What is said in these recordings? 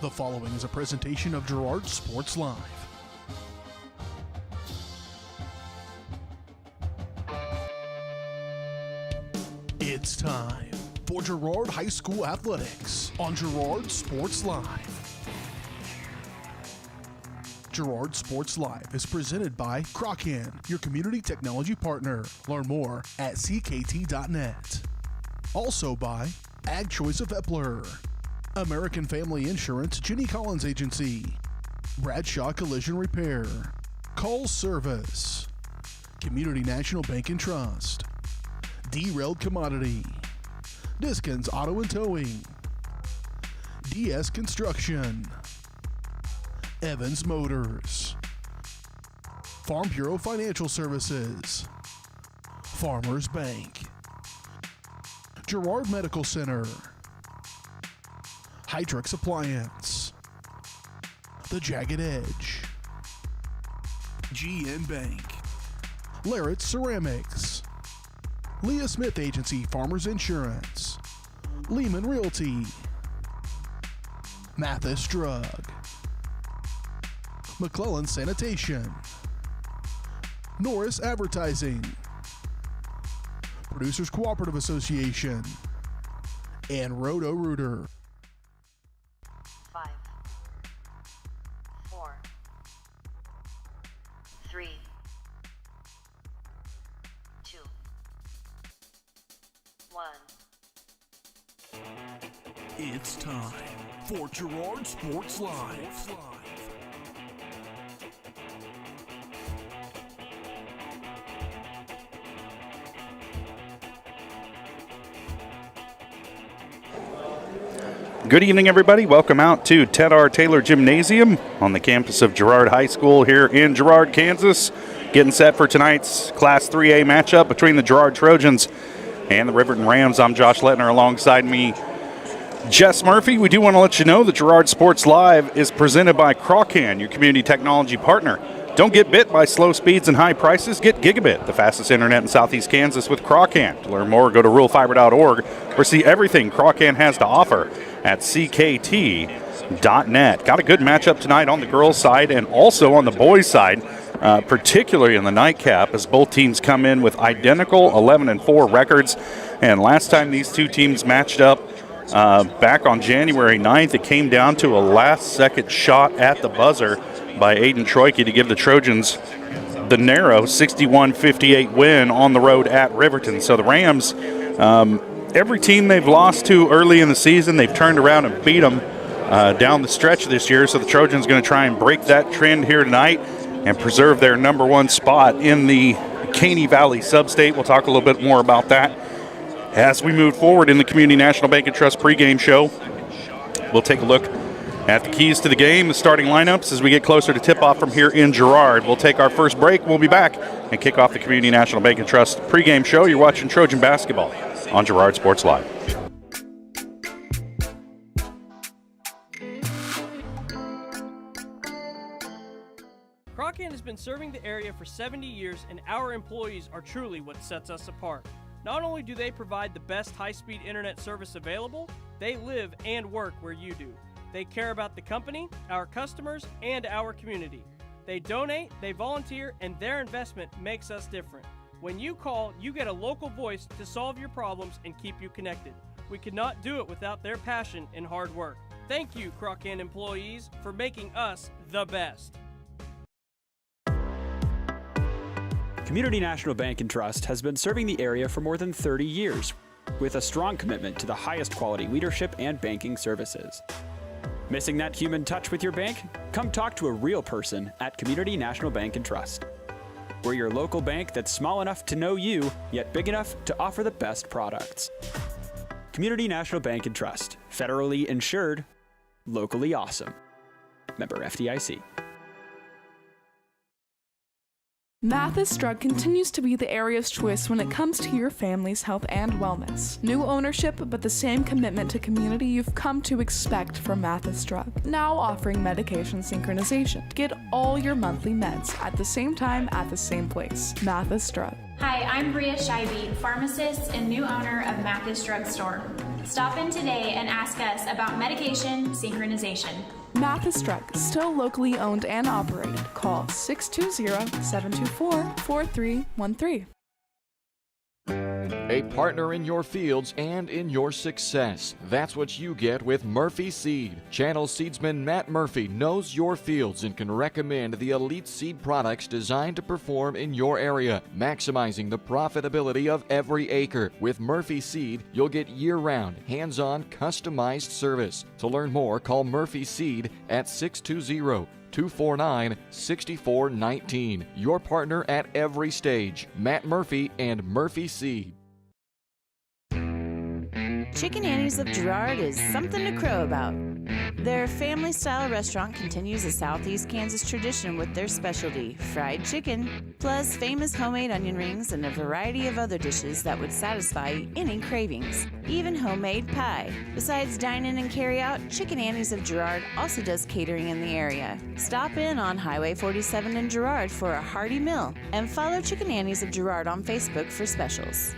The following is a presentation of Girard Sports Live. It's time for Girard High School Athletics on Girard Sports Live. Girard Sports Live is presented by Croccan, your community technology partner. Learn more at ckt.net. Also by Ag Choice of Epler, American Family Insurance, Jenny Collins Agency, Bradshaw Collision Repair, Call Service, Community National Bank and Trust, Derailed Commodity, Diskins Auto and Towing, DS Construction, Evans Motors, Farm Bureau Financial Services, Farmers Bank, Girard Medical Center, Hydrex Appliance, The Jagged Edge, GN Bank, Larrett Ceramics, Leah Smith Agency Farmers Insurance, Lehman Realty, Mathis Drug, McClellan Sanitation, Norris Advertising, Producers Cooperative Association, and Roto-Rooter. 5, 4, 3, 2, 1. It's time for Girard Sports Live. Good evening, everybody. Welcome out to Ted R. Taylor Gymnasium on the campus of Girard High School here in Girard, Kansas. Getting set for tonight's Class 3A matchup between the Girard Trojans and the Riverton Rams. I'm Josh Lettner. Alongside me, Jess Murphy. We do want to let you know that Girard Sports Live is presented by Croccan, your community technology partner. Don't get bit by slow speeds and high prices. Get Gigabit, the fastest internet in Southeast Kansas with Croccan. To learn more, go to ruralfiber.org or see everything Croccan has to offer at ckt.net. Got a good matchup tonight on the girls' side and also on the boys' side, particularly in the nightcap, as both teams come in with identical 11-4 records. And last time these two teams matched up back on January 9th, it came down to a last-second shot at the buzzer by Aiden Troike to give the Trojans the narrow 61-58 win on the road at Riverton. So the Rams, every team they've lost to early in the season, they've turned around and beat them down the stretch this year. So the Trojans going to try and break that trend here tonight and preserve their number one spot in the Caney Valley Sub-State. We'll talk a little bit more about that as we move forward in the Community National Bank and Trust pregame show. We'll take a look at the keys to the game, the starting lineups, as we get closer to tip-off from here in Girard. We'll take our first break. We'll be back and kick off the Community National Bank and Trust pregame show. You're watching Trojan basketball on Girard Sports Live. Croccan has been serving the area for 70 years, and our employees are truly what sets us apart. Not only do they provide the best high-speed internet service available, they live and work where you do. They care about the company, our customers, and our community. They donate, they volunteer, and their investment makes us different. When you call, you get a local voice to solve your problems and keep you connected. We could not do it without their passion and hard work. Thank you, Croccan employees, for making us the best. Community National Bank and Trust has been serving the area for more than 30 years with a strong commitment to the highest quality leadership and banking services. Missing that human touch with your bank? Come talk to a real person at Community National Bank and Trust. We're your local bank that's small enough to know you, yet big enough to offer the best products. Community National Bank and Trust. Federally insured, locally awesome. Member FDIC. Mathis Drug continues to be the area's choice when it comes to your family's health and wellness. New ownership, but the same commitment to community you've come to expect from Mathis Drug. Now offering medication synchronization. Get all your monthly meds at the same time at the same place. Mathis Drug. Hi, I'm Bria Scheibe, pharmacist and new owner of Mathis Drug Store. Stop in today and ask us about medication synchronization. Mathis Drug, still locally owned and operated. Call 620-724-4313. A partner in your fields and in your success. That's what you get with Murphy Seed. Channel seedsman Matt Murphy knows your fields and can recommend the elite seed products designed to perform in your area, maximizing the profitability of every acre. With Murphy Seed, you'll get year-round, hands-on, customized service. To learn more, call Murphy Seed at 620-249-6419. Your partner at every stage. Matt Murphy and Murphy Seed. Chicken Annie's of Girard is something to crow about. Their family-style restaurant continues a Southeast Kansas tradition with their specialty, fried chicken, plus famous homemade onion rings and a variety of other dishes that would satisfy any cravings, even homemade pie. Besides dine-in and carry-out, Chicken Annie's of Girard also does catering in the area. Stop in on Highway 47 in Girard for a hearty meal, and follow Chicken Annie's of Girard on Facebook for specials.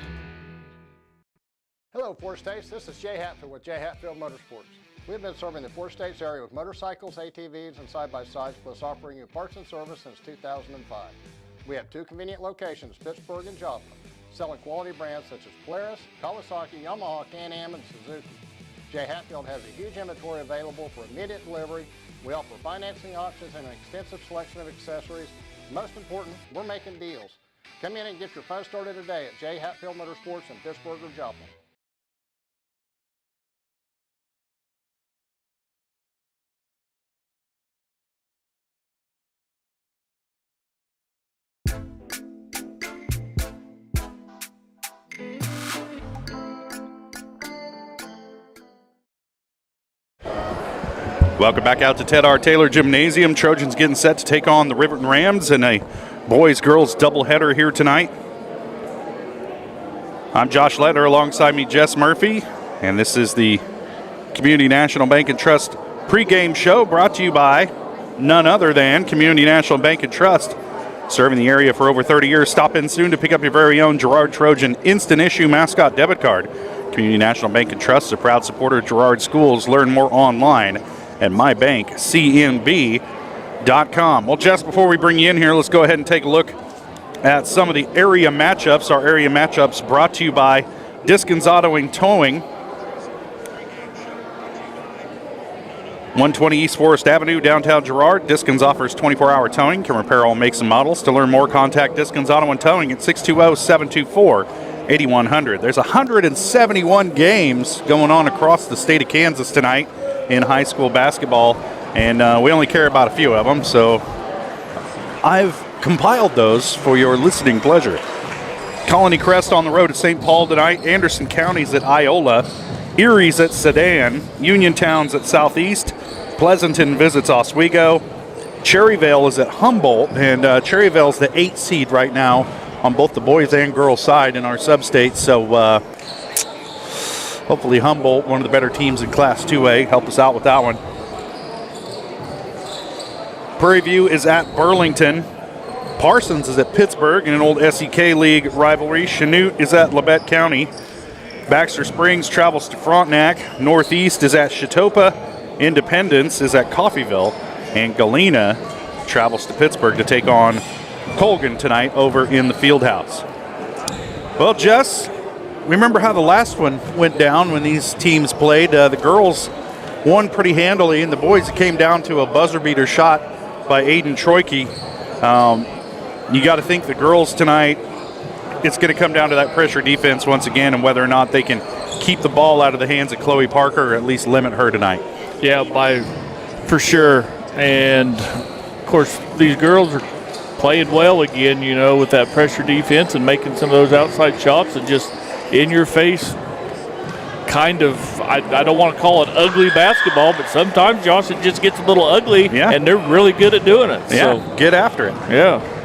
Hello, Four States. This is Jay Hatfield with Jay Hatfield Motorsports. We've been serving the Four States area with motorcycles, ATVs, and side-by-sides, plus offering you parts and service since 2005. We have two convenient locations, Pittsburgh and Joplin, selling quality brands such as Polaris, Kawasaki, Yamaha, Can-Am, and Suzuki. Jay Hatfield has a huge inventory available for immediate delivery. We offer financing options and an extensive selection of accessories. Most important, we're making deals. Come in and get your fun started today at Jay Hatfield Motorsports in Pittsburgh or Joplin. Welcome back out to Ted R. Taylor Gymnasium. Trojans getting set to take on the Riverton Rams in a boys-girls doubleheader here tonight. I'm Josh Lettner, alongside me Jess Murphy, and this is the Community National Bank and Trust pregame show brought to you by none other than Community National Bank and Trust. Serving the area for over 30 years. Stop in soon to pick up your very own Girard Trojan Instant Issue Mascot Debit Card. Community National Bank and Trust is a proud supporter of Girard Schools. Learn more online at mybankcnb.com. Well, Jess, before we bring you in here, let's go ahead and take a look at some of the area matchups. Our area matchups brought to you by Diskins Auto and Towing. 120 East Forest Avenue, downtown Girard. Diskins offers 24-hour towing, can repair all makes and models. To learn more, contact Diskins Auto and Towing at 620-724-8100. There's 171 games going on across the state of Kansas tonight in high school basketball, and we only care about a few of them, so I've compiled those for your listening pleasure. Colony Crest on the road at St. Paul tonight. Anderson County's at Iola. Erie's at Sedan. Uniontown's at Southeast. Pleasanton visits Oswego. Cherryvale is at Humboldt, and Cherryvale's the 8th seed right now on both the boys and girls side in our sub-state, so hopefully Humboldt, one of the better teams in Class 2A, help us out with that one. Prairie View is at Burlington. Parsons is at Pittsburgh in an old SEK League rivalry. Chanute is at Labette County. Baxter Springs travels to Frontenac. Northeast is at Chatopa. Independence is at Coffeyville. And Galena travels to Pittsburgh to take on Colgan tonight over in the Fieldhouse. Well, Jess, remember how the last one went down when these teams played? The girls won pretty handily, and the boys, it came down to a buzzer beater shot by Aiden Troike. You got to think the girls tonight, it's going to come down to that pressure defense once again and whether or not they can keep the ball out of the hands of Chloe Parker or at least limit her tonight. Yeah, for sure. And, of course, these girls are playing well again, you know, with that pressure defense and making some of those outside shots and just in your face kind of, I don't want to call it ugly basketball, but sometimes, Josh, it just gets a little ugly, and they're really good at doing it. Yeah, so get after it. Yeah.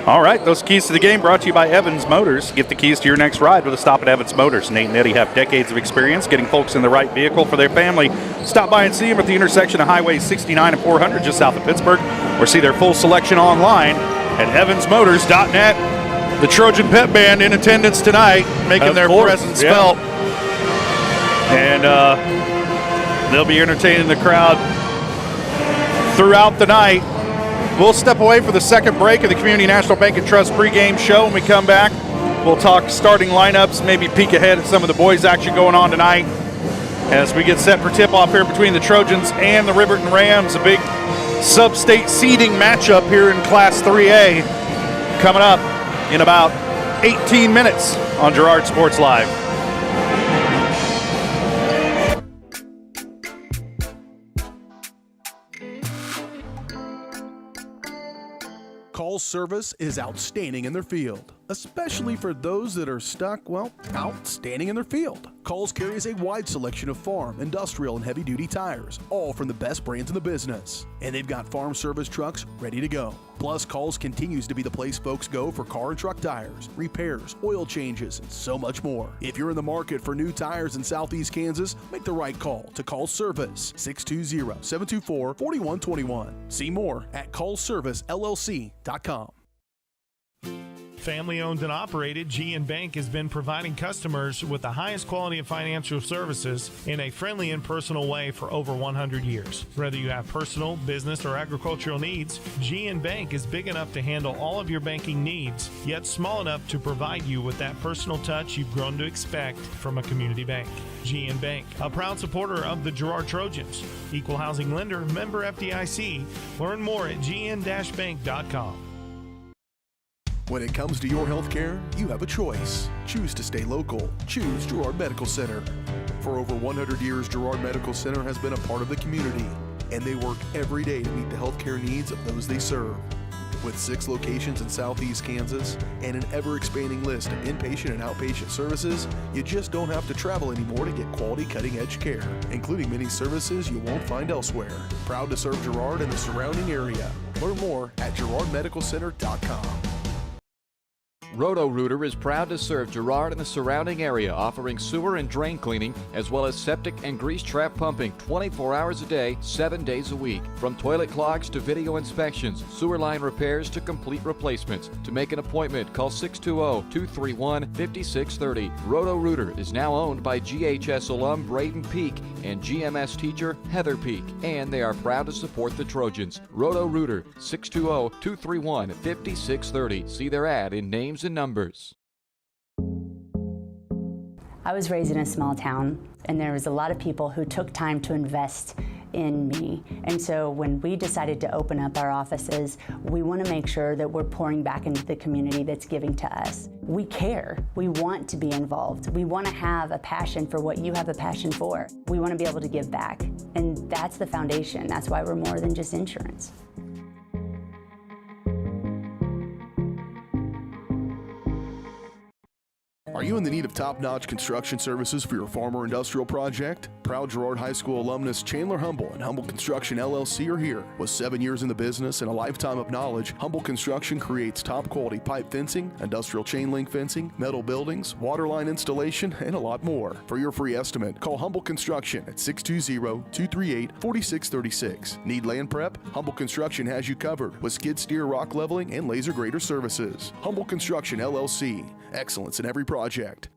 All right, those keys to the game brought to you by Evans Motors. Get the keys to your next ride with a stop at Evans Motors. Nate and Eddie have decades of experience getting folks in the right vehicle for their family. Stop by and see them at the intersection of Highway 69 and 400 just south of Pittsburgh, or see their full selection online at evansmotors.net. The Trojan Pep Band in attendance tonight, making their presence felt. and they'll be entertaining the crowd throughout the night. We'll step away for the second break of the Community National Bank and Trust pregame show. When we come back, we'll talk starting lineups, maybe peek ahead at some of the boys' action going on tonight as we get set for tip-off here between the Trojans and the Riverton Rams. A big sub-state seeding matchup here in Class 3A coming up in about 18 minutes on Girard Sports Live. Call service is outstanding in their field, especially for those that are stuck, outstanding in their field. Coles carries a wide selection of farm, industrial, and heavy-duty tires, all from the best brands in the business. And they've got farm service trucks ready to go. Plus, Coles continues to be the place folks go for car and truck tires, repairs, oil changes, and so much more. If you're in the market for new tires in Southeast Kansas, make the right call to Coles Service, 620-724-4121. See more at ColesServiceLLC.com. Family owned and operated, GN Bank has been providing customers with the highest quality of financial services in a friendly and personal way for over 100 years. Whether you have personal, business, or agricultural needs, GN Bank is big enough to handle all of your banking needs, yet small enough to provide you with that personal touch you've grown to expect from a community bank. GN Bank, a proud supporter of the Girard Trojans. Equal housing lender, member FDIC. Learn more at gn-bank.com. When it comes to your health care, you have a choice. Choose to stay local. Choose Girard Medical Center. For over 100 years, Girard Medical Center has been a part of the community, and they work every day to meet the healthcare needs of those they serve. With 6 locations in Southeast Kansas and an ever-expanding list of inpatient and outpatient services, you just don't have to travel anymore to get quality cutting-edge care, including many services you won't find elsewhere. Proud to serve Girard and the surrounding area. Learn more at GirardMedicalCenter.com. Roto-Rooter is proud to serve Girard and the surrounding area, offering sewer and drain cleaning, as well as septic and grease trap pumping 24 hours a day, 7 days a week. From toilet clogs to video inspections, sewer line repairs to complete replacements. To make an appointment, call 620-231-5630. Roto-Rooter is now owned by GHS alum Braden Peak and GMS teacher Heather Peak, and they are proud to support the Trojans. Roto-Rooter, 620-231-5630. See their ad in names and numbers. I was raised in a small town, and there was a lot of people who took time to invest in me. And so when we decided to open up our offices, we want to make sure that we're pouring back into the community that's giving to us. We care. We want to be involved. We want to have a passion for what you have a passion for. We want to be able to give back. And that's the foundation. That's why we're more than just insurance. Are you in the need of top-notch construction services for your farm or industrial project? Proud Girard High School alumnus Chandler Humble and Humble Construction LLC are here. With 7 years in the business and a lifetime of knowledge, Humble Construction creates top-quality pipe fencing, industrial chain link fencing, metal buildings, water line installation, and a lot more. For your free estimate, call Humble Construction at 620-238-4636. Need land prep? Humble Construction has you covered with skid steer, rock leveling, and laser grader services. Humble Construction LLC. Excellence in every project.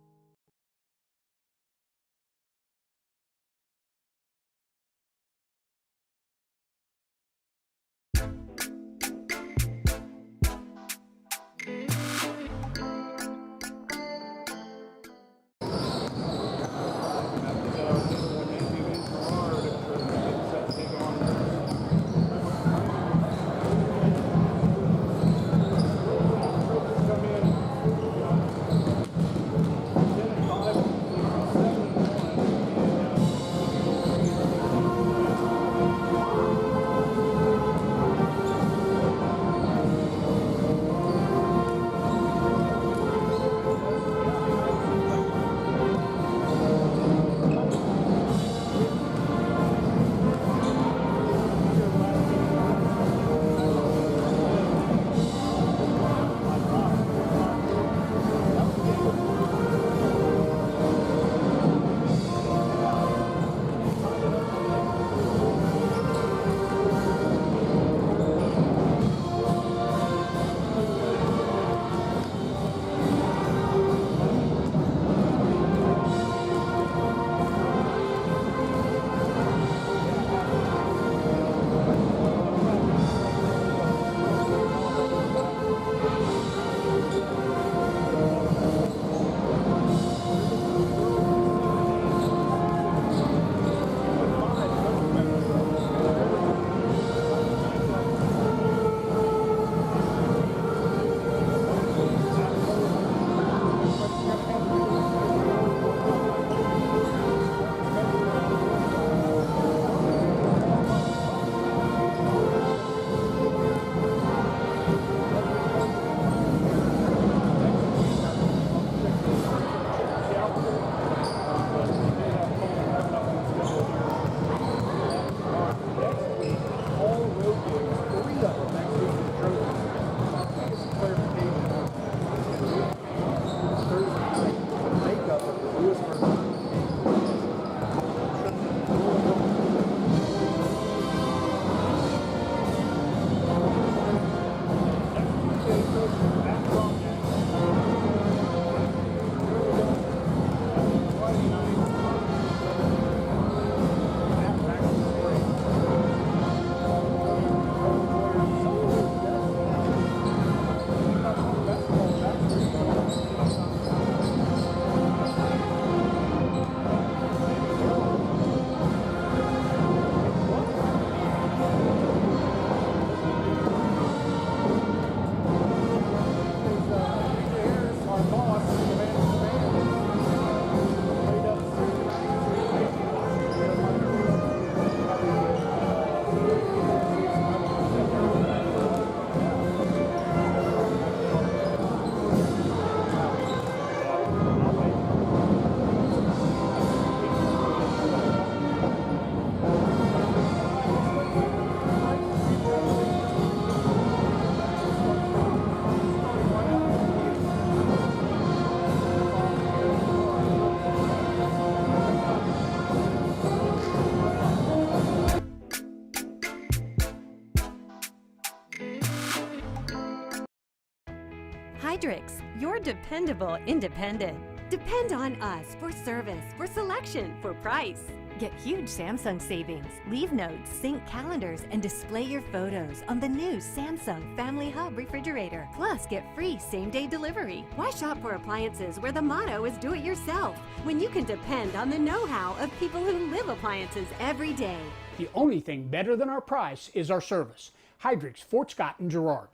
Hydrix, your dependable independent. Depend on us for service, for selection, for price. Get huge Samsung savings. Leave notes, sync calendars, and display your photos on the new Samsung Family Hub refrigerator. Plus, get free same-day delivery. Why shop for appliances where the motto is do it yourself when you can depend on the know-how of people who live appliances every day? The only thing better than our price is our service. Hydrix, Fort Scott, and Girard.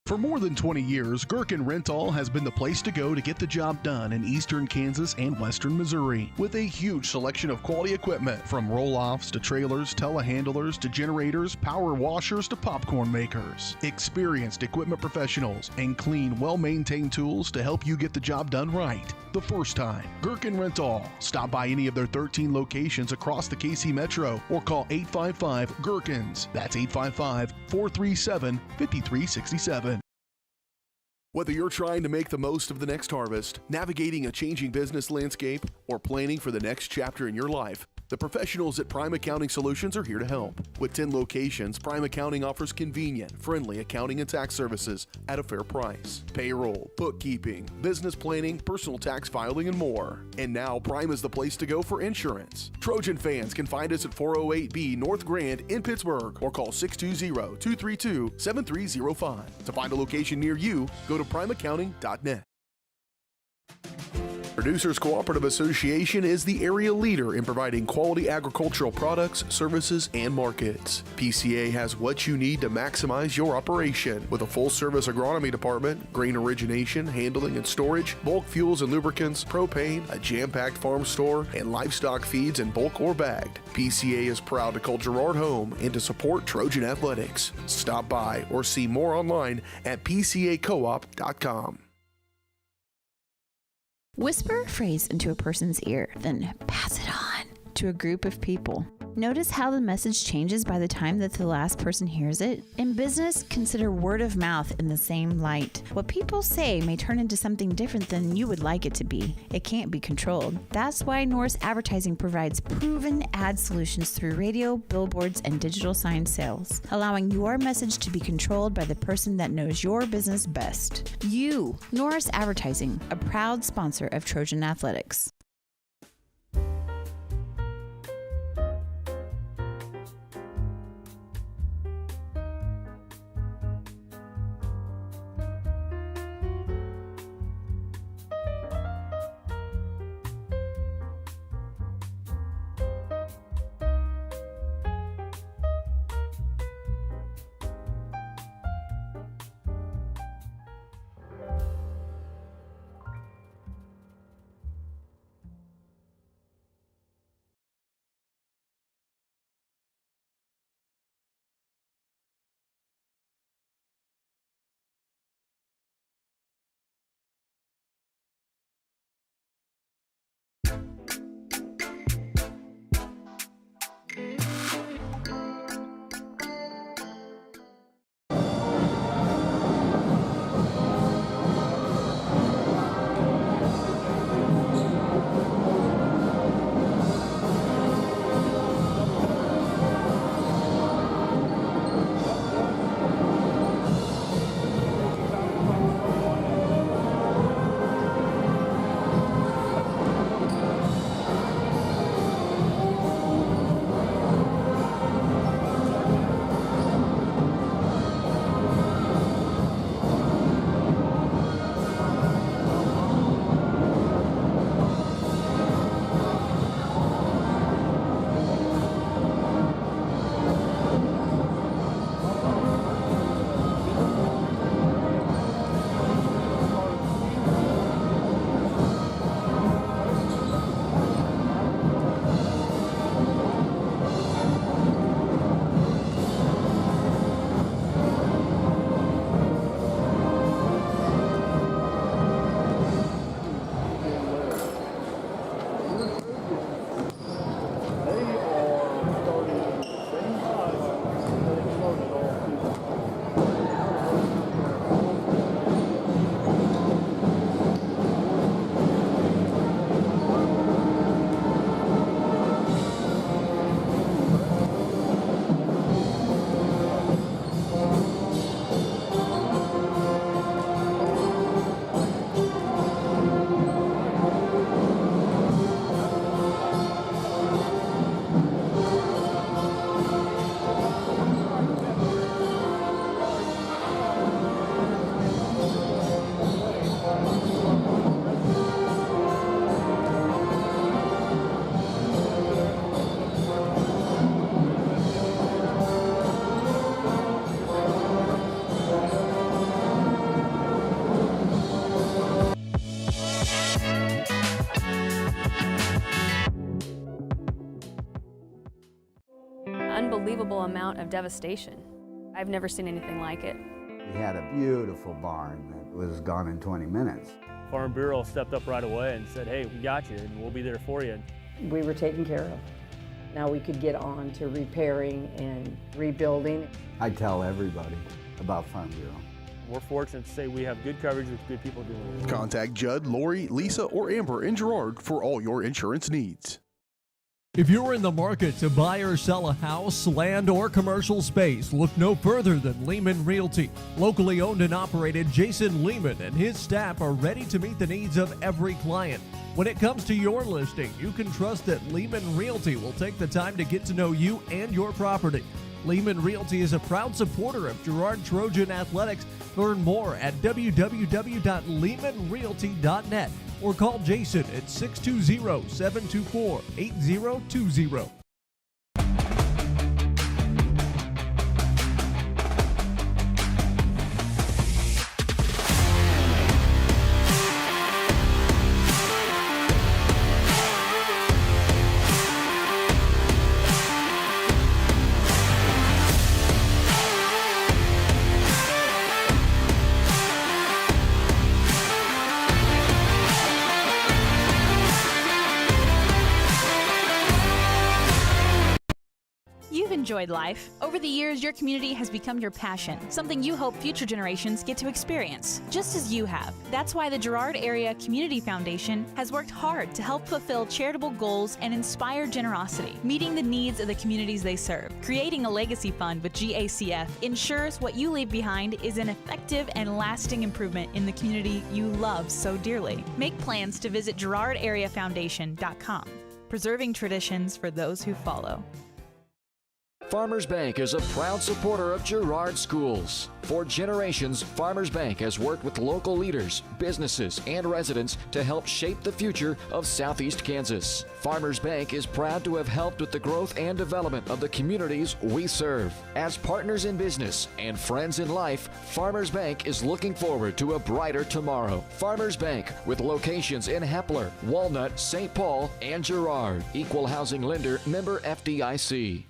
For more than 20 years, Gherkin Rental has been the place to go to get the job done in eastern Kansas and western Missouri. With a huge selection of quality equipment, from roll-offs to trailers, telehandlers to generators, power washers to popcorn makers. Experienced equipment professionals and clean, well-maintained tools to help you get the job done right the first time. Gherkin Rental. Stop by any of their 13 locations across the KC Metro or call 855-GHERKINS. That's 855-437-5367. Whether you're trying to make the most of the next harvest, navigating a changing business landscape, or planning for the next chapter in your life, the professionals at Prime Accounting Solutions are here to help. With 10 locations, Prime Accounting offers convenient, friendly accounting and tax services at a fair price. Payroll, bookkeeping, business planning, personal tax filing, and more. And now Prime is the place to go for insurance. Trojan fans can find us at 408B North Grand in Pittsburgh or call 620-232-7305. To find a location near you, go to primeaccounting.net. Producers Cooperative Association is the area leader in providing quality agricultural products, services, and markets. PCA has what you need to maximize your operation with a full-service agronomy department, grain origination, handling and storage, bulk fuels and lubricants, propane, a jam-packed farm store, and livestock feeds in bulk or bagged. PCA is proud to call Girard home and to support Trojan athletics. Stop by or see more online at pcacoop.com. Whisper a phrase into a person's ear, then pass it on to a group of people. Notice how the message changes by the time that the last person hears it? In business, consider word of mouth in the same light. What people say may turn into something different than you would like it to be. It can't be controlled. That's why Norris Advertising provides proven ad solutions through radio, billboards, and digital sign sales, allowing your message to be controlled by the person that knows your business best. You, Norris Advertising, a proud sponsor of Trojan Athletics. unbelievable amount of devastation. I've never seen anything like it. We had a beautiful barn that was gone in 20 minutes. Farm Bureau stepped up right away and said, hey, we got you and we'll be there for you. We were taken care of. Now we could get on to repairing and rebuilding. I tell everybody about Farm Bureau. We're fortunate to say we have good coverage with good people doing it. Contact Judd, Lori, Lisa, or Amber in Girard for all your insurance needs. If you're in the market to buy or sell a house, land, or commercial space, look no further than Lehman Realty. Locally owned and operated, Jason Lehman and his staff are ready to meet the needs of every client. When it comes to your listing, you can trust that Lehman Realty will take the time to get to know you and your property. Lehman Realty is a proud supporter of Girard Trojan Athletics. Learn more at www.lehmanrealty.net or call Jason at 620-724-8020. You've enjoyed life. Over the years, your community has become your passion, something you hope future generations get to experience, just as you have. That's why the Girard Area Community Foundation has worked hard to help fulfill charitable goals and inspire generosity, meeting the needs of the communities they serve. Creating a legacy fund with GACF ensures what you leave behind is an effective and lasting improvement in the community you love so dearly. Make plans to visit GirardAreaFoundation.com, preserving traditions for those who follow. Farmers Bank is a proud supporter of Girard schools. For generations, Farmers Bank has worked with local leaders, businesses, and residents to help shape the future of Southeast Kansas. Farmers Bank is proud to have helped with the growth and development of the communities we serve. As partners in business and friends in life, Farmers Bank is looking forward to a brighter tomorrow. Farmers Bank, with locations in Hepler, Walnut, St. Paul, and Girard. Equal housing lender, member FDIC.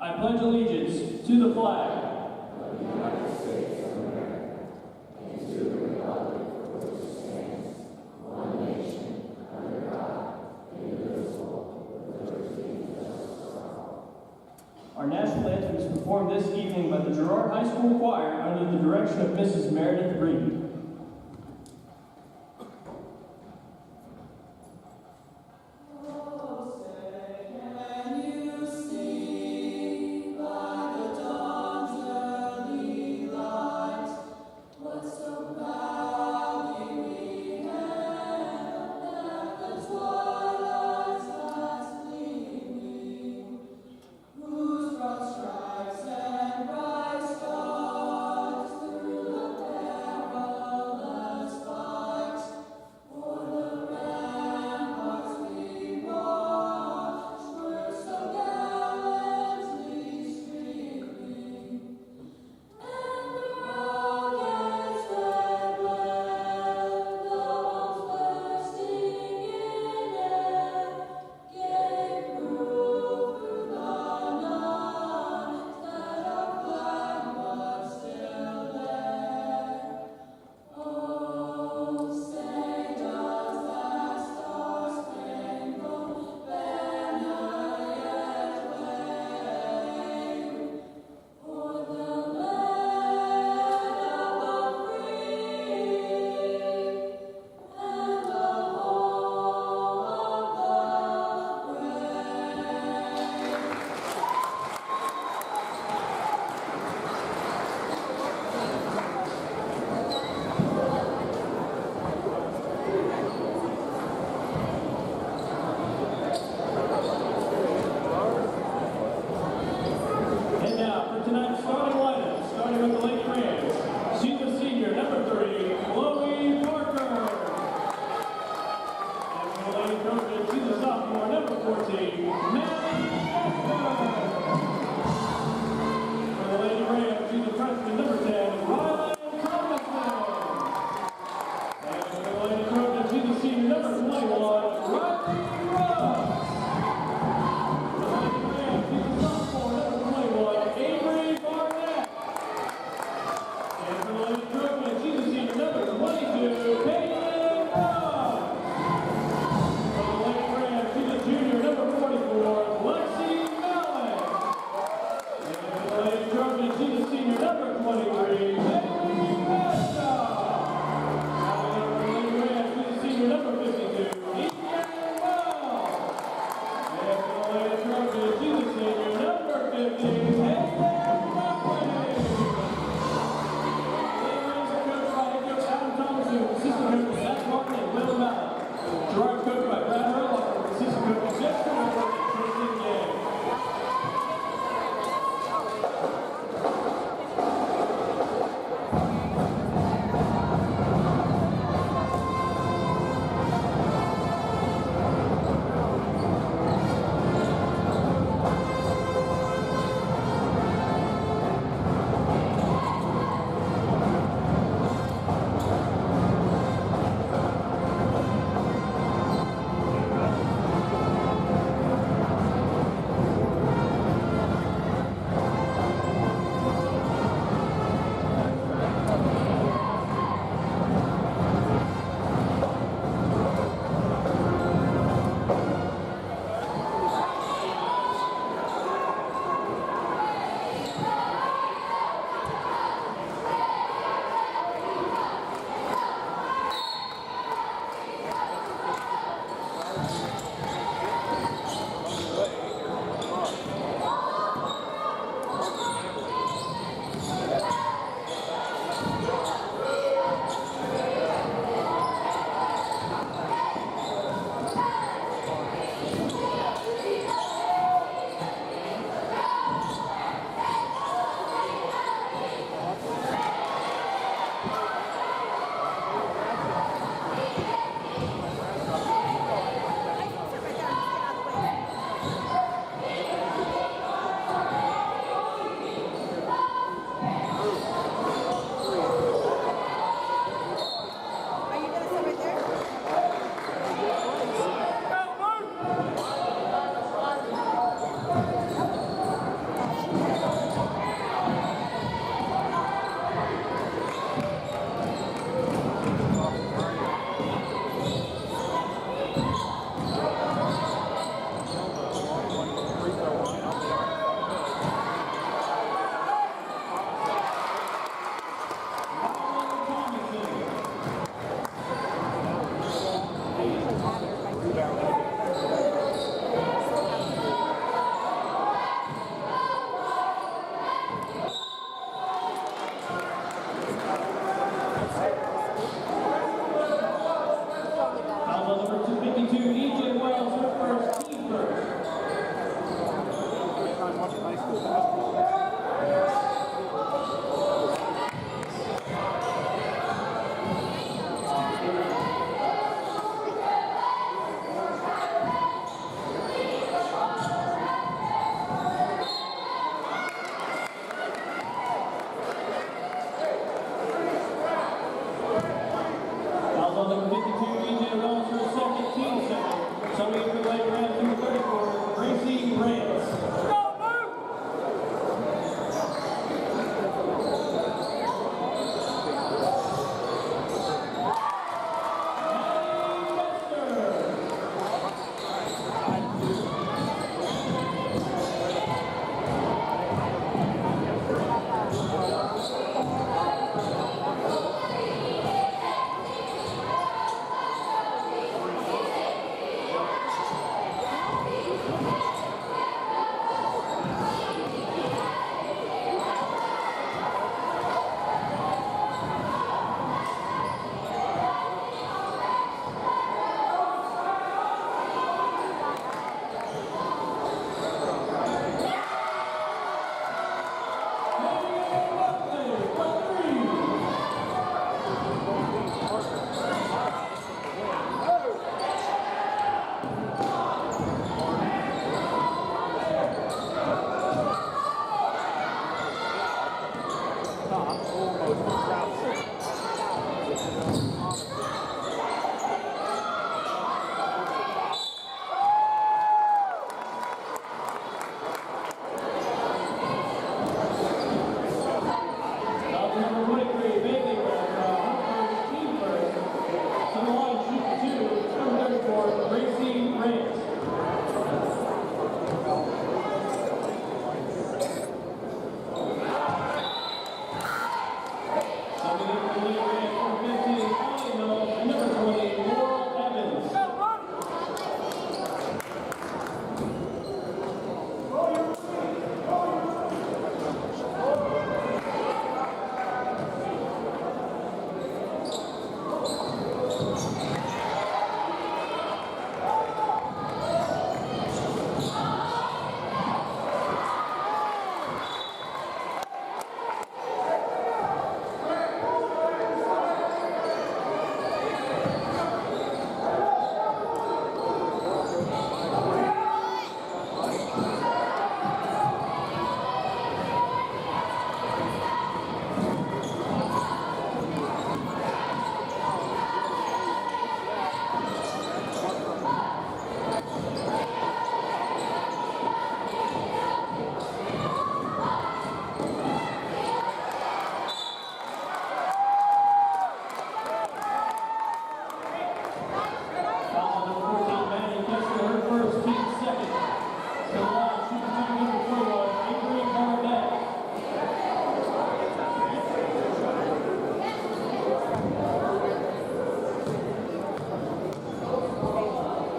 I pledge allegiance to the flag Our national anthem is performed this evening by the Girard High School Choir under the direction of Mrs. Meredith Reed.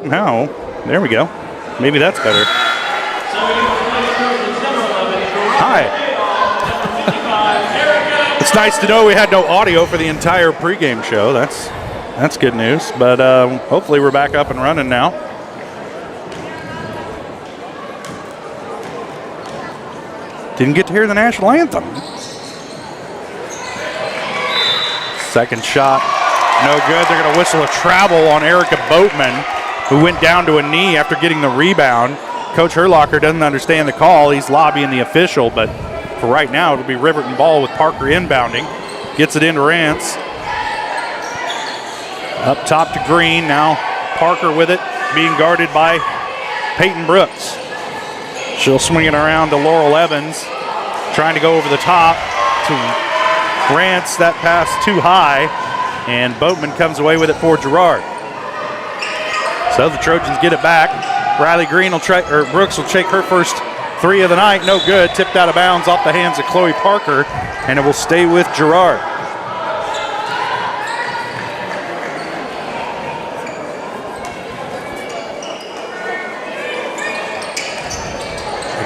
Now, there we go. Maybe that's better. Hi. It's nice to know we had no audio for the entire pregame show. That's good news. But hopefully we're back up and running now. Didn't get to hear the national anthem. Second shot, no good. They're going to whistle a travel on Erica Boatman, who went down to a knee after getting the rebound. Coach Herlocker doesn't understand the call. He's lobbying the official, but for right now, it'll be Riverton ball with Parker inbounding. Gets it into Rance. Up top to Green. Now Parker with it, being guarded by Peyton Brooks. She'll swing it around to Laurel Evans, trying to go over the top to Rance. That pass too high, and Boatman comes away with it for Girard. So the Trojans get it back. Riley Green will try, or Brooks will take her first three of the night. No good. Tipped out of bounds off the hands of Chloe Parker, and it will stay with Girard.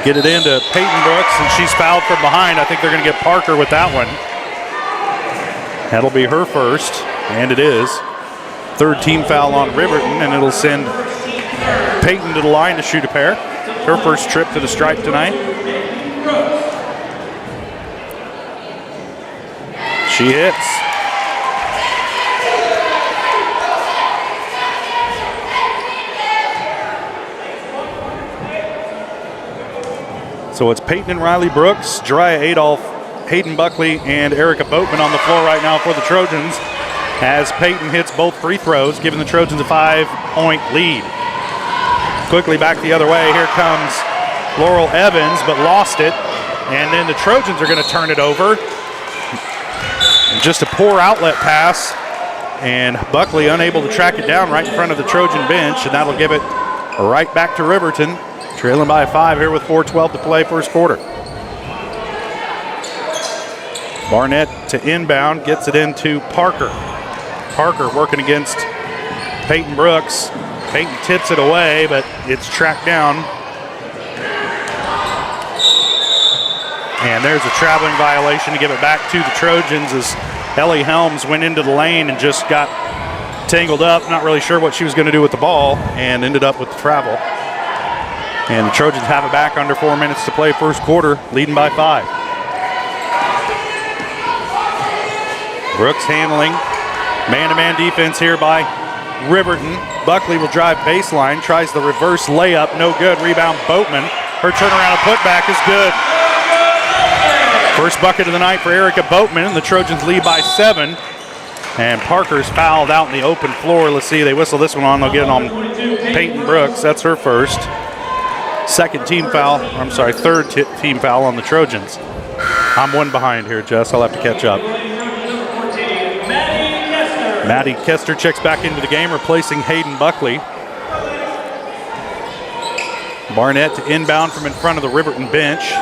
Get it into Peyton Brooks, and she's fouled from behind. I think they're going to get Parker with that one. That'll be her first, and it is. Third team foul on Riverton, and it'll send Peyton to the line to shoot a pair. Her first trip to the stripe tonight. She hits. So it's Peyton and Riley Brooks, Jariah Adolph, Hayden Buckley, and Erica Boatman on the floor right now for the Trojans, as Peyton hits both free throws, giving the Trojans a 5-point lead. Quickly back the other way. Here comes Laurel Evans, but lost it. And then the Trojans are going to turn it over. Just a poor outlet pass, and Buckley unable to track it down right in front of the Trojan bench, and that'll give it right back to Riverton. Trailing by 5 here with 4:12 to play first quarter. Barnett to inbound, gets it into Parker. Parker working against Peyton Brooks. Peyton tips it away, but it's tracked down. And there's a traveling violation to give it back to the Trojans as Ellie Helms went into the lane and just got tangled up. Not really sure what she was going to do with the ball and ended up with the travel. And the Trojans have it back under 4 minutes to play first quarter, leading by 5. Brooks handling. Man-to-man defense here by Riverton. Buckley will drive baseline, tries the reverse layup, no good. Rebound Boatman. Her turnaround and putback is good. First bucket of the night for Erica Boatman, and the Trojans lead by 7. And Parker's fouled out in the open floor. Let's see, they whistle this one on. They'll get it on Peyton Brooks. That's her first. Third team foul on the Trojans. I'm one behind here, Jess. I'll have to catch up. Maddie Kester checks back into the game, replacing Hayden Buckley. Barnett to inbound from in front of the Riverton bench.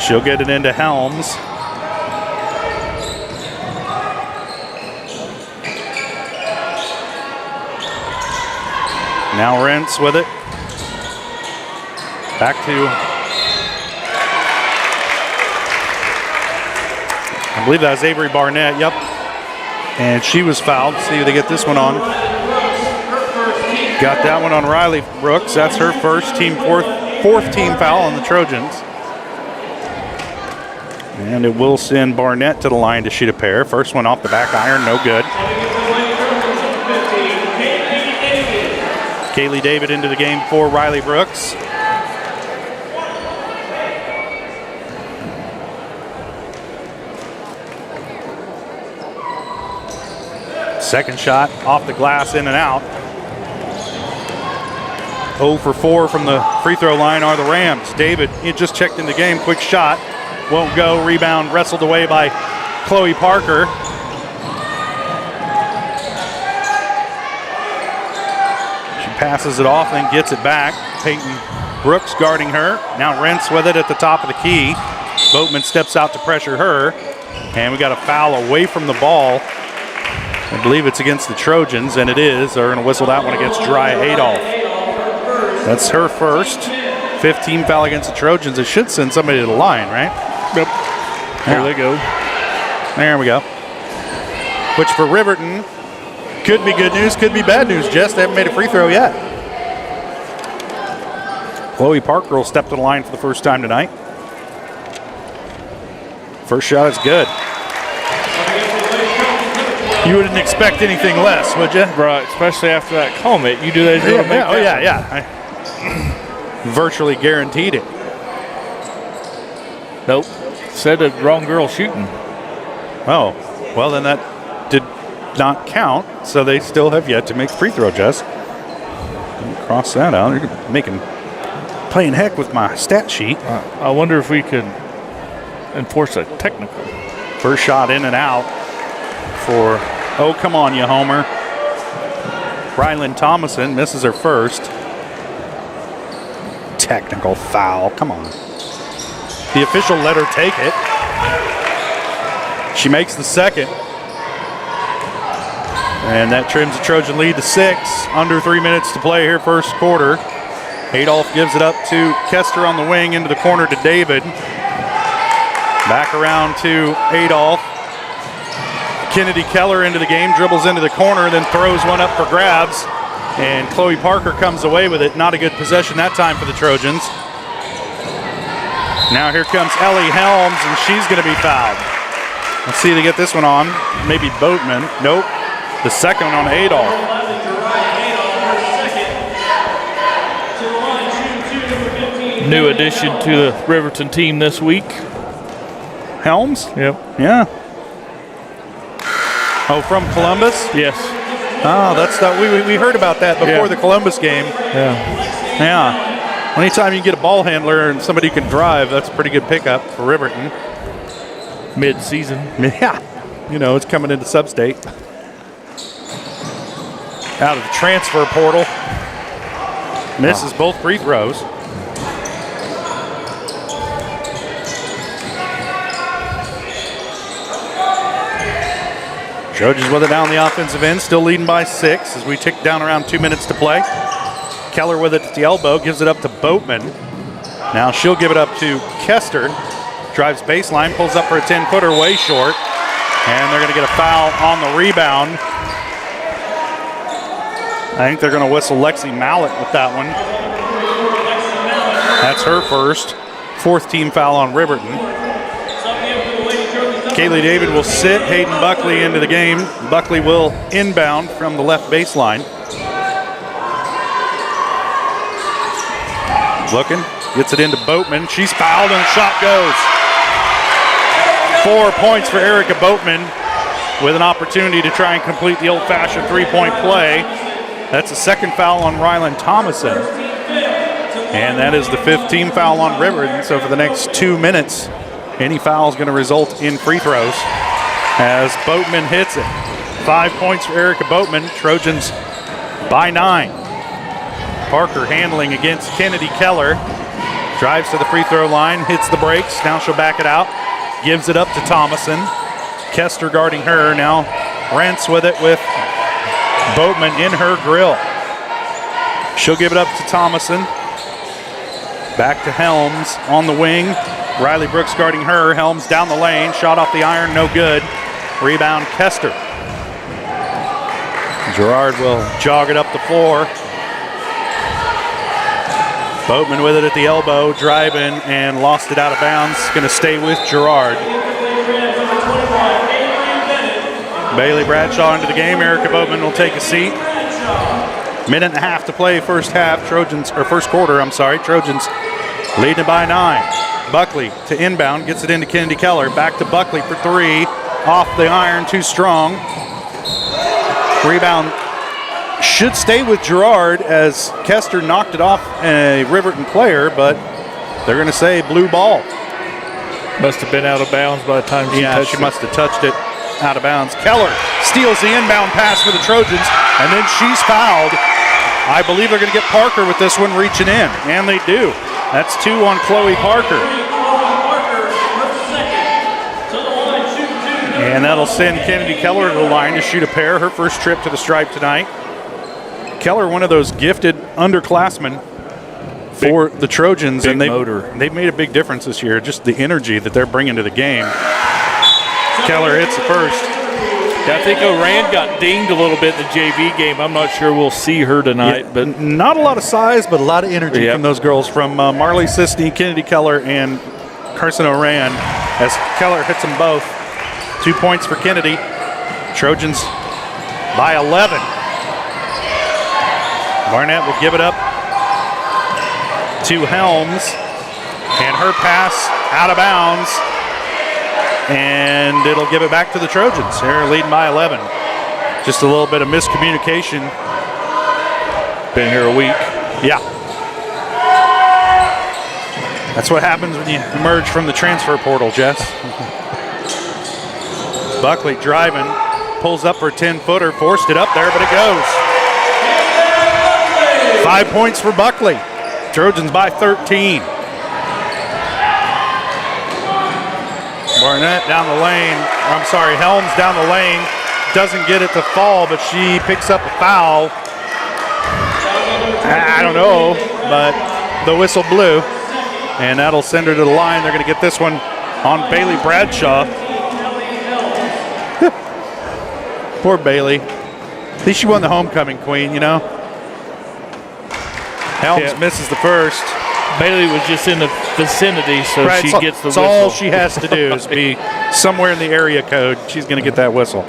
She'll get it into Helms. Now Rentz with it. Back to, I believe that was Avery Barnett, yep. And she was fouled. See if they get this one on. Got that one on Riley Brooks. That's her first, fourth team foul on the Trojans. And it will send Barnett to the line to shoot a pair. First one off the back iron, no good. Kaylee David into the game for Riley Brooks. Second shot off the glass, in and out. 0 for 4 from the free throw line are the Rams. David, he just checked in the game, quick shot. Won't go, rebound wrestled away by Chloe Parker. She passes it off, then gets it back. Peyton Brooks guarding her. Now Rentz with it at the top of the key. Boatman steps out to pressure her. And we got a foul away from the ball. I believe it's against the Trojans, and it is. They're going to whistle that one against Dry Adolph. That's her first. 15 foul against the Trojans. It should send somebody to the line, right? Yep. There they go. There we go. Which for Riverton could be good news, could be bad news, Jess. They haven't made a free throw yet. Chloe Parker will step to the line for the first time tonight. First shot is good. You wouldn't expect anything less, would you? Right, especially after that comment. You do that. I virtually guaranteed it. Nope. Said the wrong girl shooting. Oh, well then that did not count, so they still have yet to make free throw, Jess. Cross that out. You're playing heck with my stat sheet. I wonder if we could enforce a technical. First shot in and out for, oh, come on, you homer. Rylan Thomason misses her first. Technical foul, come on. The official let her take it. She makes the second. And that trims the Trojan lead to 6. Under 3 minutes to play here, first quarter. Adolph gives it up to Kester on the wing, into the corner to David. Back around to Adolph. Kennedy Keller into the game, dribbles into the corner, then throws one up for grabs. And Chloe Parker comes away with it. Not a good possession that time for the Trojans. Now here comes Ellie Helms, and she's going to be fouled. Let's see if they get this one on. Maybe Boatman. Nope. The second one on Adolph. New addition to the Riverton team this week. Helms? Yep. Yeah. Oh, from Columbus? Yes. Oh, that's that. We heard about that before the Columbus game. Yeah. Yeah. Anytime you get a ball handler and somebody who can drive, that's a pretty good pickup for Riverton. Mid-season. Yeah. You know, it's coming into sub-state. Out of the transfer portal. Misses both free throws. Trojans with it down the offensive end, still leading by 6 as we tick down around 2 minutes to play. Keller with it at the elbow, gives it up to Boatman. Now she'll give it up to Kester. Drives baseline, pulls up for a 10-footer, way short. And they're going to get a foul on the rebound. I think they're going to whistle Lexi Mallett with that one. That's her first. 4th team foul on Riverton. Kaylee David will sit Hayden Buckley into the game. Buckley will inbound from the left baseline. Looking, gets it into Boatman. She's fouled and the shot goes. 4 points for Erica Boatman with an opportunity to try and complete the old-fashioned three-point play. That's a second foul on Rylan Thomason. And that is the 5th team foul on Riverton. So for the next 2 minutes, any foul is going to result in free throws as Boatman hits it. 5 points for Erica Boatman. Trojans by 9. Parker handling against Kennedy Keller. Drives to the free throw line, hits the brakes. Now she'll back it out. Gives it up to Thomason. Kester guarding her. Now Rentz with it with Boatman in her grill. She'll give it up to Thomason. Back to Helms on the wing. Riley Brooks guarding her. Helms down the lane. Shot off the iron, no good. Rebound Kester. Girard will jog it up the floor. Boatman with it at the elbow, driving and lost it out of bounds. Going to stay with Girard. Bailey Bradshaw into the game. Erica Boatman will take a seat. Minute and a half to play first half. First quarter, I'm sorry. Trojans leading by 9. Buckley to inbound, gets it into Kennedy Keller. Back to Buckley for 3. Off the iron, too strong. Rebound should stay with Girard as Kester knocked it off a Riverton player, but they're going to say blue ball. Must have been out of bounds by the time she touched it. She must have touched it out of bounds. Keller steals the inbound pass for the Trojans, and then she's fouled. I believe they're going to get Parker with this one reaching in, and they do. That's 2 on Chloe Parker. And that'll send Kennedy Keller to the line to shoot a pair, her first trip to the stripe tonight. Keller, one of those gifted underclassmen for the Trojans, and they've made a big difference this year, just the energy that they're bringing to the game. Keller hits the first. I think Oran got dinged a little bit in the JV game. I'm not sure we'll see her tonight. But not a lot of size, but a lot of energy from those girls, from Marley Sisney, Kennedy Keller, and Carson Oran, as Keller hits them both. 2 points for Kennedy. Trojans by 11. Barnett will give it up to Helms, and her pass out of bounds, and it'll give it back to the Trojans. They're leading by 11. Just a little bit of miscommunication. Been here a week. Yeah. That's what happens when you emerge from the transfer portal, Jess. Buckley driving, pulls up for a 10-footer, forced it up there, but it goes. 5 points for Buckley. Trojans by 13. Barnett down the lane. Helms down the lane. Doesn't get it to fall, but she picks up a foul. I don't know, but the whistle blew. And that'll send her to the line. They're going to get this one on Bailey Bradshaw. Poor Bailey. At least she won the homecoming queen, you know. Helms misses the first. Bailey was just in the vicinity, so she gets the whistle. That's all she has to do is be somewhere in the area code. She's going to get that whistle.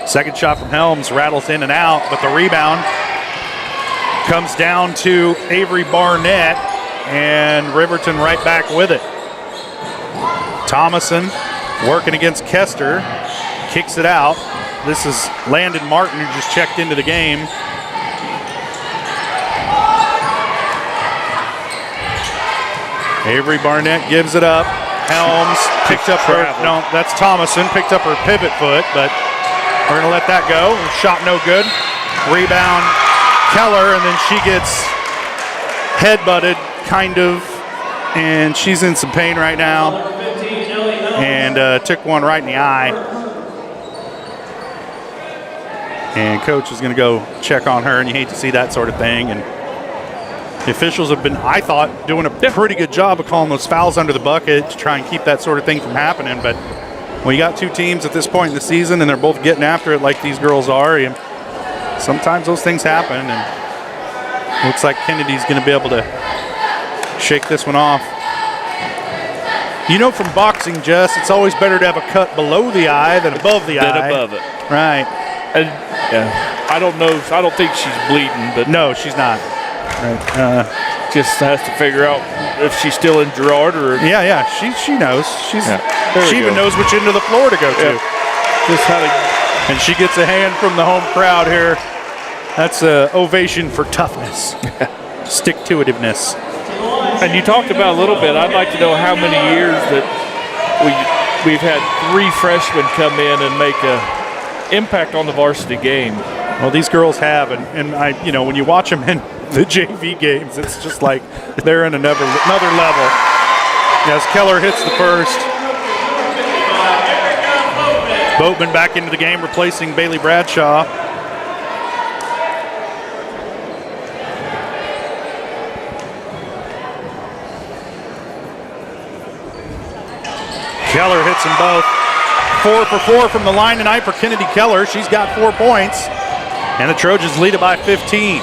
Second shot from Helms rattles in and out, but the rebound comes down to Avery Barnett, and Riverton right back with it. Thomason working against Kester, kicks it out. This is Landon Martin, who just checked into the game. Avery Barnett gives it up. Helms picked up her, no, that's Thomason, picked up her pivot foot, but we're going to let that go. Shot no good. Rebound Keller, and then she gets headbutted, kind of, and she's in some pain right now, and took one right in the eye. And coach is going to go check on her, and you hate to see that sort of thing. And the officials have been, I thought, doing a pretty good job of calling those fouls under the bucket to try and keep that sort of thing from happening. But when you got two teams at this point in the season and they're both getting after it like these girls are, sometimes those things happen. And looks like Kennedy's going to be able to shake this one off. You know from boxing, Jess, it's always better to have a cut below the eye than above the eye. Than above it. Right. And, I don't know. I don't think she's bleeding, but no, she's not. Right. Just has to figure out if she's still in Girard or. Yeah. She knows. She even knows which end of the floor to go to. Just how to. And she gets a hand from the home crowd here. That's an ovation for toughness, stick-to-itiveness. And you talked about a little bit. I'd like to know how many years that we've had 3 freshmen come in and make a impact on the varsity game. Well, these girls have, and I, when you watch them in the JV games, it's just like they're in another level. As Keller hits the first. Boatman back into the game, replacing Bailey Bradshaw. Keller hits them both. 4 for 4 from the line tonight for Kennedy Keller. She's got 4 points. And the Trojans lead it by 15.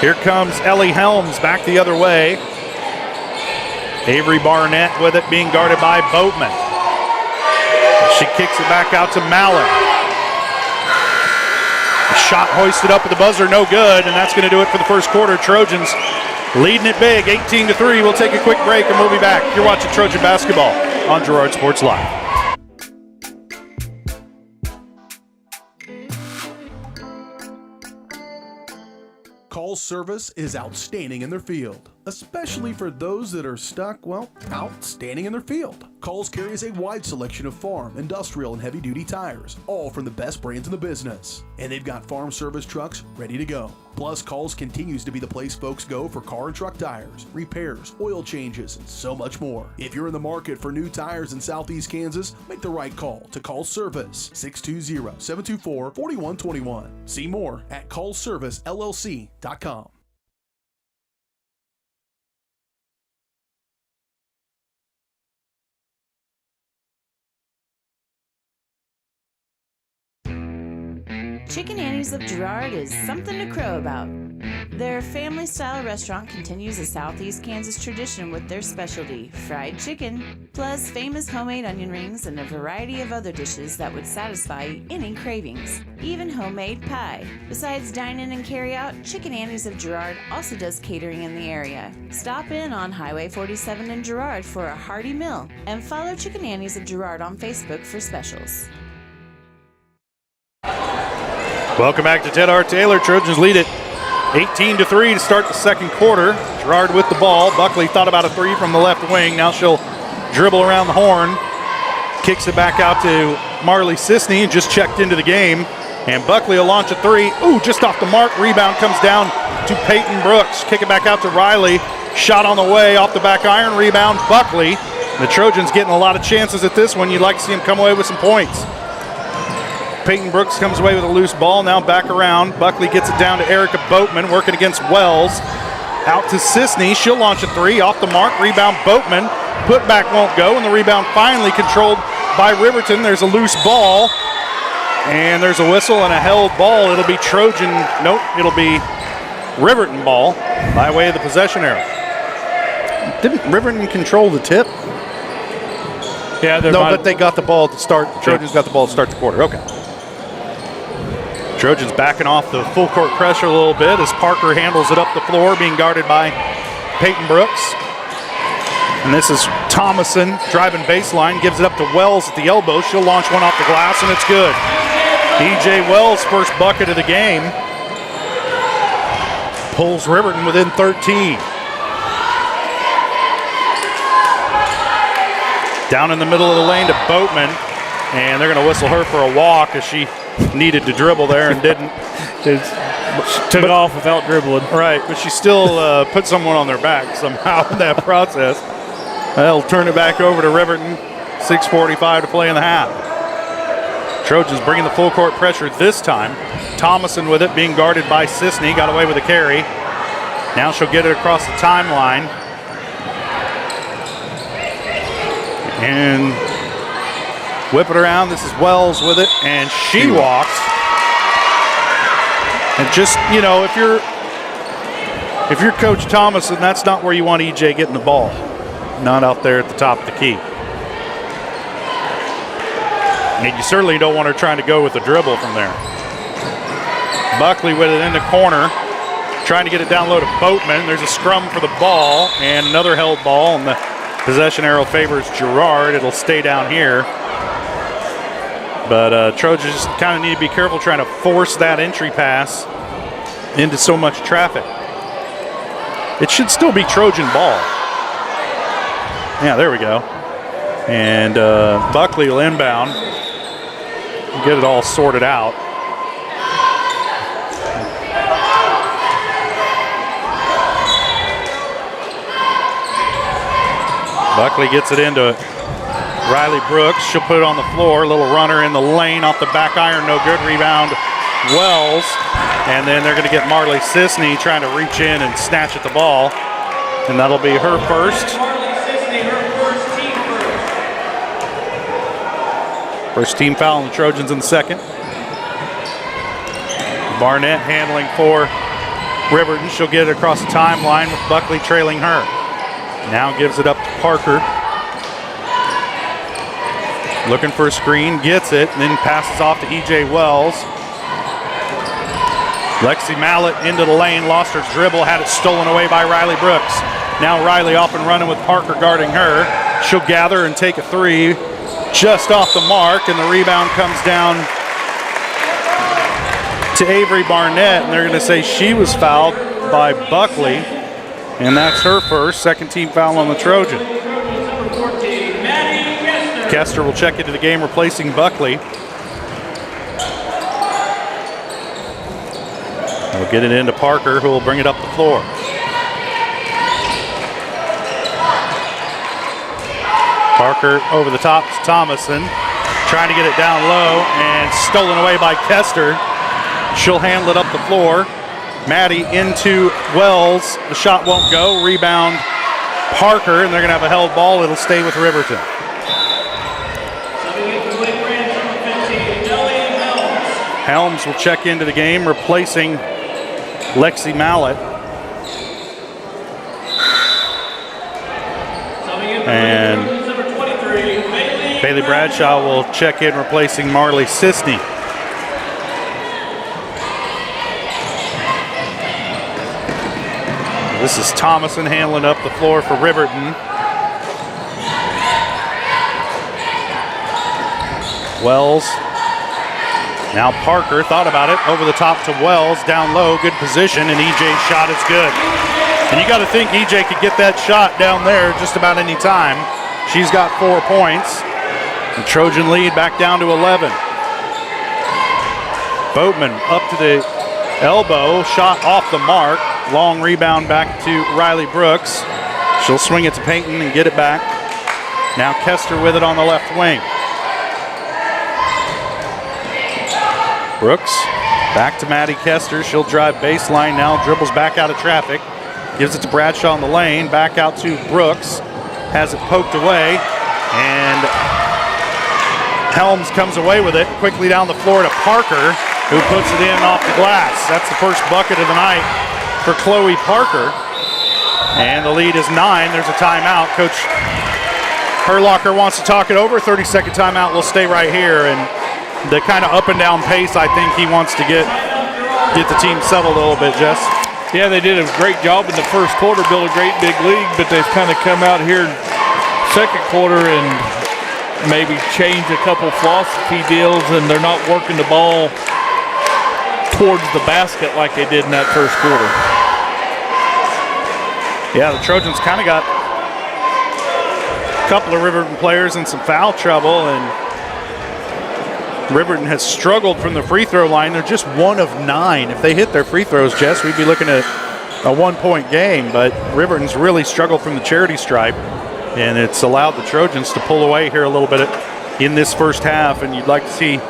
Here comes Ellie Helms back the other way. Avery Barnett with it, being guarded by Boatman. She kicks it back out to Mallett. The shot hoisted up at the buzzer, no good, and that's going to do it for the first quarter. Trojans leading it big, 18-3. We'll take a quick break and we'll be back. You're watching Trojan basketball on Girard Sports Live. Call's service is outstanding in their field, especially for those that are stuck, outstanding in their field. Call's carries a wide selection of farm, industrial, and heavy-duty tires, all from the best brands in the business. And they've got farm service trucks ready to go. Plus, Call's continues to be the place folks go for car and truck tires, repairs, oil changes, and so much more. If you're in the market for new tires in Southeast Kansas, make the right call to Call's Service, 620-724-4121. See more at callservicellc.com. Chicken Annie's of Girard is something to crow about. Their family-style restaurant continues a Southeast Kansas tradition with their specialty, fried chicken, plus famous homemade onion rings and a variety of other dishes that would satisfy any cravings, even homemade pie. Besides dine-in and carry-out, Chicken Annie's of Girard also does catering in the area. Stop in on Highway 47 in Girard for a hearty meal, and follow Chicken Annie's of Girard on Facebook for specials. Welcome back to Ted R. Taylor. Trojans lead it 18-3 to start the second quarter. Girard with the ball. Buckley thought about a 3 from the left wing. Now she'll dribble around the horn. Kicks it back out to Marley Sisney, just checked into the game. And Buckley will launch a 3. Ooh, just off the mark. Rebound comes down to Peyton Brooks. Kick it back out to Riley. Shot on the way off the back iron. Rebound Buckley. The Trojans getting a lot of chances at this one. You'd like to see them come away with some points. Peyton Brooks comes away with a loose ball, now back around. Buckley gets it down to Erica Boatman, working against Wells. Out to Sisney, she'll launch a 3, off the mark, rebound Boatman. Putback won't go, and the rebound finally controlled by Riverton. There's a loose ball, and there's a whistle and a held ball. It'll be Trojan, nope, it'll be Riverton ball by way of the possession arrow. Didn't Riverton control the tip? Yeah, no, but they got the ball to start. Trojans got the ball to start the quarter. Okay. Trojans backing off the full court pressure a little bit as Parker handles it up the floor, being guarded by Peyton Brooks. And this is Thomason driving baseline, gives it up to Wells at the elbow. She'll launch one off the glass, and it's good. E.J. Wells' first bucket of the game. Pulls Riverton within 13. Down in the middle of the lane to Boatman, and they're going to whistle her for a walk as she needed to dribble there and didn't. She took it off without dribbling. Right, but she still put someone on their back somehow in that process. They'll turn it back over to Riverton. 6:45 to play in the half. Trojans bringing the full court pressure this time. Thomason with it, being guarded by Sisney. Got away with a carry. Now she'll get it across the timeline. And whip it around. This is Wells with it, and she walks. And just, you know, if you're Coach Thomason, that's not where you want EJ getting the ball. not out there at the top of the key. And you certainly don't want her trying to go with the dribble from there. Buckley with it in the corner, trying to get it down low to Boatman. There's a scrum for the ball and another held ball, and the possession arrow favors Girard. It'll stay down here. But Trojans just kind of need to be careful trying to force that entry pass into so much traffic. It should still be Trojan ball. Yeah, there we go. And Buckley will inbound. Get it all sorted out. Buckley gets it into Riley Brooks. She'll put it on the floor. A little runner in the lane off the back iron. No good. Rebound Wells. And then they're going to get Marley Sisney trying to reach in and snatch at the ball. And that'll be her first. First team foul on the Trojans in the second. Barnett handling for Riverton. She'll get it across the timeline with Buckley trailing her. Now gives it up to Parker. Looking for a screen, gets it, and then passes off to E.J. Wells. Lexi Mallett into the lane, lost her dribble, had it stolen away by Riley Brooks. Now Riley off and running with Parker guarding her. She'll gather and take a three. Just off the mark, and the rebound comes down to Avery Barnett, and they're going to say she was fouled by Buckley, and that's her first. Second team foul on the Trojan. Kester will check into the game, replacing Buckley. We'll get it into Parker, who will bring it up the floor. Parker over the top to Thomason, trying to get it down low and stolen away by Kester. She'll handle it up the floor. Maddie into Wells. The shot won't go. Rebound Parker, and they're going to have a held ball. It'll stay with Riverton. Helms will check into the game, replacing Lexi Mallett. And Bailey Bradshaw will check in, replacing Marley Sisney. This is Thomason handling up the floor for Riverton. Wells. Now Parker thought about it. Over the top to Wells. Down low. Good position. And EJ's shot is good. And you got to think EJ could get that shot down there just about any time. She's got 4 points. The Trojan lead back down to 11. Boatman up to the elbow. Shot off the mark. Long rebound back to Riley Brooks. She'll swing it to Payton and get it back. Now Kester with it on the left wing. Brooks back to Maddie Kester. She'll drive baseline now. Dribbles back out of traffic. Gives it to Bradshaw in the lane. Back out to Brooks. Has it poked away. And Helms comes away with it. Quickly down the floor to Parker, who puts it in off the glass. That's the first bucket of the night for Chloe Parker. And the lead is 9. There's a timeout. Coach Herlocker wants to talk it over. 30-second timeout. We'll stay right here. And the kind of up and down pace, I think he wants to get the team settled a little bit, Jess. Yeah, they did a great job in the first quarter, built a great big lead, but they've kind of come out here in second quarter and maybe changed a couple philosophy deals, and they're not working the ball towards the basket like they did in that first quarter. Yeah, the Trojans kind of got a couple of Riverton players in some foul trouble, and Riverton has struggled from the free throw line. They're just 1 of 9. If they hit their free throws, Jess, we'd be looking at a 1-point game, but Riverton's really struggled from the charity stripe, and it's allowed the Trojans to pull away here a little bit in this first half, and you'd like to see,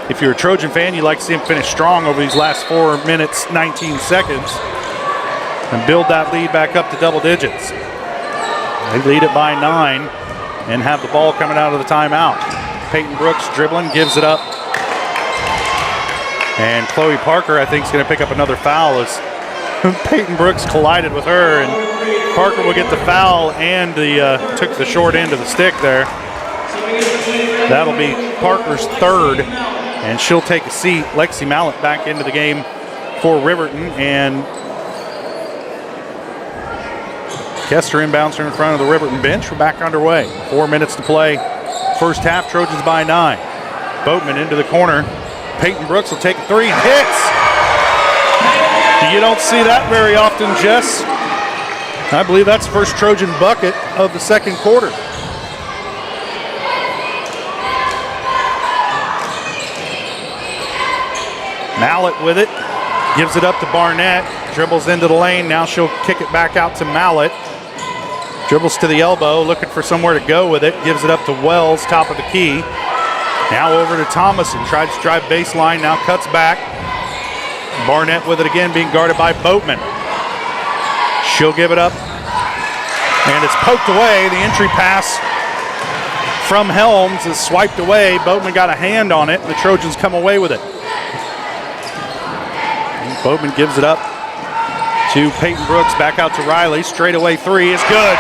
if you're a Trojan fan, you'd like to see them finish strong over these last 4 minutes, 19 seconds, and build that lead back up to double digits. They lead it by 9 and have the ball coming out of the timeout. Peyton Brooks dribbling, gives it up. And Chloe Parker, I think, is going to pick up another foul as Peyton Brooks collided with her and Parker will get the foul and took the short end of the stick there. That'll be Parker's third, and she'll take a seat. Lexi Mallett back into the game for Riverton, and Kester inbounds her in front of the Riverton bench. We're back underway. 4 minutes to play. First half, Trojans by 9. Boatman into the corner. Peyton Brooks will take a three and hits. You don't see that very often, Jess. I believe that's the first Trojan bucket of the second quarter. Mallett with it. Gives it up to Barnett. Dribbles into the lane. Now she'll kick it back out to Mallett. Dribbles to the elbow, looking for somewhere to go with it. Gives it up to Wells, top of the key. Now over to Thomason. Tries to drive baseline, now cuts back. Barnett with it again, being guarded by Boatman. She'll give it up. And it's poked away. The entry pass from Helms is swiped away. Boatman got a hand on it, and the Trojans come away with it. And Boatman gives it up to Peyton Brooks, back out to Riley. Straightaway three is good.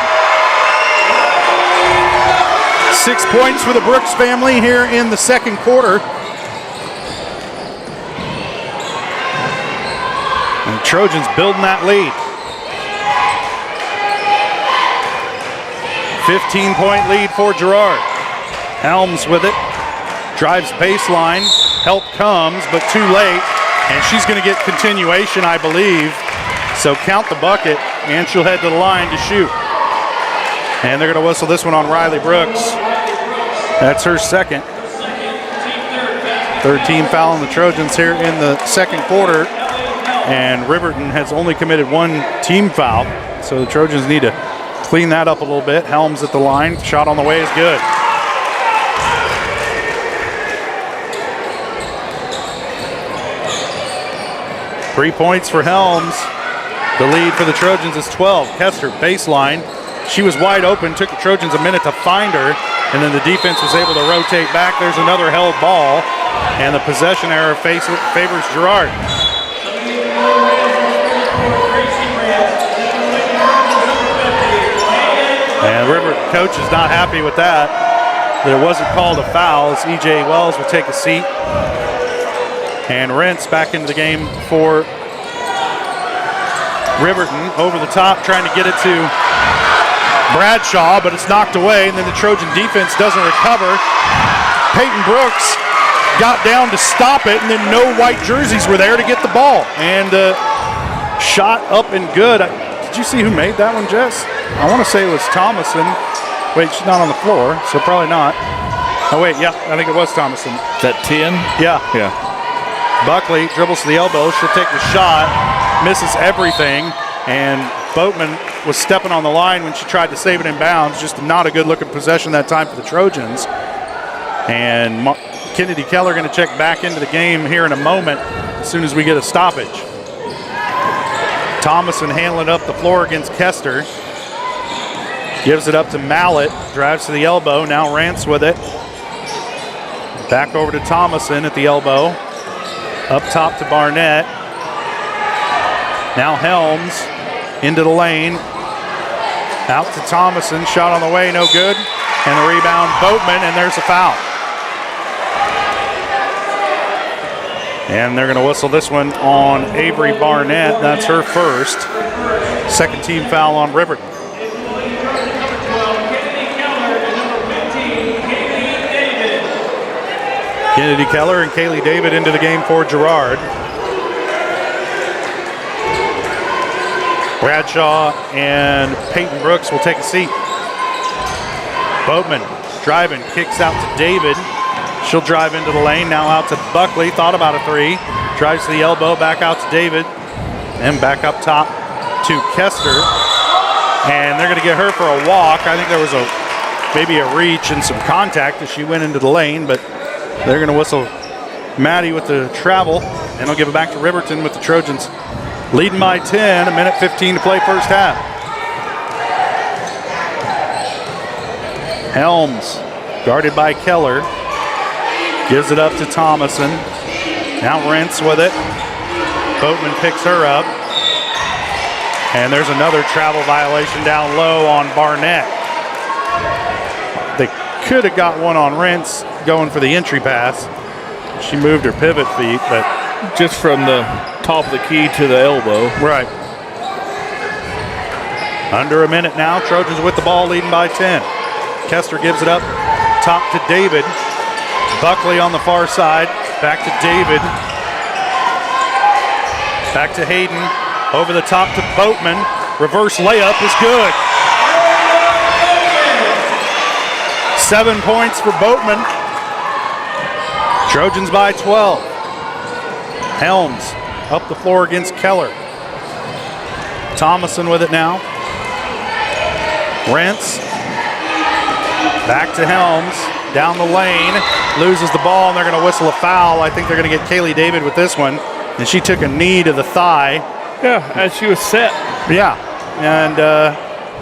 6 points for the Brooks family here in the second quarter. And the Trojans building that lead. 15-point lead for Girard. Helms with it. Drives baseline. Help comes, but too late. And she's going to get continuation, I believe. So count the bucket, and she'll head to the line to shoot. And they're going to whistle this one on Riley Brooks. That's her second. Third team foul on the Trojans here in the second quarter. And Riverton has only committed one team foul. So the Trojans need to clean that up a little bit. Helms at the line. Shot on the way is good. Three points for Helms. The lead for the Trojans is 12. Kester, baseline. She was wide open, took the Trojans a minute to find her, and then the defense was able to rotate back. There's another held ball, and the possession error favors Girard. And River coach is not happy with that it wasn't called a foul, as E.J. Wells will take a seat. And Rentz back into the game for Riverton, over the top, trying to get it to Bradshaw, but it's knocked away, and then the Trojan defense doesn't recover. Peyton Brooks got down to stop it, and then no white jerseys were there to get the ball. And shot up and good. Did you see who made that one, Jess? I want to say it was Thomason. Wait, she's not on the floor, so probably not. Oh, wait, yeah, I think it was Thomason. Is that 10? Yeah. Yeah. Buckley dribbles to the elbow. She'll take the shot. Misses everything, and Boatman was stepping on the line when she tried to save it in bounds. Just not a good-looking possession that time for the Trojans. And Kennedy Keller going to check back into the game here in a moment as soon as we get a stoppage. Thomason handling up the floor against Kester. Gives it up to Mallett. Drives to the elbow. Now Rance with it. Back over to Thomason at the elbow. Up top to Barnett. Now Helms into the lane. Out to Thomason. Shot on the way, no good. And the rebound, Boatman, and there's a foul. And they're going to whistle this one on Avery Barnett. That's her first. Second team foul on Riverton. Kennedy Keller and Kaylee David into the game for Girard. Bradshaw and Peyton Brooks will take a seat. Boatman driving, kicks out to David. She'll drive into the lane, now out to Buckley. Thought about a three. Drives to the elbow, back out to David. And back up top to Kester. And they're going to get her for a walk. I think there was maybe a reach and some contact as she went into the lane, but they're going to whistle Maddie with the travel, and they'll give it back to Riverton with the Trojans leading by 10, a minute 15 to play first half. Helms, guarded by Keller, gives it up to Thomason. Now Rentz with it. Boatman picks her up. And there's another travel violation down low on Barnett. They could have got one on Rentz going for the entry pass. She moved her pivot feet, but just from the top of the key to the elbow. Right. Under a minute now. Trojans with the ball, leading by 10. Kester gives it up top to David. Buckley on the far side. Back to David. Back to Hayden. Over the top to Boatman. Reverse layup is good. 7 points for Boatman. Trojans by 12. Helms up the floor against Keller. Thomason with it now. Rentz. Back to Helms. Down the lane. Loses the ball, and they're going to whistle a foul. I think they're going to get Kaylee David with this one. And she took a knee to the thigh. Yeah, as she was set. Yeah. And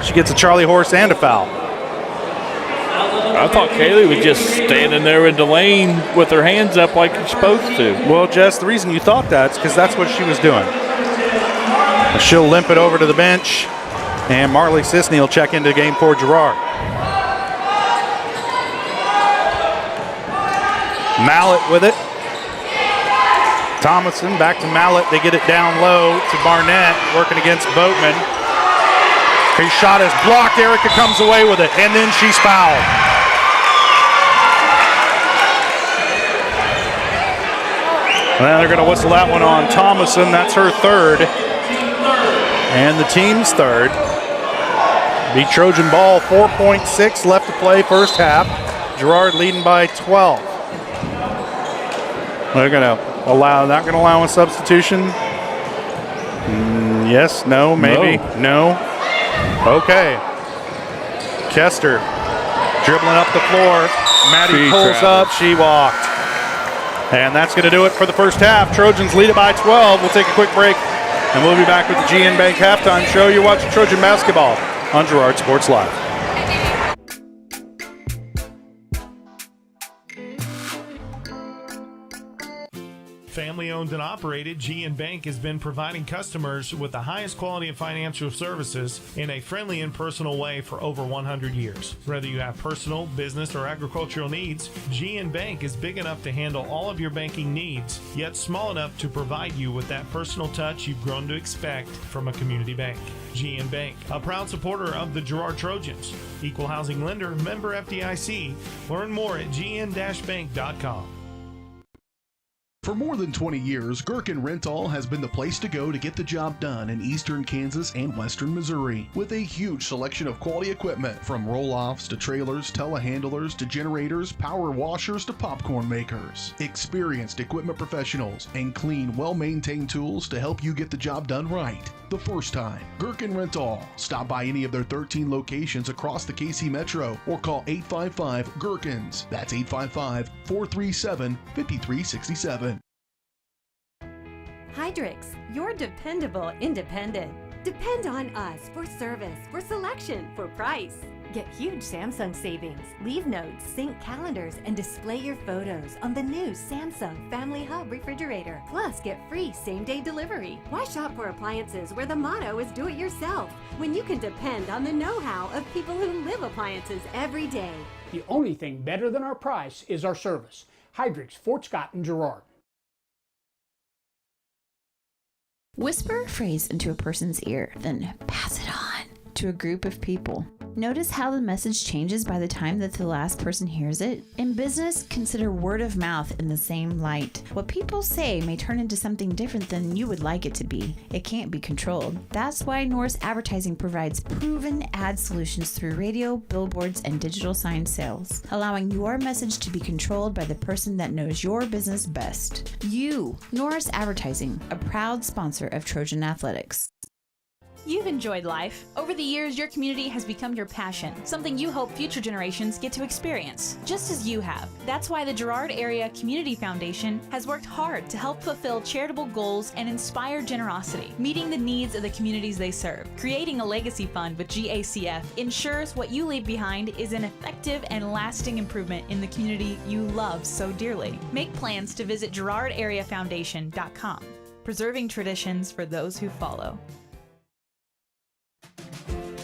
she gets a Charlie horse and a foul. I thought Kaylee was just standing there in the lane with her hands up like you're supposed to. Well, Jess, the reason you thought that is because that's what she was doing. She'll limp it over to the bench, and Marley Sisney will check into game for Girard. Mallett with it. Thomason back to Mallett. They get it down low to Barnett, working against Boatman. His shot is blocked. Erica comes away with it, and then she's fouled. Well, they're going to whistle that one on Thomason. That's her third. And the team's third. Be Trojan ball, 4.6 left to play first half. Girard leading by 12. They're going to not going to allow a substitution? Yes, no, maybe, no. Okay. Kester dribbling up the floor. Maddie pulls up, she walked. And that's going to do it for the first half. Trojans lead it by 12. We'll take a quick break, and we'll be back with the GN Bank halftime show. You're watching Trojan basketball on Girard Sports Live. Family owned and operated, GN Bank has been providing customers with the highest quality of financial services in a friendly and personal way for over 100 years. Whether you have personal, business, or agricultural needs, GN Bank is big enough to handle all of your banking needs, yet small enough to provide you with that personal touch you've grown to expect from a community bank. GN Bank, a proud supporter of the Girard Trojans. Equal housing lender, member FDIC. Learn more at gn-bank.com. For more than 20 years, Gherkin Rental has been the place to go to get the job done in eastern Kansas and western Missouri. With a huge selection of quality equipment, from roll-offs to trailers, telehandlers to generators, power washers to popcorn makers. Experienced equipment professionals and clean, well-maintained tools to help you get the job done right. The first time, Gherkin Rental. Stop by any of their 13 locations across the KC Metro or call 855-GHERKINS. That's 855-437-5367. Hydrix, your dependable independent. Depend on us for service, for selection, for price. Get huge Samsung savings. Leave notes, sync calendars, and display your photos on the new Samsung Family Hub refrigerator. Plus, get free same-day delivery. Why shop for appliances where the motto is do it yourself when you can depend on the know-how of people who live appliances every day? The only thing better than our price is our service. Hydrix, Fort Scott, and Girard. Whisper a phrase into a person's ear, then pass it on to a group of people. Notice how the message changes by the time that the last person hears it? In business, consider word of mouth in the same light. What people say may turn into something different than you would like it to be. It can't be controlled. That's why Norris Advertising provides proven ad solutions through radio, billboards, and digital sign sales, allowing your message to be controlled by the person that knows your business best. You, Norris Advertising, a proud sponsor of Trojan Athletics. You've enjoyed life. Over the years, your community has become your passion, something you hope future generations get to experience, just as you have. That's why the Girard Area Community Foundation has worked hard to help fulfill charitable goals and inspire generosity, meeting the needs of the communities they serve. Creating a legacy fund with GACF ensures what you leave behind is an effective and lasting improvement in the community you love so dearly. Make plans to visit GirardAreaFoundation.com, preserving traditions for those who follow.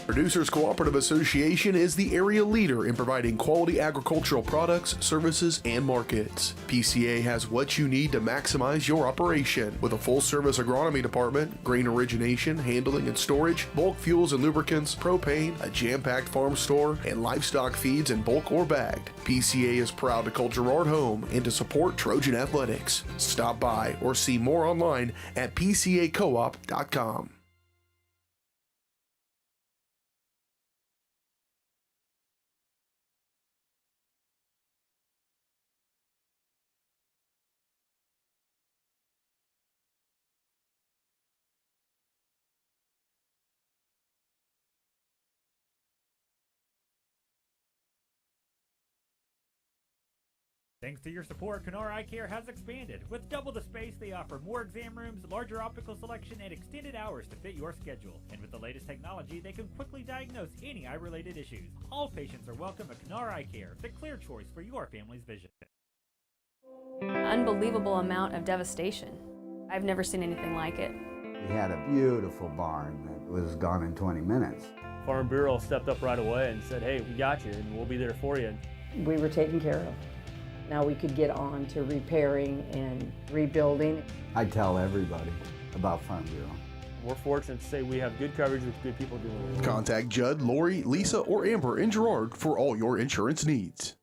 Producers Cooperative Association is the area leader in providing quality agricultural products, services, and markets. PCA has what you need to maximize your operation with a full-service agronomy department, grain origination, handling and storage, bulk fuels and lubricants, propane, a jam-packed farm store, and livestock feeds in bulk or bagged. PCA is proud to call Girard home and to support Trojan athletics. Stop by or see more online at pcacoop.com. Thanks to your support, Kenora Eye Care has expanded. With double the space, they offer more exam rooms, larger optical selection, and extended hours to fit your schedule. And with the latest technology, they can quickly diagnose any eye-related issues. All patients are welcome at Kenora Eye Care, the clear choice for your family's vision. Unbelievable amount of devastation. I've never seen anything like it. We had a beautiful barn that was gone in 20 minutes. Farm Bureau stepped up right away and said, hey, we got you and we'll be there for you. We were taken care of. Now we could get on to repairing and rebuilding. I tell everybody about Farm Bureau. We're fortunate to say we have good coverage with good people doing it. Contact Judd, Lori, Lisa, or Amber in Girard for all your insurance needs.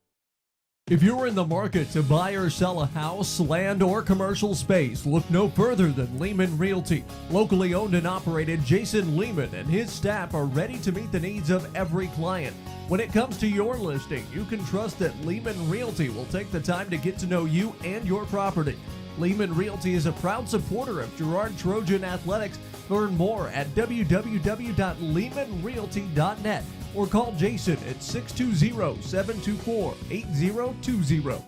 If you're in the market to buy or sell a house, land, or commercial space, look no further than Lehman Realty. Locally owned and operated, Jason Lehman and his staff are ready to meet the needs of every client. When it comes to your listing, you can trust that Lehman Realty will take the time to get to know you and your property. Lehman Realty is a proud supporter of Girard Trojan Athletics. Learn more at www.lehmanrealty.net or call Jason at 620-724-8020.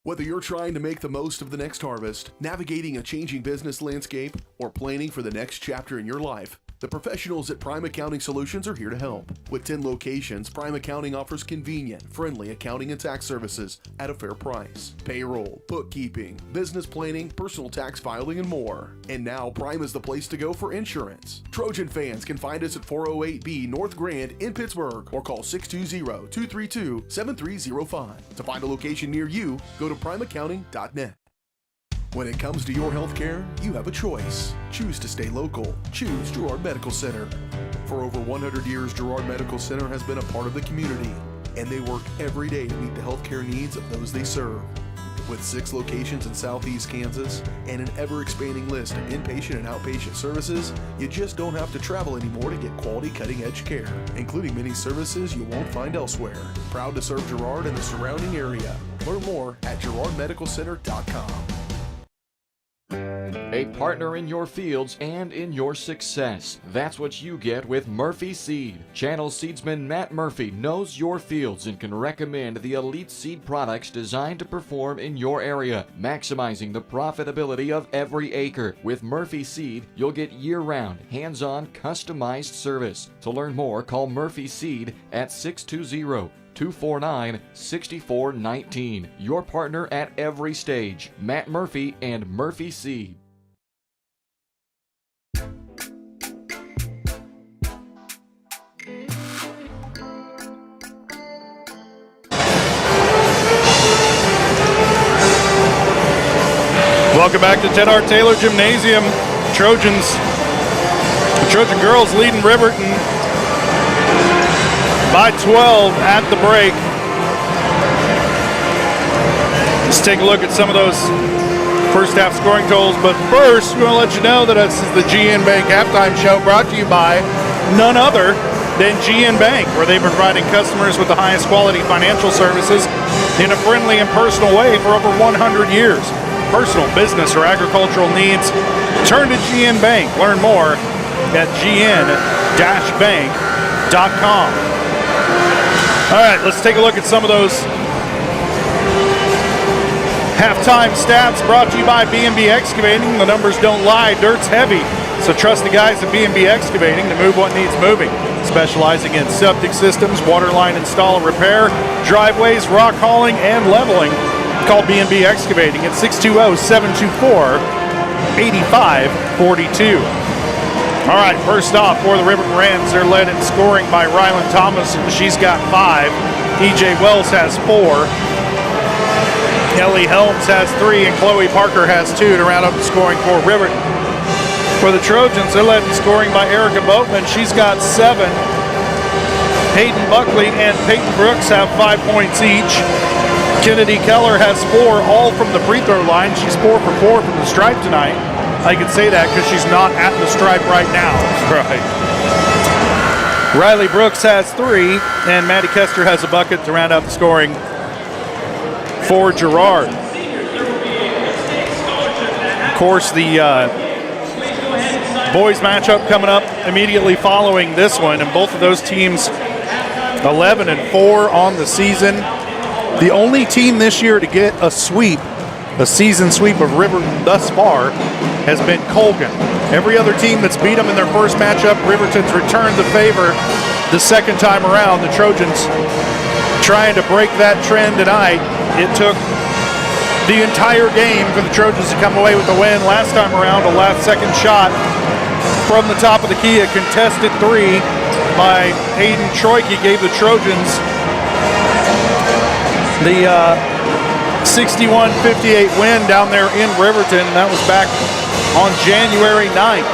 Whether you're trying to make the most of the next harvest, navigating a changing business landscape, or planning for the next chapter in your life, the professionals at Prime Accounting Solutions are here to help. With 10 locations, Prime Accounting offers convenient, friendly accounting and tax services at a fair price. Payroll, bookkeeping, business planning, personal tax filing, and more. And now Prime is the place to go for insurance. Trojan fans can find us at 408B North Grand in Pittsburgh or call 620-232-7305. To find a location near you, go to primeaccounting.net. When it comes to your health care, you have a choice. Choose to stay local. Choose Girard Medical Center. For over 100 years, Girard Medical Center has been a part of the community, and they work every day to meet the health care needs of those they serve. With 6 locations in Southeast Kansas and an ever-expanding list of inpatient and outpatient services, you just don't have to travel anymore to get quality cutting-edge care, including many services you won't find elsewhere. Proud to serve Girard and the surrounding area. Learn more at girardmedicalcenter.com. A partner in your fields and in your success. That's what you get with Murphy Seed. Channel seedsman Matt Murphy knows your fields and can recommend the elite seed products designed to perform in your area, maximizing the profitability of every acre. With Murphy Seed, you'll get year-round, hands-on, customized service. To learn more, call Murphy Seed at 620-249-6419. Your partner at every stage. Matt Murphy and Murphy Seed. Welcome back to Ted R. Taylor Gymnasium. Trojan girls leading Riverton by 12 at the break. Let's take a look at some of those first half scoring totals. But first, we want to let you know that this is the GN Bank halftime show brought to you by none other than GN Bank, where they've been providing customers with the highest quality financial services in a friendly and personal way for over 100 years. Personal, business, or agricultural needs, turn to GN Bank. Learn more at gn-bank.com. All right, let's take a look at some of those halftime stats brought to you by B&B Excavating. The numbers don't lie, dirt's heavy, so trust the guys at B&B Excavating to move what needs moving. Specializing in septic systems, water line install and repair, driveways, rock hauling, and leveling. Call B&B Excavating at 620-724-8542. All right, first off for the Riverton Wrens, they're led in scoring by Rylan Thomas, and she's got 5. E.J. Wells has 4. Ellie Helms has 3, and Chloe Parker has 2 to round up the scoring for Riverton. For the Trojans, they're led in scoring by Erica Boatman. She's got 7. Hayden Buckley and Peyton Brooks have 5 points each. Kennedy Keller has 4, all from the free throw line. She's 4 for 4 from the stripe tonight. I can say that because she's not at the stripe right now. Right. Riley Brooks has 3, and Maddie Kester has a bucket to round out the scoring for Girard. Of course, the boys matchup coming up immediately following this one, and both of those teams 11-4 on the season. The only team this year to get a sweep, a season sweep of Riverton thus far, has been Colgan. Every other team that's beat them in their first matchup, Riverton's returned the favor the second time around. The Trojans trying to break that trend tonight. It took the entire game for the Trojans to come away with the win. Last time around, a last-second shot from the top of the key, a contested 3 by Hayden Troike gave the Trojans the 61-58 win down there in Riverton. That was back on January 9th.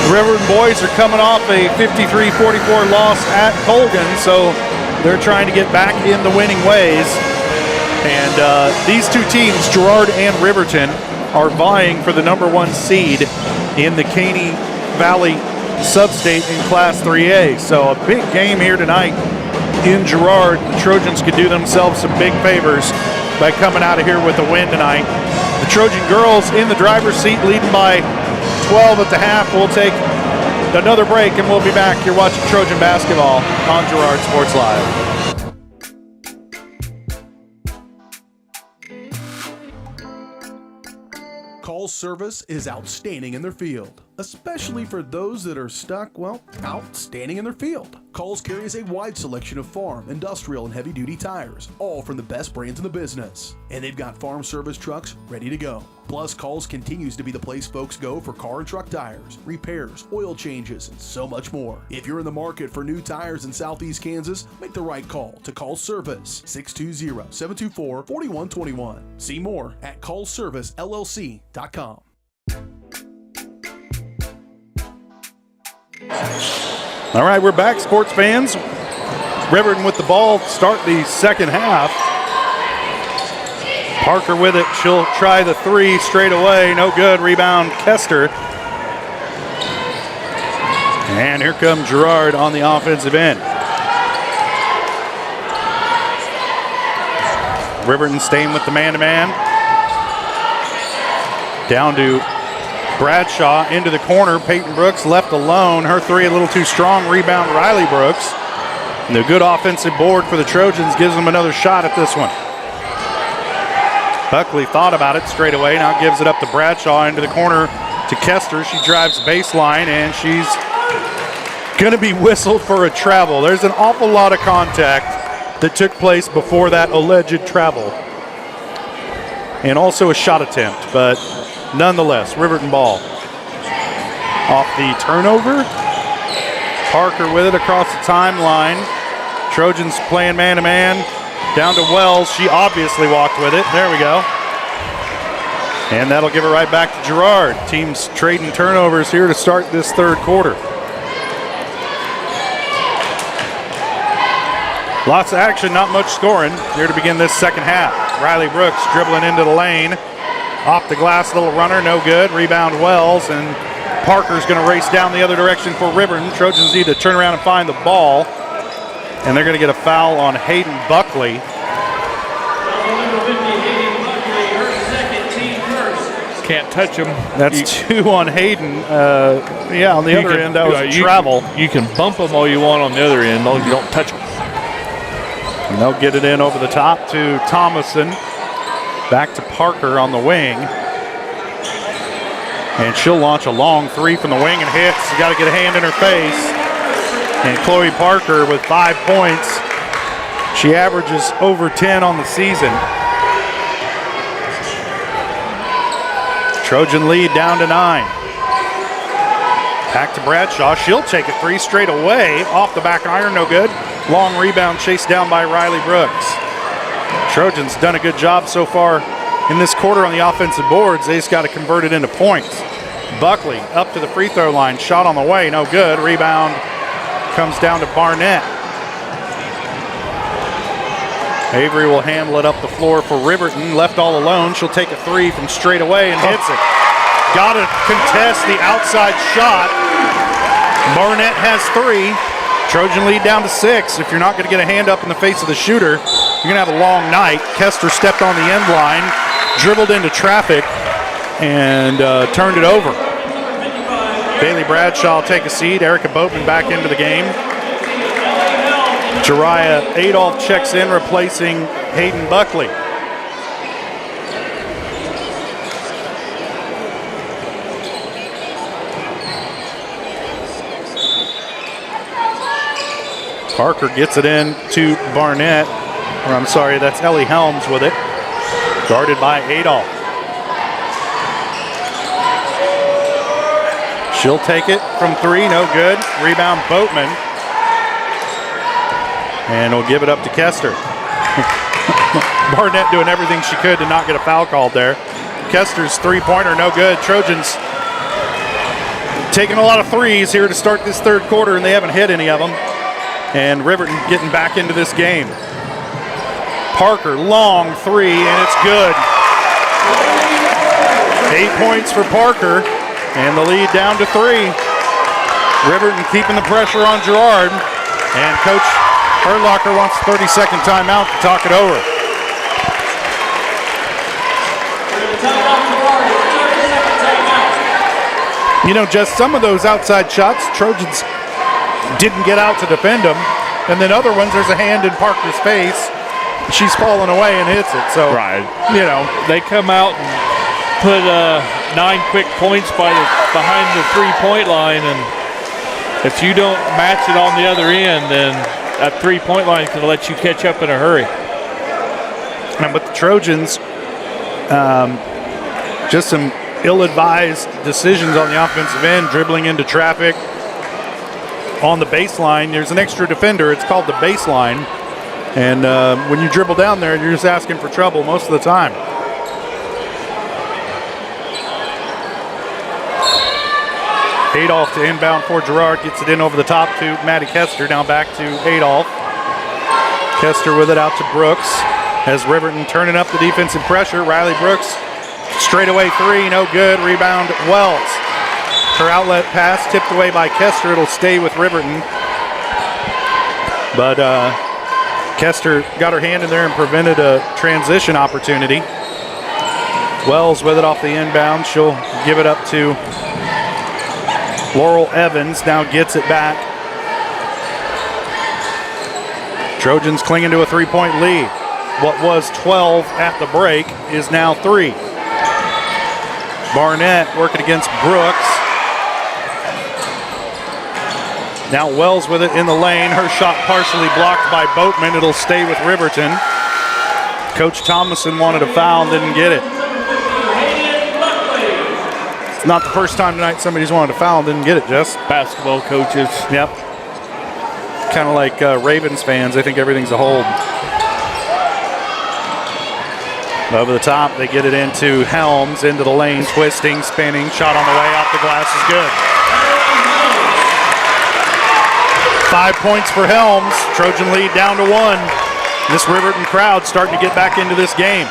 The Riverton boys are coming off a 53-44 loss at Colgan, so they're trying to get back in the winning ways. And these two teams, Girard and Riverton, are vying for the #1 seed in the Caney Valley Substate in Class 3A. So a big game here tonight in Girard. The Trojans could do themselves some big favors by coming out of here with a win tonight. The Trojan girls in the driver's seat, leading by 12 at the half. We'll take another break and we'll be back. You're watching Trojan basketball on Girard Sports Live. Call service is outstanding in their field, especially for those that are stuck, well, outstanding in their field. Coles carries a wide selection of farm, industrial, and heavy-duty tires, all from the best brands in the business. And they've got farm service trucks ready to go. Plus, Coles continues to be the place folks go for car and truck tires, repairs, oil changes, and so much more. If you're in the market for new tires in Southeast Kansas, make the right call to Coles Service, 620-724-4121. See more at ColesServiceLLC.com. All right, we're back, sports fans. Riverton with the ball to start the second half. Parker with it. She'll try the 3 straight away. No good. Rebound, Kester. And here comes Girard on the offensive end. Riverton staying with the man-to-man. Down to Bradshaw into the corner. Peyton Brooks left alone. Her 3 a little too strong. Rebound, Riley Brooks. And the good offensive board for the Trojans gives them another shot at this one. Buckley thought about it straight away. Now gives it up to Bradshaw into the corner to Kester. She drives baseline and she's going to be whistled for a travel. There's an awful lot of contact that took place before that alleged travel. And also a shot attempt, but nonetheless, Riverton ball. Off the turnover. Parker with it across the timeline. Trojans playing man-to-man. Down to Wells. She obviously walked with it. There we go. And that'll give it right back to Girard. Teams trading turnovers here to start this third quarter. Lots of action, not much scoring here to begin this second half. Riley Brooks dribbling into the lane. Off the glass, little runner, no good. Rebound Wells, and Parker's going to race down the other direction for Riverton. Trojans need to turn around and find the ball. And they're going to get a foul on Hayden Buckley. Can't touch him. That's 2 on Hayden. Yeah, on the other end, that was a travel. You can bump them all you want on the other end, as long as you don't touch them. And they'll get it in over the top to Thomason. Back to Parker on the wing. And she'll launch a long 3 from the wing and hits. You got to get a hand in her face. And Chloe Parker with 5 points. She averages over 10 on the season. Trojan lead down to 9. Back to Bradshaw. She'll take it 3 straight away. Off the back iron, no good. Long rebound chased down by Riley Brooks. Trojans done a good job so far in this quarter on the offensive boards. They just got to convert it into points. Buckley up to the free throw line. Shot on the way, no good. Rebound comes down to Barnett. Avery will handle it up the floor for Riverton. Left all alone. She'll take a 3 from straight away and hits it. Got to contest the outside shot. Barnett has 3. Trojan lead down to 6. If you're not going to get a hand up in the face of the shooter, you're going to have a long night. Kester stepped on the end line, dribbled into traffic, and turned it over. Bailey Bradshaw will take a seat. Erica Boatman back into the game. Jariah Adolph checks in, replacing Hayden Buckley. Parker gets it in to Barnett. Or I'm sorry, that's Ellie Helms with it. Guarded by Adolph. She'll take it from 3, no good. Rebound Boatman. And we'll give it up to Kester. Barnett doing everything she could to not get a foul called there. Kester's 3-pointer, no good. Trojans taking a lot of 3s here to start this third quarter, and they haven't hit any of them. And Riverton getting back into this game. Parker, long 3, and it's good. 8 points for Parker, and the lead down to 3. Riverton keeping the pressure on Girard, and Coach Herlocker wants a 30-second timeout to talk it over. You know, just some of those outside shots, Trojans didn't get out to defend them, and then other ones, there's a hand in Parker's face. She's falling away and hits it. So, right, you know, they come out and put 9 quick points behind the 3-point line, and if you don't match it on the other end, then that 3-point line is going to let you catch up in a hurry. And with the Trojans, just some ill-advised decisions on the offensive end, dribbling into traffic. On the baseline, there's an extra defender. It's called the baseline. And when you dribble down there, you're just asking for trouble most of the time. Adolph to inbound for Girard. Gets it in over the top to Maddie Kester. Now back to Adolph. Kester with it out to Brooks. As Riverton turning up the defensive pressure. Riley Brooks, straight away 3, no good. Rebound Wells. Her outlet pass tipped away by Kester. It'll stay with Riverton. But Kester got her hand in there and prevented a transition opportunity. Wells with it off the inbound. She'll give it up to Laurel Evans. Now gets it back. Trojans clinging to a 3-point lead. What was 12 at the break is now 3. Barnett working against Brooks. Now Wells with it in the lane. Her shot partially blocked by Boatman. It'll stay with Riverton. Coach Thomason wanted a foul and didn't get it. It's not the first time tonight somebody's wanted a foul and didn't get it, Jess. Basketball coaches. Yep. Kind of like Ravens fans. They think everything's a hold. Over the top, they get it into Helms, into the lane, twisting, spinning. Shot on the way, off the glass is good. 5 points for Helms. Trojan lead down to 1. This Riverton crowd starting to get back into this game.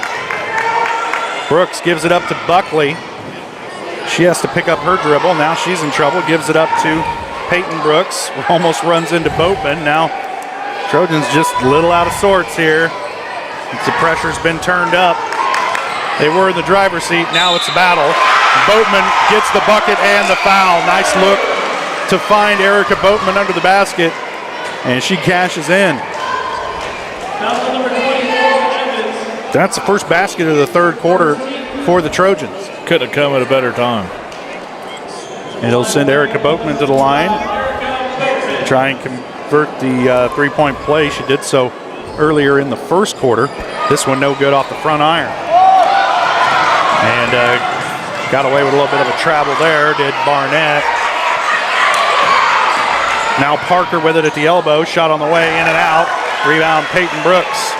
Brooks gives it up to Buckley. She has to pick up her dribble. Now she's in trouble. Gives it up to Peyton Brooks. Almost runs into Boatman. Now Trojans just a little out of sorts here. The pressure's been turned up. They were in the driver's seat. Now it's a battle. Boatman gets the bucket and the foul. Nice look to find Erica Boatman under the basket, and she cashes in. That's the first basket of the third quarter for the Trojans. Couldn't have come at a better time. And it'll send Erica Boatman to the line. Try and convert the 3-point play. She did so earlier in the first quarter. This one no good off the front iron. And got away with a little bit of a travel there, did Barnett. Now Parker with it at the elbow. Shot on the way, in and out. Rebound, Peyton Brooks.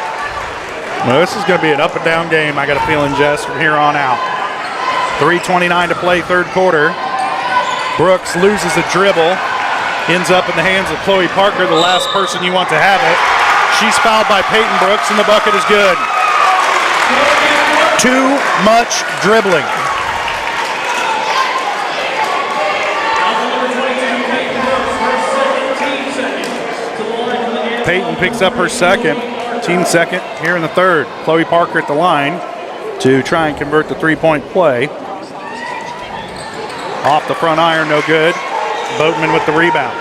Well, this is going to be an up and down game, I got a feeling, Jess, from here on out. 3:29 to play, third quarter. Brooks loses a dribble. Ends up in the hands of Chloe Parker, the last person you want to have it. She's fouled by Peyton Brooks, and the bucket is good. Too much dribbling. Peyton picks up her second, team second here in the third. Chloe Parker at the line to try and convert the three-point play. Off the front iron, no good. Boatman with the rebound.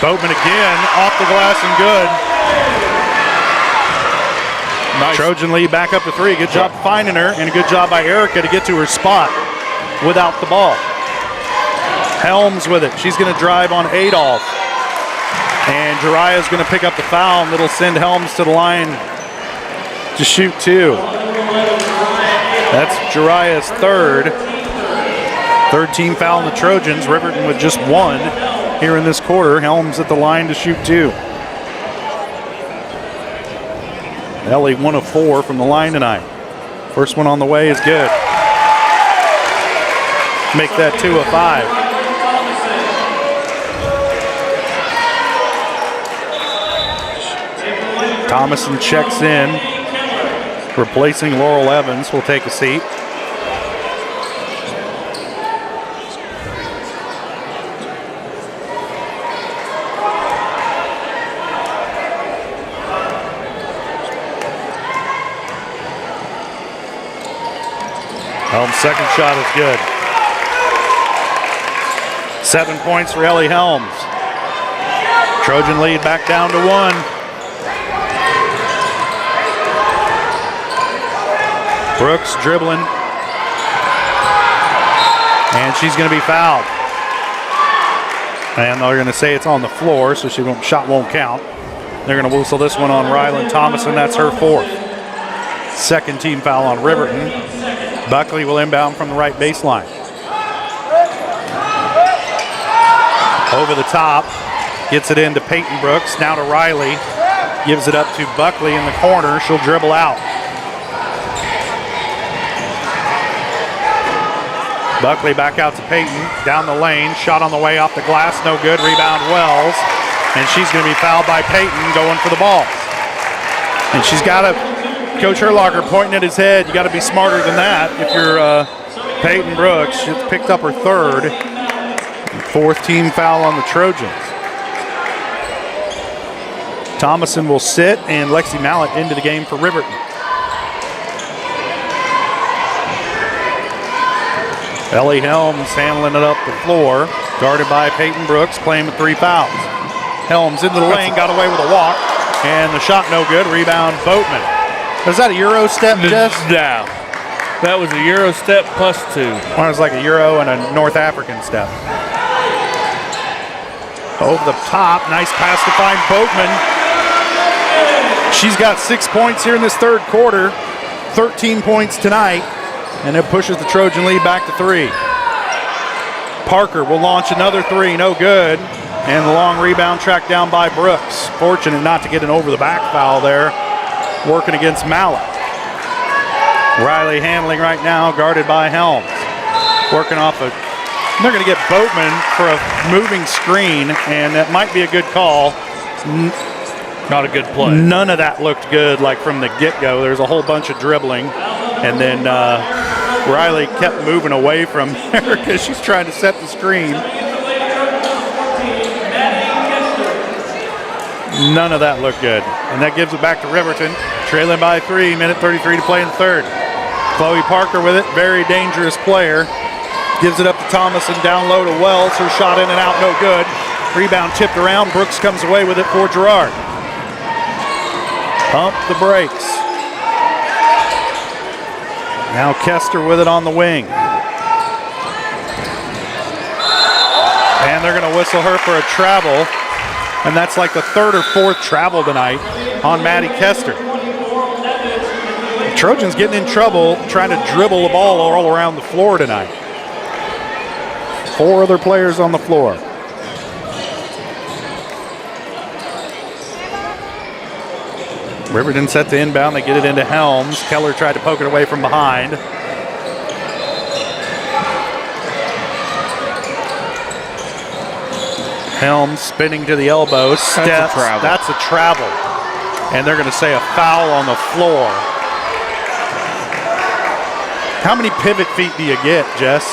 Boatman again, off the glass and good. Nice. Trojan lead back up to three. Good job finding her, and a good job by Erica to get to her spot without the ball. Helms with it. She's going to drive on Adolph. And Jariah's going to pick up the foul, and it'll send Helms to the line to shoot two. That's Jariah's third. Third team foul in the Trojans. Riverton with just one here in this quarter. Helms at the line to shoot two. Ellie 1 of 4 from the line tonight. First one on the way is good. Make that 2 of 5. Thomason checks in, replacing Laurel Evans. Will take a seat. Helms' second shot is good. 7 points for Ellie Helms. Trojan lead back down to 1. Brooks dribbling. And she's going to be fouled. And they're going to say it's on the floor, so shot won't count. They're going to whistle this one on Ryland Thomason. That's her fourth. Second team foul on Riverton. Buckley will inbound from the right baseline. Over the top. Gets it into Peyton Brooks. Now to Riley. Gives it up to Buckley in the corner. She'll dribble out. Buckley back out to Peyton, down the lane, shot on the way off the glass, no good, rebound Wells, and she's going to be fouled by Peyton going for the ball. And she's got to, Coach Herlocker pointing at his head, you got to be smarter than that if you're Peyton Brooks. She's picked up her third, fourth team foul on the Trojans. Thomason will sit, and Lexi Mallett into the game for Riverton. Ellie Helms handling it up the floor, guarded by Peyton Brooks, playing with 3 fouls. Helms into the lane, got away with a walk, and the shot no good. Rebound Boatman. Was that a Euro step, Jess? No. That was a Euro step plus 2. One was like a Euro and a North African step. Over the top, nice pass to find Boatman. She's got 6 points here in this third quarter, 13 points tonight. And it pushes the Trojan lead back to 3. Parker will launch another 3, no good. And the long rebound tracked down by Brooks. Fortunate not to get an over-the-back foul there, working against Mallet. Riley handling right now, guarded by Helms. Working off they're going to get Boatman for a moving screen, and that might be a good call. Not a good play. None of that looked good, like from the get-go. There's a whole bunch of dribbling. And then Riley kept moving away from her because she's trying to set the screen. None of that looked good. And that gives it back to Riverton. Trailing by 3, minute 33 to play in the third. Chloe Parker with it, very dangerous player. Gives it up to Thomason, down low to Wells. Her shot in and out, no good. Rebound tipped around. Brooks comes away with it for Girard. Pump the brakes. Now Kester with it on the wing. And they're going to whistle her for a travel. And that's like the third or fourth travel tonight on Maddie Kester. Trojans getting in trouble trying to dribble the ball all around the floor tonight. 4 other players on the floor. Riverton set to inbound. They get it into Helms. Keller tried to poke it away from behind. Helms spinning to the elbow. Steps. That's a travel. That's a travel. And they're going to say a foul on the floor. How many pivot feet do you get, Jess?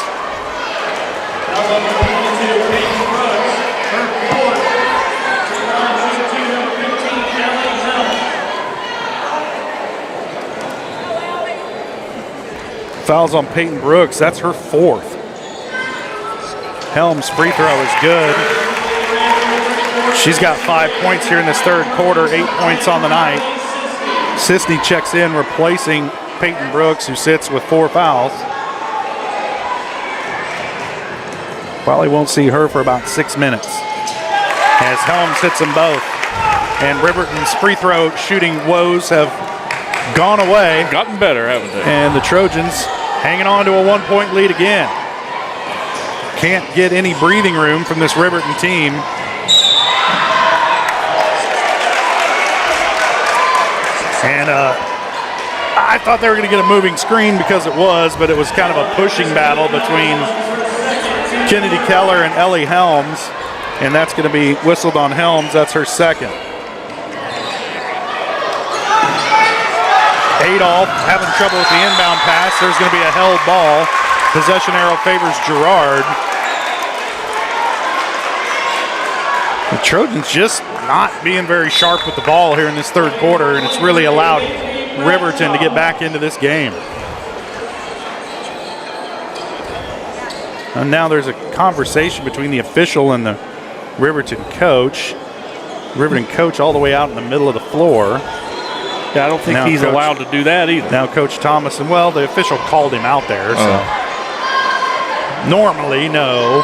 Fouls on Peyton Brooks. That's her 4th. Helms' free throw is good. She's got 5 points here in this third quarter, 8 points on the night. Sisney checks in, replacing Peyton Brooks, who sits with 4 fouls. Probably won't see her for about 6 minutes as Helms hits them both. And Riverton's free throw shooting woes have gone away. Gotten better, haven't they? And the Trojans hanging on to a 1-point lead again. Can't get any breathing room from this Riverton team. And I thought they were going to get a moving screen because it was, but it was kind of a pushing battle between Kennedy Keller and Ellie Helms. And that's going to be whistled on Helms. That's her 2nd. Adolph having trouble with the inbound pass. There's going to be a held ball. Possession arrow favors Girard. The Trojans just not being very sharp with the ball here in this third quarter, and it's really allowed Riverton to get back into this game. And now there's a conversation between the official and the Riverton coach. Riverton coach all the way out in the middle of the floor. Yeah, I don't think he's allowed to do that either. Now Coach Thomas, and well, the official called him out there, so normally, no.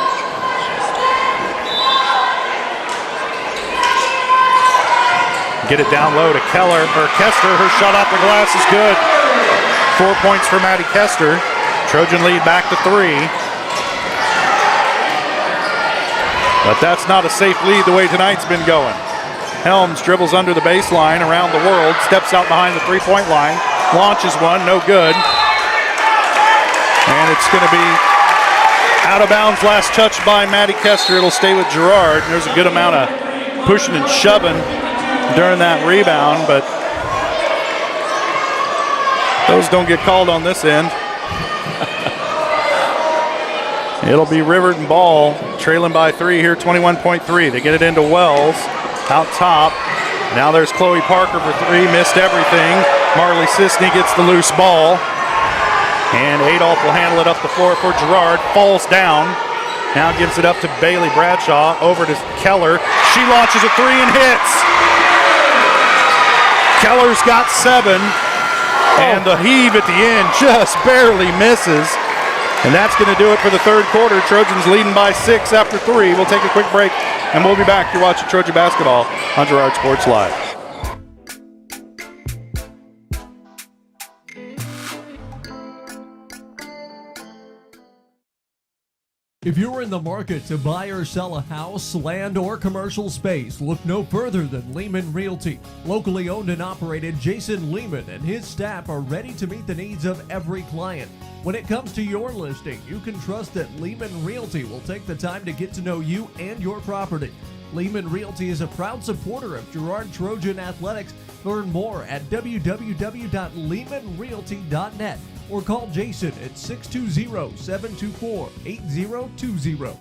Get it down low to Keller, or Kester. Her shot off the glass is good. 4 points for Maddie Kester. Trojan lead back to 3. But that's not a safe lead the way tonight's been going. Helms dribbles under the baseline around the world, steps out behind the 3-point line, launches one, no good. And it's going to be out of bounds, last touch by Maddie Kester. It'll stay with Girard. There's a good amount of pushing and shoving during that rebound, but those don't get called on this end. It'll be Riverton ball, trailing by 3 here, 21.3. They get it into Wells, out top. Now there's Chloe Parker for 3, missed everything. Marley Sisney gets the loose ball. And Adolph will handle it up the floor for Girard, falls down. Now gives it up to Bailey Bradshaw, over to Keller. She launches a 3 and hits. Keller's got 7, and the heave at the end just barely misses. And that's going to do it for the third quarter. Trojans leading by 6 after 3. We'll take a quick break, and we'll be back. You're watching Trojan Basketball on Girard Sports Live. If you're in the market to buy or sell a house, land, or commercial space, look no further than Lehman Realty. Locally owned and operated, Jason Lehman and his staff are ready to meet the needs of every client. When it comes to your listing, you can trust that Lehman Realty will take the time to get to know you and your property. Lehman Realty is a proud supporter of Girard Trojan Athletics. Learn more at www.lehmanrealty.net. or call Jason at 620-724-8020.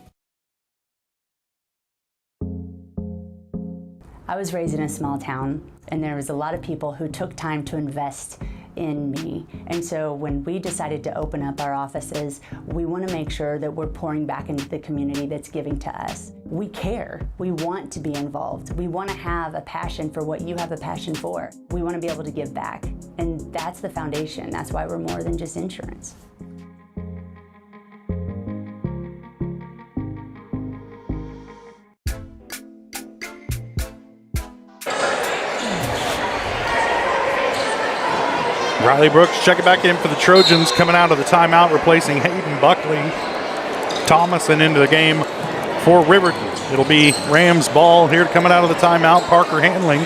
I was raised in a small town, and there was a lot of people who took time to invest in me. And so when we decided to open up our offices, we want to make sure that we're pouring back into the community that's giving to us. We care. We want to be involved. We want to have a passion for what you have a passion for. We want to be able to give back. And that's the foundation. That's why we're more than just insurance. Riley Brooks checking back in for the Trojans, coming out of the timeout, replacing Hayden Buckley. Thomason into the game for Riverton. It'll be Rams ball here coming out of the timeout. Parker handling,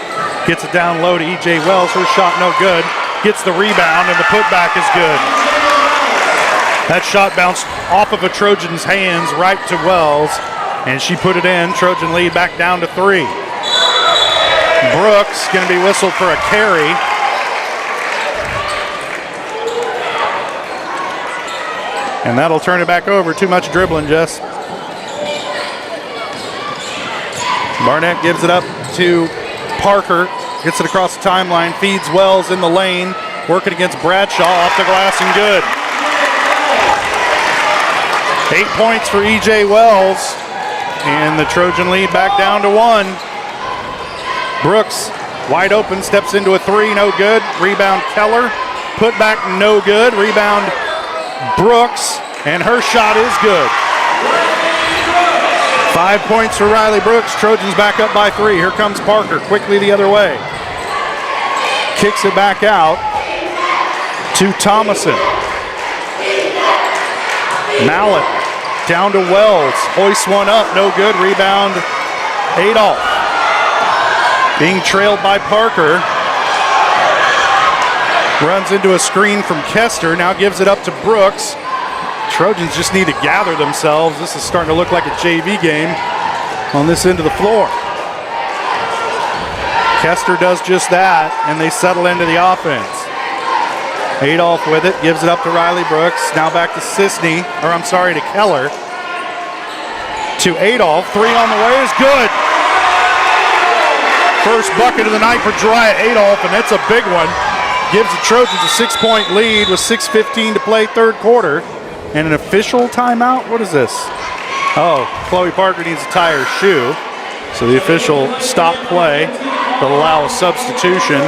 gets it down low to E.J. Wells. Her shot no good. Gets the rebound, and the putback is good. That shot bounced off of a Trojan's hands right to Wells, and she put it in. Trojan lead back down to 3. Brooks going to be whistled for a carry. And that'll turn it back over. Too much dribbling, Jess. Barnett gives it up to Parker. Gets it across the timeline. Feeds Wells in the lane. Working against Bradshaw. Off the glass and good. 8 points for E.J. Wells. And the Trojan lead back down to 1. Brooks wide open. Steps into a 3. No good. Rebound Keller. Put back no good. Rebound Brooks, and her shot is good. 5 points for Riley Brooks. Trojans back up by 3. Here comes Parker quickly the other way. Kicks it back out to Thomason. Mallet down to Wells. Hoists one up, no good. Rebound Adolph. Being trailed by Parker. Runs into a screen from Kester, now gives it up to Brooks. Trojans just need to gather themselves. This is starting to look like a JV game on this end of the floor. Kester does just that, and they settle into the offense. Adolph with it, gives it up to Riley Brooks. Now back to to Keller. To Adolph, 3 on the way is good. First bucket of the night for Dry Adolph, and that's a big one. Gives the Trojans a 6-point lead with 6:15 to play third quarter. And an official timeout? What is this? Oh, Chloe Parker needs to tie her shoe. So the official stopped play to allow a substitution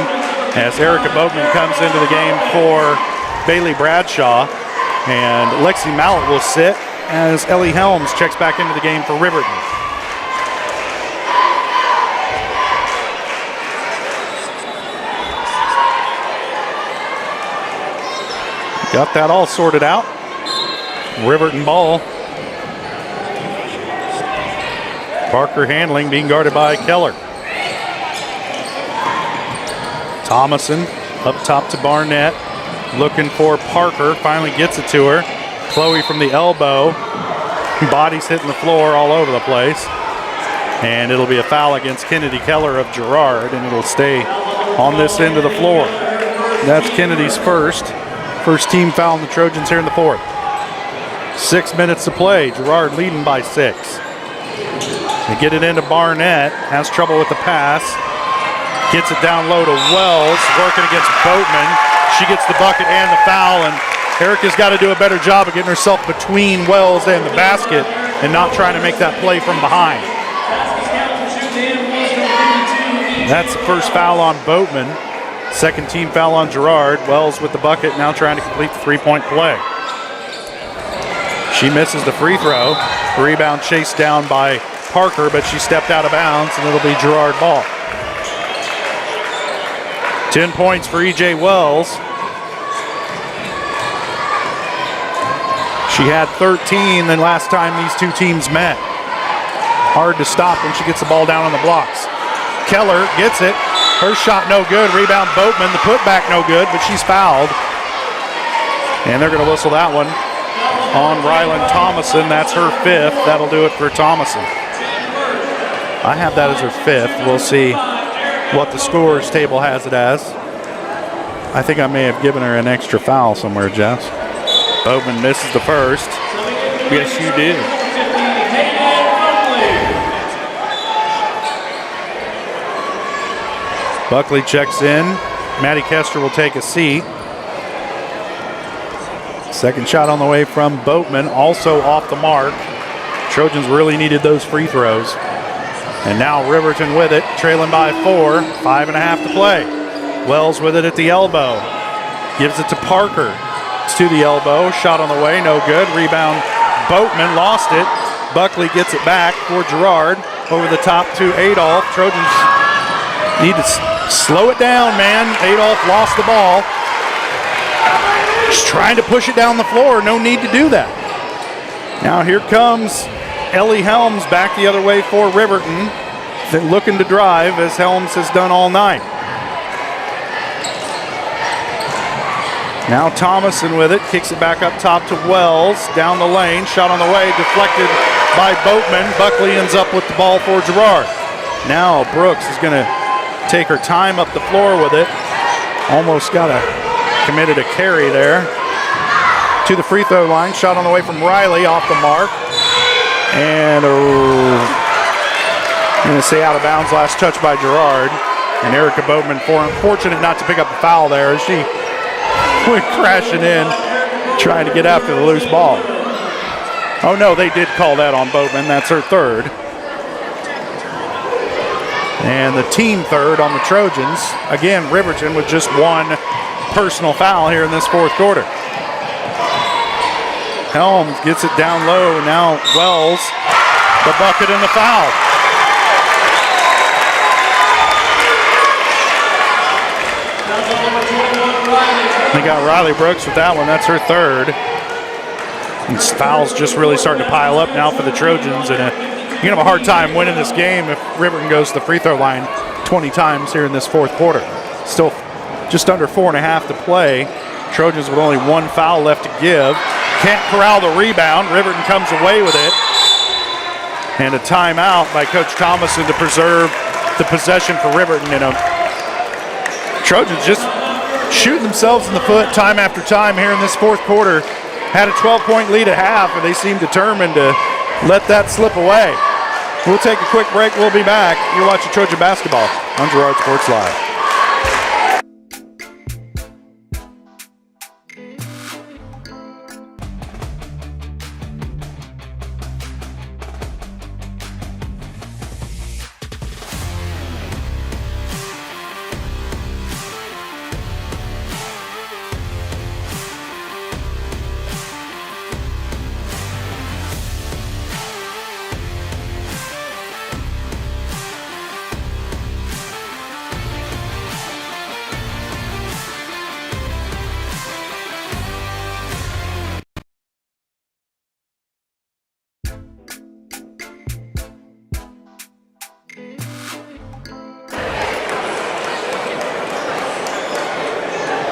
as Erica Boatman comes into the game for Bailey Bradshaw. And Lexi Mallet will sit as Ellie Helms checks back into the game for Riverton. Got that all sorted out. Riverton ball. Parker handling, being guarded by Keller. Thomason up top to Barnett. Looking for Parker. Finally gets it to her. Chloe from the elbow. Bodies hitting the floor all over the place. And it'll be a foul against Kennedy Keller of Girard, and it'll stay on this end of the floor. That's Kennedy's first. First team foul on the Trojans here in the fourth. 6 minutes to play. Girard leading by 6. They get it into Barnett. Has trouble with the pass. Gets it down low to Wells. Working against Boatman. She gets the bucket and the foul. And Erica's got to do a better job of getting herself between Wells and the basket and not trying to make that play from behind. That's the first foul on Boatman. Second team foul on Girard. Wells with the bucket, now trying to complete the 3-point play. She misses the free throw. Rebound chased down by Parker, but she stepped out of bounds, and it'll be Girard ball. 10 points for E.J. Wells. She had 13 the last time these two teams met. Hard to stop when she gets the ball down on the blocks. Keller gets it. Her shot no good. Rebound Boatman. The putback no good, but she's fouled. And they're going to whistle that one on Rylan Thomason. That's her 5th. That'll do it for Thomason. I have that as her 5th. We'll see what the scores table has it as. I think I may have given her an extra foul somewhere, Jess. Boatman misses the first. Yes, you did. Buckley checks in. Maddie Kester will take a seat. Second shot on the way from Boatman, also off the mark. Trojans really needed those free throws. And now Riverton with it, trailing by 4, 5.5 to play. Wells with it at the elbow. Gives it to Parker. It's to the elbow, shot on the way, no good. Rebound, Boatman lost it. Buckley gets it back for Girard. Over the top to Adolph. Trojans need to slow it down, man. Adolph lost the ball. Just trying to push it down the floor. No need to do that. Now here comes Ellie Helms back the other way for Riverton. They're looking to drive as Helms has done all night. Now Thomason with it, kicks it back up top to Wells, down the lane, shot on the way, deflected by Boatman. Buckley ends up with the ball for Girard. Now Brooks is going to take her time up the floor with it. Almost committed a carry there. To the free throw line, shot on the way from Riley, off the mark. And I'm going to say out of bounds, last touch by Girard. And Erica Boatman, fortunate not to pick up a foul there as she went crashing in, trying to get after the loose ball. Oh no, they did call that on Boatman. That's her third. And the team third on the Trojans. Again, Riverton with just one personal foul here in this fourth quarter. Helms gets it down low. Now Wells, the bucket and the foul. They got Riley Brooks with that one. That's her third. And fouls just really starting to pile up now for the Trojans. And you're going to have a hard time winning this game if Riverton goes to the free throw line 20 times here in this fourth quarter. Still just under 4.5 to play. Trojans with only one foul left to give. Can't corral the rebound. Riverton comes away with it. And a timeout by Coach Thomason to preserve the possession for Riverton. And Trojans just shooting themselves in the foot time after time here in this fourth quarter. Had a 12-point lead at half, and they seem determined to let that slip away. We'll take a quick break. We'll be back. You're watching Trojan Basketball on Girard Sports Live.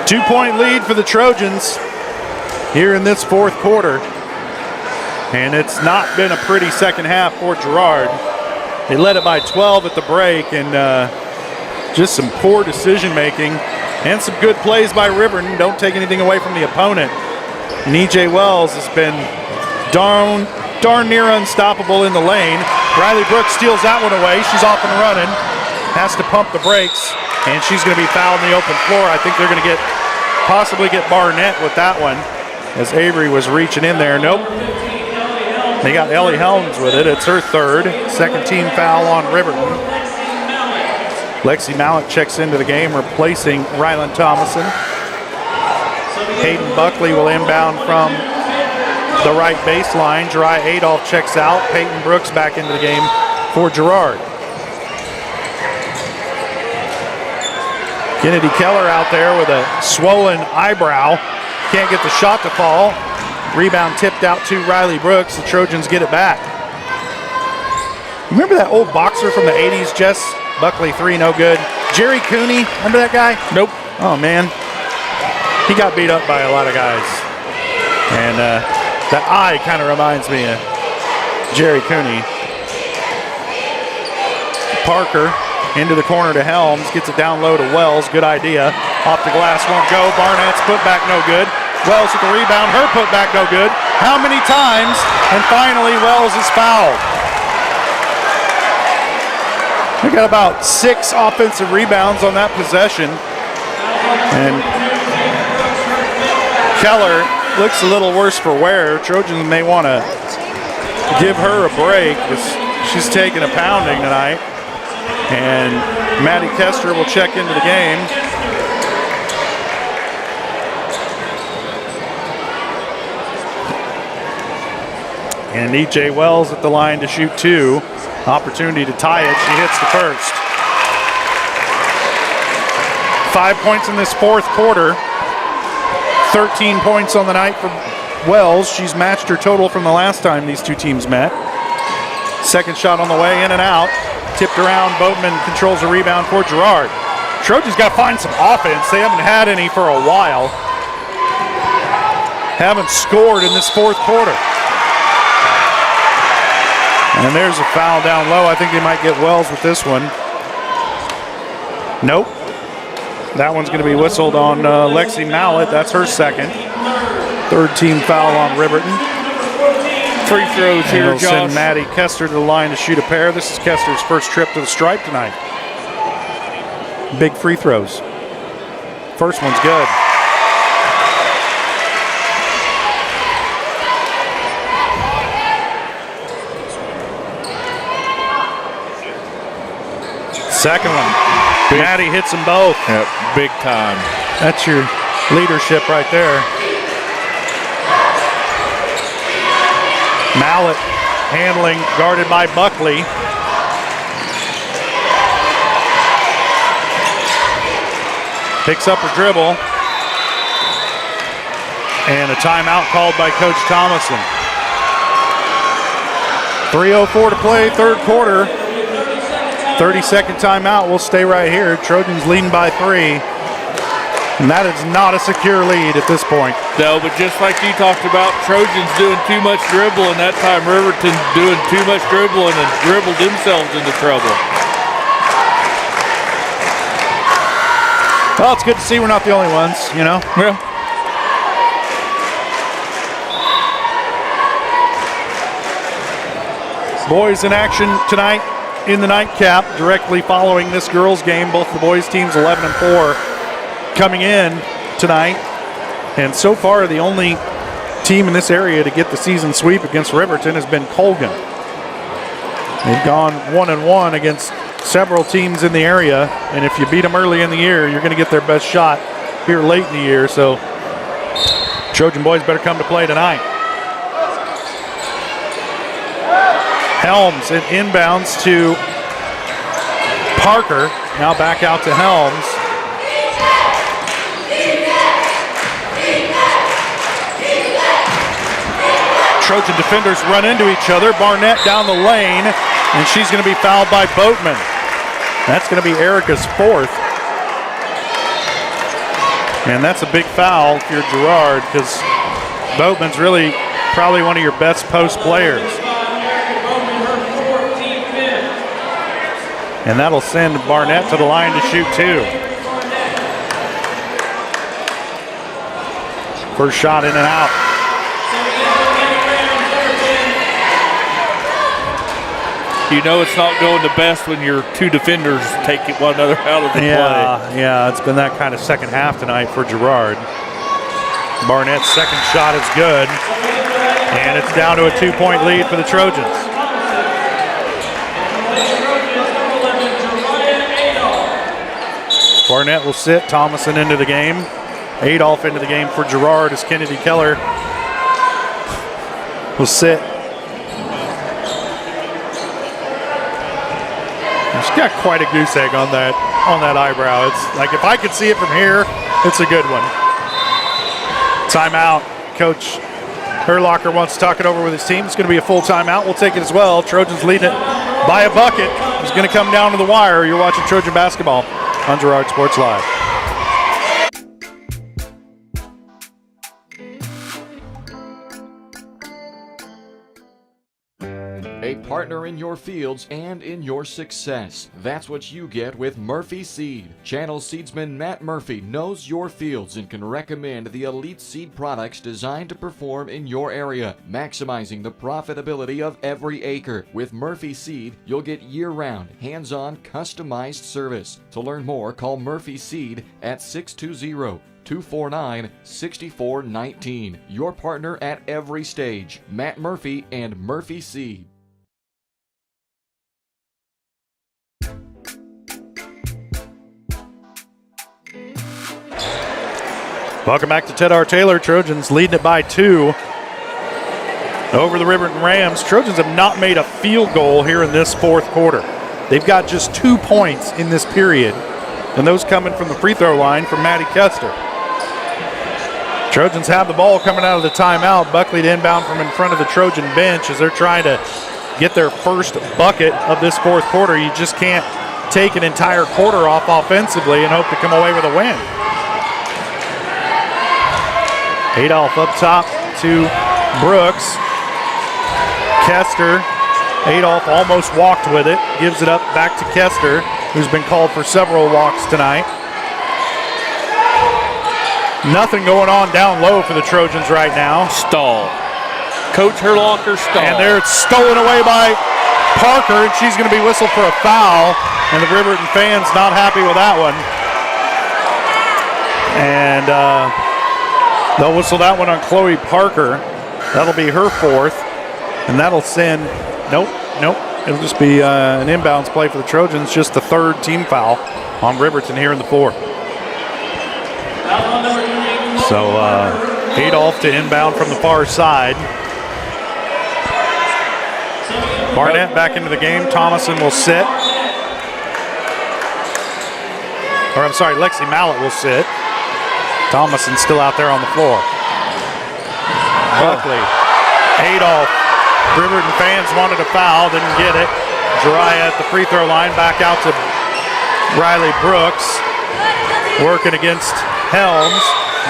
2-point lead for the Trojans here in this fourth quarter. And it's not been a pretty second half for Girard. They led it by 12 at the break, and just some poor decision making and some good plays by Riverton. Don't take anything away from the opponent. And E.J. Wells has been darn near unstoppable in the lane. Riley Brooks steals that one away. She's off and running. Has to pump the brakes, and she's going to be fouled in the open floor. I think they're going to possibly get Barnett with that one, as Avery was reaching in there. Nope. They got Ellie Helms with it. It's her third. Second team foul on Riverton. Lexi Mallett checks into the game, replacing Rylan Thomason. Hayden Buckley will inbound from the right baseline. Jari Adolph checks out. Peyton Brooks back into the game for Girard. Kennedy Keller out there with a swollen eyebrow. Can't get the shot to fall. Rebound tipped out to Riley Brooks. The Trojans get it back. Remember that old boxer from the 80s, Jess? Buckley three, no good. Jerry Cooney, remember that guy? Nope. Oh, man. He got beat up by a lot of guys. And that eye kind of reminds me of Jerry Cooney. Parker into the corner to Helms, gets it down low to Wells. Good idea. Off the glass, won't go. Barnett's putback, no good. Wells with the rebound, her putback, no good. How many times? And finally, Wells is fouled. We got about 6 offensive rebounds on that possession. And Keller looks a little worse for wear. Trojans may want to give her a break because she's taking a pounding tonight. And Maddie Kester will check into the game. And E.J. Wells at the line to shoot 2. Opportunity to tie it. She hits the first. 5 points in this fourth quarter 13 points on the night for Wells. She's matched her total from the last time these two teams met. Second shot on the way, in and out. Tipped around, Boatman controls the rebound for Girard. Trojans got to find some offense. They haven't had any for a while. Haven't scored in this fourth quarter. And there's a foul down low. I think they might get Wells with this one. Nope. That one's going to be whistled on Lexi Mallett. That's her second. Third team foul on Riverton. Free throws here, Josh. Send Maddie Kester to the line to shoot a pair. This is Kester's first trip to the stripe tonight. Big free throws. First one's good. Second one. Maddie hits them both. Yep, big time. That's your leadership right there. Mallett handling, guarded by Buckley. Picks up her dribble. And a timeout called by Coach Thomason. 3:04 to play, third quarter. 30-second timeout. We'll stay right here. Trojans leading by 3. And that is not a secure lead at this point. No, but just like you talked about, Trojans doing too much dribbling. That time Riverton doing too much dribbling and dribbled themselves into trouble. Well, it's good to see we're not the only ones, you know? Yeah. Boys in action tonight in the nightcap, directly following this girls game. Both the boys teams 11-4 coming in tonight. And so far, the only team in this area to get the season sweep against Riverton has been Colgan. They've gone 1-1 against several teams in the area, and if you beat them early in the year, you're going to get their best shot here late in the year. So Trojan boys better come to play tonight. Helms, it inbounds to Parker. Now back out to Helms. Trojan defenders run into each other. Barnett down the lane, and she's going to be fouled by Boatman. That's going to be Erica's fourth. And that's a big foul if you're Girard, because Boatman's really probably one of your best post players. And that'll send Barnett to the line to shoot 2. First shot in and out. You know it's not going the best when your two defenders take one another out of the play. Yeah, it's been that kind of second half tonight for Girard. Barnett's second shot is good. And it's down to a 2-point lead for the Trojans. Barnett will sit, Thomason into the game. Adolph into the game for Girard as Kennedy Keller will sit. She's got quite a goose egg on that eyebrow. It's like, if I could see it from here, it's a good one. Timeout. Coach Herlocker wants to talk it over with his team. It's going to be a full timeout. We'll take it as well. Trojans leading it by a bucket. It's going to come down to the wire. You're watching Trojan basketball on Girard Sports Live. A partner in your fields and in your success. That's what you get with Murphy Seed. Channel seedsman Matt Murphy knows your fields and can recommend the elite seed products designed to perform in your area, maximizing the profitability of every acre. With Murphy Seed, you'll get year-round, hands-on, customized service. To learn more, call Murphy Seed at 620-249-6419. Your partner at every stage. Matt Murphy and Murphy Seed. Welcome back to Ted R. Taylor. Trojans leading it by 2 over the Riverton Rams. Trojans have not made a field goal here in this fourth quarter. They've got just 2 points in this period, and those coming from the free throw line from Maddie Kester. Trojans have the ball coming out of the timeout. Buckley to inbound from in front of the Trojan bench as they're trying to get their first bucket of this fourth quarter. You just can't take an entire quarter off offensively and hope to come away with a win. Adolph up top to Brooks. Kester. Adolph almost walked with it. Gives it up back to Kester, who's been called for several walks tonight. Nothing going on down low for the Trojans right now. Stall. Coach Herlocker stall. And they're stolen away by Parker, and she's going to be whistled for a foul. And the Riverton fans not happy with that one. And they'll whistle that one on Chloe Parker. That'll be her fourth. And that'll send, nope. It'll just be an inbounds play for the Trojans. Just the third team foul on Riverton here in the fourth. So Adolph to inbound from the far side. Barnett back into the game. Thomason will sit. Or I'm sorry, Lexi Mallett will sit. Thomason still out there on the floor. Buckley. Adolph. Riverton fans wanted a foul, didn't get it. Jiraiya at the free throw line, back out to Riley Brooks. Working against Helms.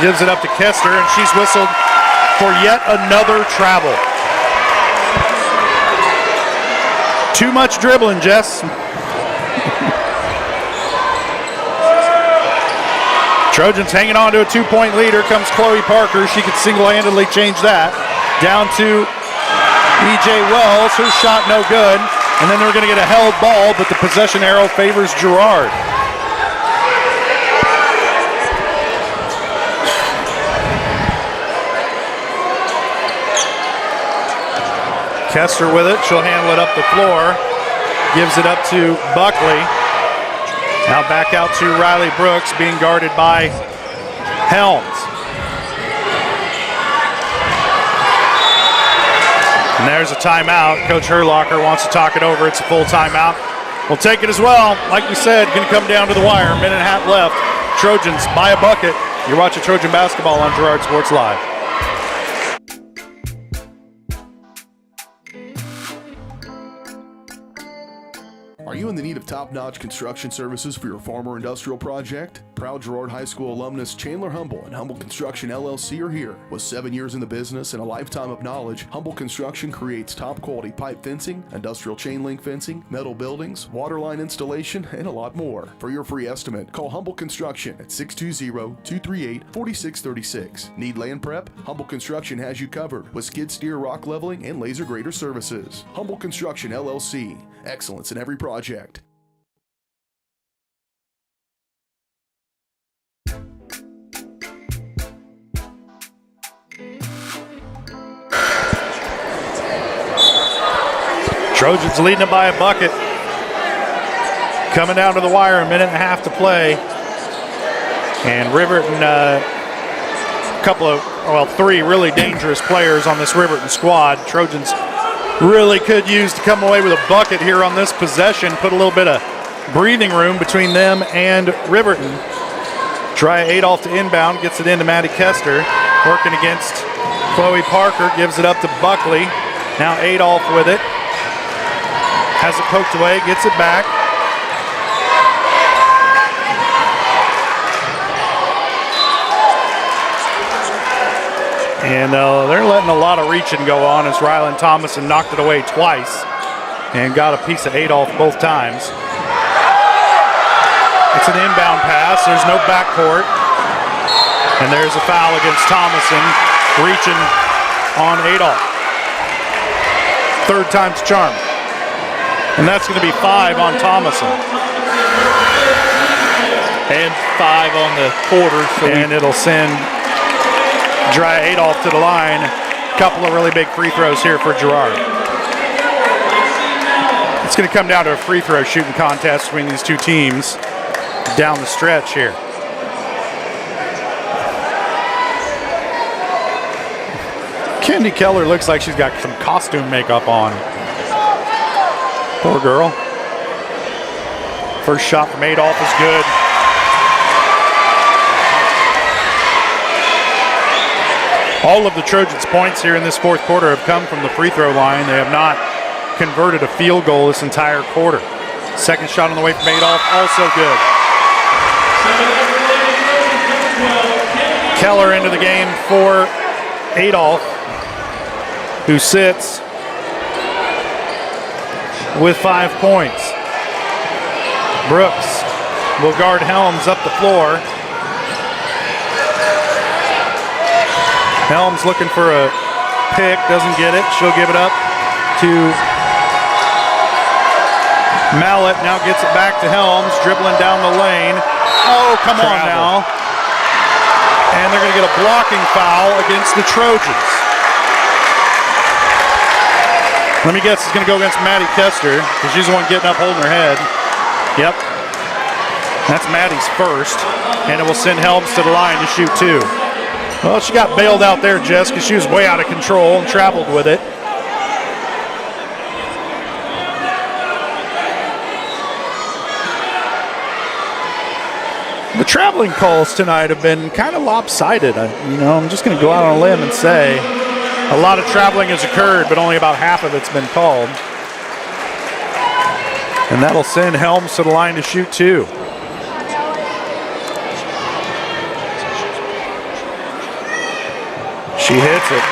Gives it up to Kester, and she's whistled for yet another travel. Too much dribbling, Jess. Trojans hanging on to a 2-point lead. Here comes Chloe Parker. She could single-handedly change that. Down to E.J. Wells. Her shot no good. And then they're going to get a held ball, but the possession arrow favors Girard. Kester with it. She'll handle it up the floor. Gives it up to Buckley. Now back out to Riley Brooks, being guarded by Helms. And there's a timeout. Coach Herlocker wants to talk it over. It's a full timeout. We'll take it as well. Like we said, going to come down to the wire. A minute and a half left. Trojans by a bucket. You're watching Trojan basketball on Girard Sports Live. Are you in the need of top-notch construction services for your farm or industrial project? Proud Girard High School alumnus Chandler Humble and Humble Construction LLC are here. With 7 years in the business and a lifetime of knowledge, Humble Construction creates top-quality pipe fencing, industrial chain link fencing, metal buildings, water line installation, and a lot more. For your free estimate, call Humble Construction at 620-238-4636. Need land prep? Humble Construction has you covered with skid steer, rock leveling, and laser grader services. Humble Construction LLC. Excellence in every project. Trojans leading it by a bucket. Coming down to the wire, a minute and a half to play. And Riverton, three really dangerous players on this Riverton squad. Trojans really could use to come away with a bucket here on this possession. Put a little bit of breathing room between them and Riverton. Try Adolph to inbound, gets it into Maddie Kester. Working against Chloe Parker, gives it up to Buckley. Now Adolph with it. Has it poked away, gets it back. And they're letting a lot of reaching go on as Rylan Thomason knocked it away twice and got a piece of Adolph both times. It's an inbound pass. There's no backcourt. And there's a foul against Thomason, reaching on Adolph. Third time's charm. And that's going to be 5 on Thomason. And 5 on the quarter. And it'll send Dry Adolph to the line. A couple of really big free throws here for Girard. It's going to come down to a free throw shooting contest between these two teams down the stretch here. Kendi Keller looks like she's got some costume makeup on. Poor girl. First shot from Adolph is good. All of the Trojans' points here in this fourth quarter have come from the free throw line. They have not converted a field goal this entire quarter. Second shot on the way from Adolph, also good. Keller into the game for Adolph, who sits with 5 points. Brooks will guard Helms up the floor. Helms looking for a pick, doesn't get it. She'll give it up to Mallet, now gets it back to Helms, dribbling down the lane. Oh, come on now. And they're going to get a blocking foul against the Trojans. Let me guess, it's going to go against Maddie Kester, because she's the one getting up, holding her head. Yep. That's Maddie's first, and it will send Helms to the line to shoot 2. Well, she got bailed out there, Jess, because she was way out of control and traveled with it. The traveling calls tonight have been kind of lopsided. I'm just going to go out on a limb and say a lot of traveling has occurred, but only about half of it's been called. And that'll send Helms to the line to shoot 2. She hits it.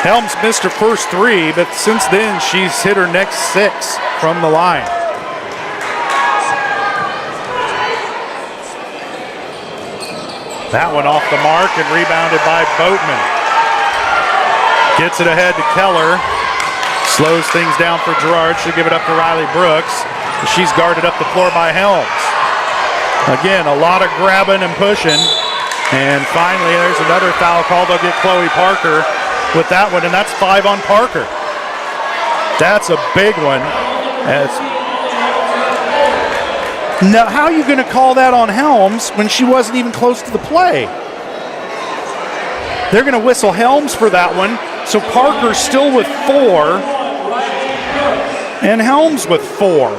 Helms missed her first 3, but since then she's hit her next 6 from the line. That one off the mark and rebounded by Boatman. Gets it ahead to Keller. Slows things down for Girard. She'll give it up to Riley Brooks. She's guarded up the floor by Helms. Again, a lot of grabbing and pushing. And finally, there's another foul call. They'll get Chloe Parker with that one, and that's 5 on Parker. That's a big one. Now, how are you going to call that on Helms when she wasn't even close to the play? They're going to whistle Helms for that one, so Parker's still with 4, and Helms with 4.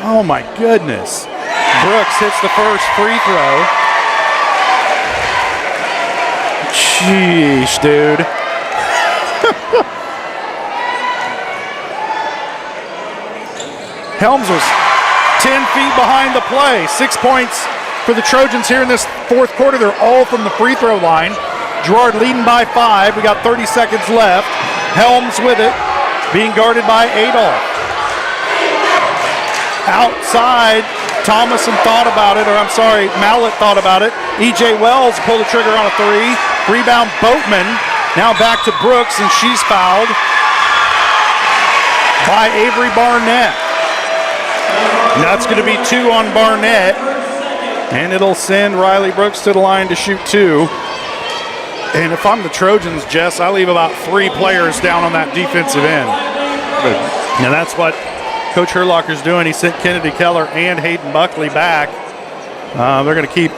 Oh, my goodness. Brooks hits the first free throw. Sheesh, dude. Helms was 10 feet behind the play. 6 points for the Trojans here in this fourth quarter. They're all from the free throw line. Girard leading by 5. We got 30 seconds left. Helms with it, being guarded by Adolph. Outside, Thomason thought about it, Mallet thought about it. E.J. Wells pulled the trigger on a 3. Rebound Boatman. Now back to Brooks, and she's fouled by Avery Barnett. And that's going to be 2 on Barnett. And it'll send Riley Brooks to the line to shoot 2. And if I'm the Trojans, Jess, I leave about 3 players down on that defensive end. And that's what Coach Herlocker's doing. He sent Kennedy Keller and Hayden Buckley back. They're going to keep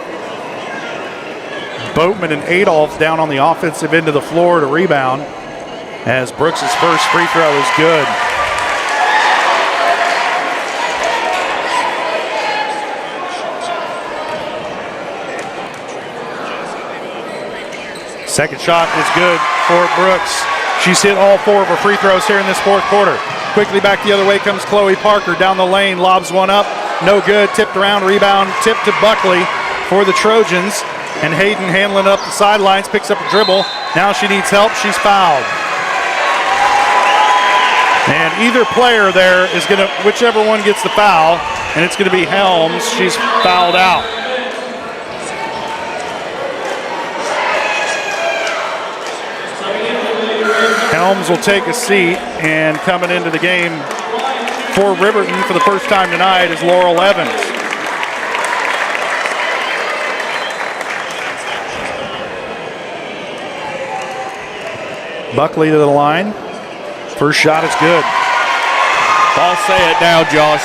Boatman and Adolph down on the offensive end of the floor to rebound, as Brooks' first free throw is good. Second shot is good for Brooks. She's hit all 4 of her free throws here in this fourth quarter. Quickly back the other way comes Chloe Parker down the lane, lobs one up, no good, tipped around, rebound, tipped to Buckley for the Trojans. And Hayden handling up the sidelines, picks up a dribble. Now she needs help, she's fouled. And either player there is going to, whichever one gets the foul, and it's going to be Helms, she's fouled out. Helms will take a seat, and coming into the game for Riverton for the first time tonight is Laurel Evans. Buckley to the line. First shot is good. I'll say it now, Josh.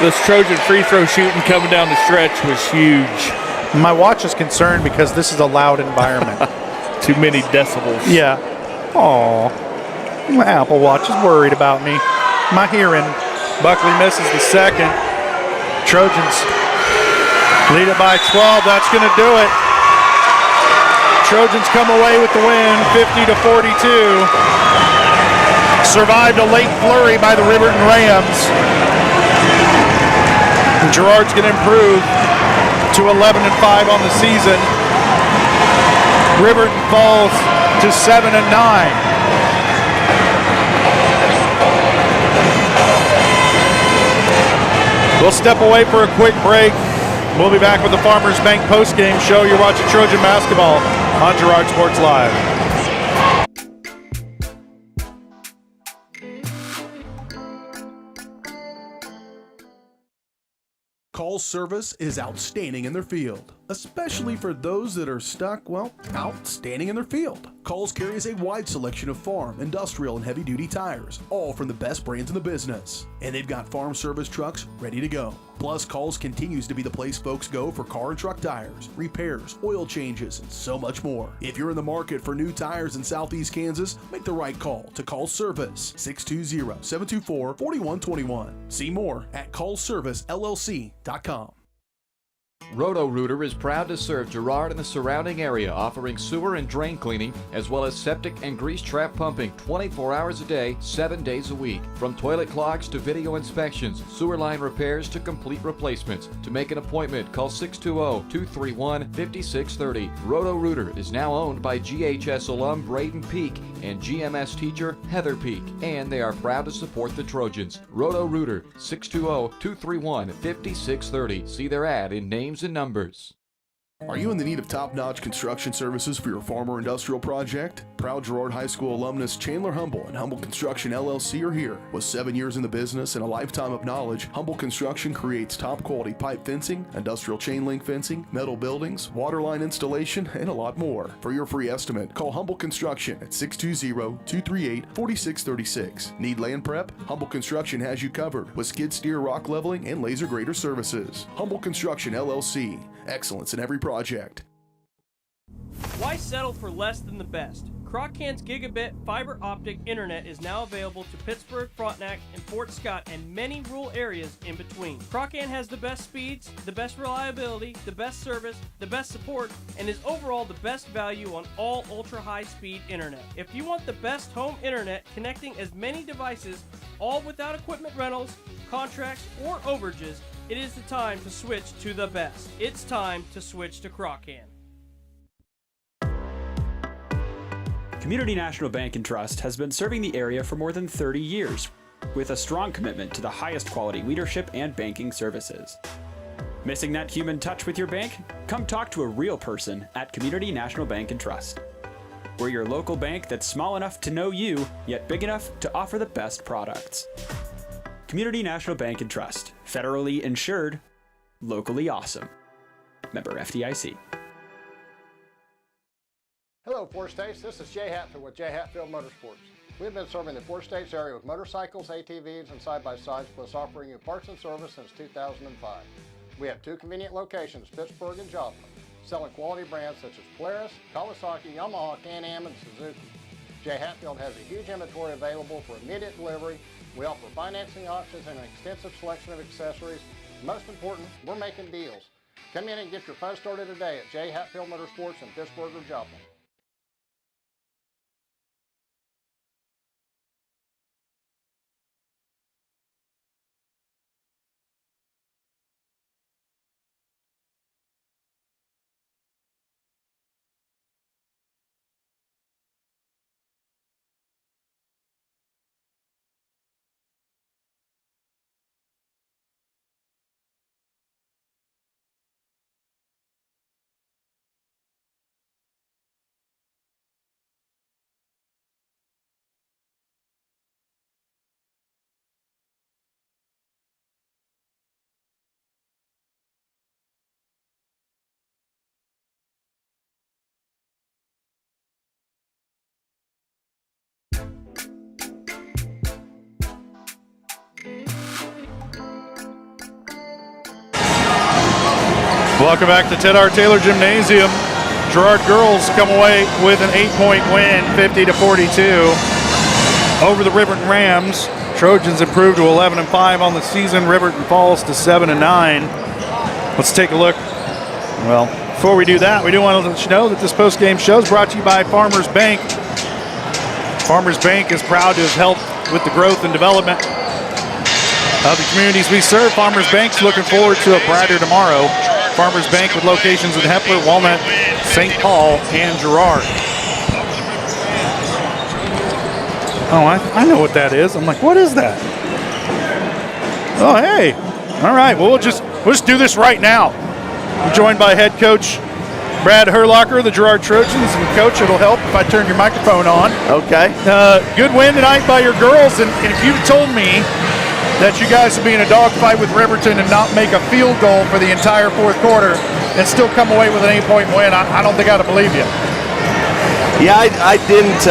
This Trojan free throw shooting coming down the stretch was huge. My watch is concerned because this is a loud environment. Too many decibels. Yeah. Aw. My Apple Watch is worried about me. My hearing. Buckley misses the second. Trojans lead it by 12. That's going to do it. Trojans come away with the win, 50-42. Survived a late flurry by the Riverton Rams. Girard's going to improve to 11-5 on the season. Riverton falls to 7-9. We'll step away for a quick break. We'll be back with the Farmers Bank postgame show. You're watching Trojan basketball on Girard Sports Live. Call's service is outstanding in their field, especially for those that are stuck, outstanding in their field. Call's carries a wide selection of farm, industrial, and heavy-duty tires, all from the best brands in the business. And they've got farm service trucks ready to go. Plus, Call's continues to be the place folks go for car and truck tires, repairs, oil changes, and so much more. If you're in the market for new tires in Southeast Kansas, make the right call to Call's Service, 620-724-4121. See more at callservicellc.com. Roto-Rooter is proud to serve Girard and the surrounding area, offering sewer and drain cleaning, as well as septic and grease trap pumping 24 hours a day, 7 days a week. From toilet clogs to video inspections, sewer line repairs to complete replacements. To make an appointment, call 620-231-5630. Roto-Rooter is now owned by GHS alum Braden Peak and GMS teacher Heather Peak, and they are proud to support the Trojans. Roto-Rooter, 620-231-5630. See their ad in names and numbers. Are you in the need of top-notch construction services for your farm or industrial project? Proud Girard High School alumnus Chandler Humble and Humble Construction LLC are here. With 7 years in the business and a lifetime of knowledge, Humble Construction creates top-quality pipe fencing, industrial chain link fencing, metal buildings, water line installation, and a lot more. For your free estimate, call Humble Construction at 620-238-4636. Need land prep? Humble Construction has you covered with skid steer, rock leveling, and laser grader services. Humble Construction LLC. Excellence in every project. Why settle for less than the best? Croc-Can's gigabit fiber optic internet is now available to Pittsburgh, Frontenac, and Fort Scott, and many rural areas in between. Croc-Can has the best speeds, the best reliability, the best service, the best support, and is overall the best value on all ultra-high-speed internet. If you want the best home internet connecting as many devices, all without equipment rentals, contracts, or overages, it is the time to switch to the best. It's time to switch to Croc-Can. Community National Bank and Trust has been serving the area for more than 30 years, with a strong commitment to the highest quality leadership and banking services. Missing that human touch with your bank? Come talk to a real person at Community National Bank and Trust. We're your local bank that's small enough to know you, yet big enough to offer the best products. Community National Bank and Trust, federally insured, locally awesome. Member FDIC. Hello, Four States. This is Jay Hatfield with Jay Hatfield Motorsports. We've been serving the Four States area with motorcycles, ATVs, and side-by-sides, plus offering you parts and service since 2005. We have 2 convenient locations, Pittsburgh and Joplin, selling quality brands such as Polaris, Kawasaki, Yamaha, Can-Am, and Suzuki. Jay Hatfield has a huge inventory available for immediate delivery. We offer financing options and an extensive selection of accessories. Most important, we're making deals. Come in and get your fun started today at Jay Hatfield Motorsports in Pittsburgh or Joplin. Welcome back to Ted R. Taylor Gymnasium. Girard girls come away with an 8-point win, 50-42 over the Riverton Rams. Trojans improved to 11-5 on the season. Riverton falls to 7-9. Let's take a look. Well, Before we do that, we do want to let you know that this post-game show is brought to you by Farmers Bank. Farmers Bank is proud to have helped with the growth and development of the communities we serve. Farmers Bank's looking forward to a brighter tomorrow. Farmers Bank with locations in Hepler, Walnut, St. Paul, and Girard. Oh, I know what that is. I'm like, what is that? Oh, hey. All right, well, we'll just do this right now. I'm joined by head coach Brad Herlocker, the Girard Trojans. And coach, it'll help if I turn your microphone on. Okay. Good win tonight by your girls. And if you told me that you guys would be in a dogfight with Riverton and not make a field goal for the entire fourth quarter and still come away with an 8-point win, I don't think I'd have believed you. Yeah, I didn't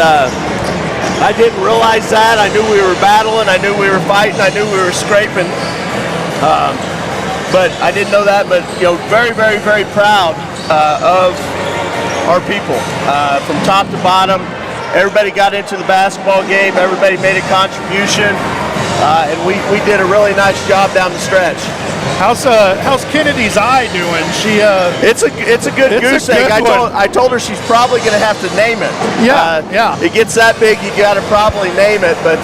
realize that. I knew we were battling. I knew we were fighting. I knew we were scraping. But I didn't know that. But, very, very, very proud of our people from top to bottom. Everybody got into the basketball game. Everybody made a contribution. And we did a really nice job down the stretch. How's Kennedy's eye doing? It's a good goose egg. I told her she's probably going to have to name it. Yeah. It gets that big, you got to probably name it. But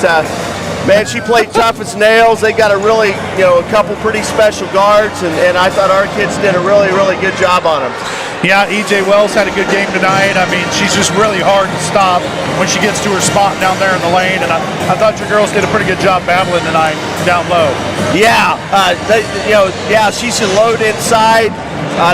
man, she played tough as nails. They got a really, a couple pretty special guards, and I thought our kids did a really, really good job on them. Yeah, E.J. Wells had a good game tonight. I mean, she's just really hard to stop when she gets to her spot down there in the lane, and I thought your girls did a pretty good job battling tonight down low. Yeah, she's a load inside.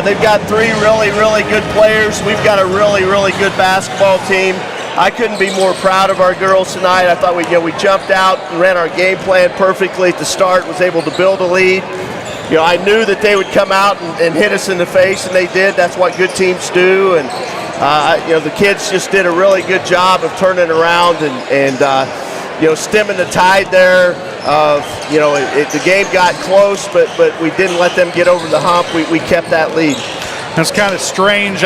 They've got three really, really good players. We've got a really, really good basketball team. I couldn't be more proud of our girls tonight. I thought we jumped out and ran our game plan perfectly at the start, was able to build a lead. I knew that they would come out and hit us in the face, and they did. That's what good teams do. And, the kids just did a really good job of turning around and stemming the tide there. The game got close, but we didn't let them get over the hump. We kept that lead. It's kind of strange.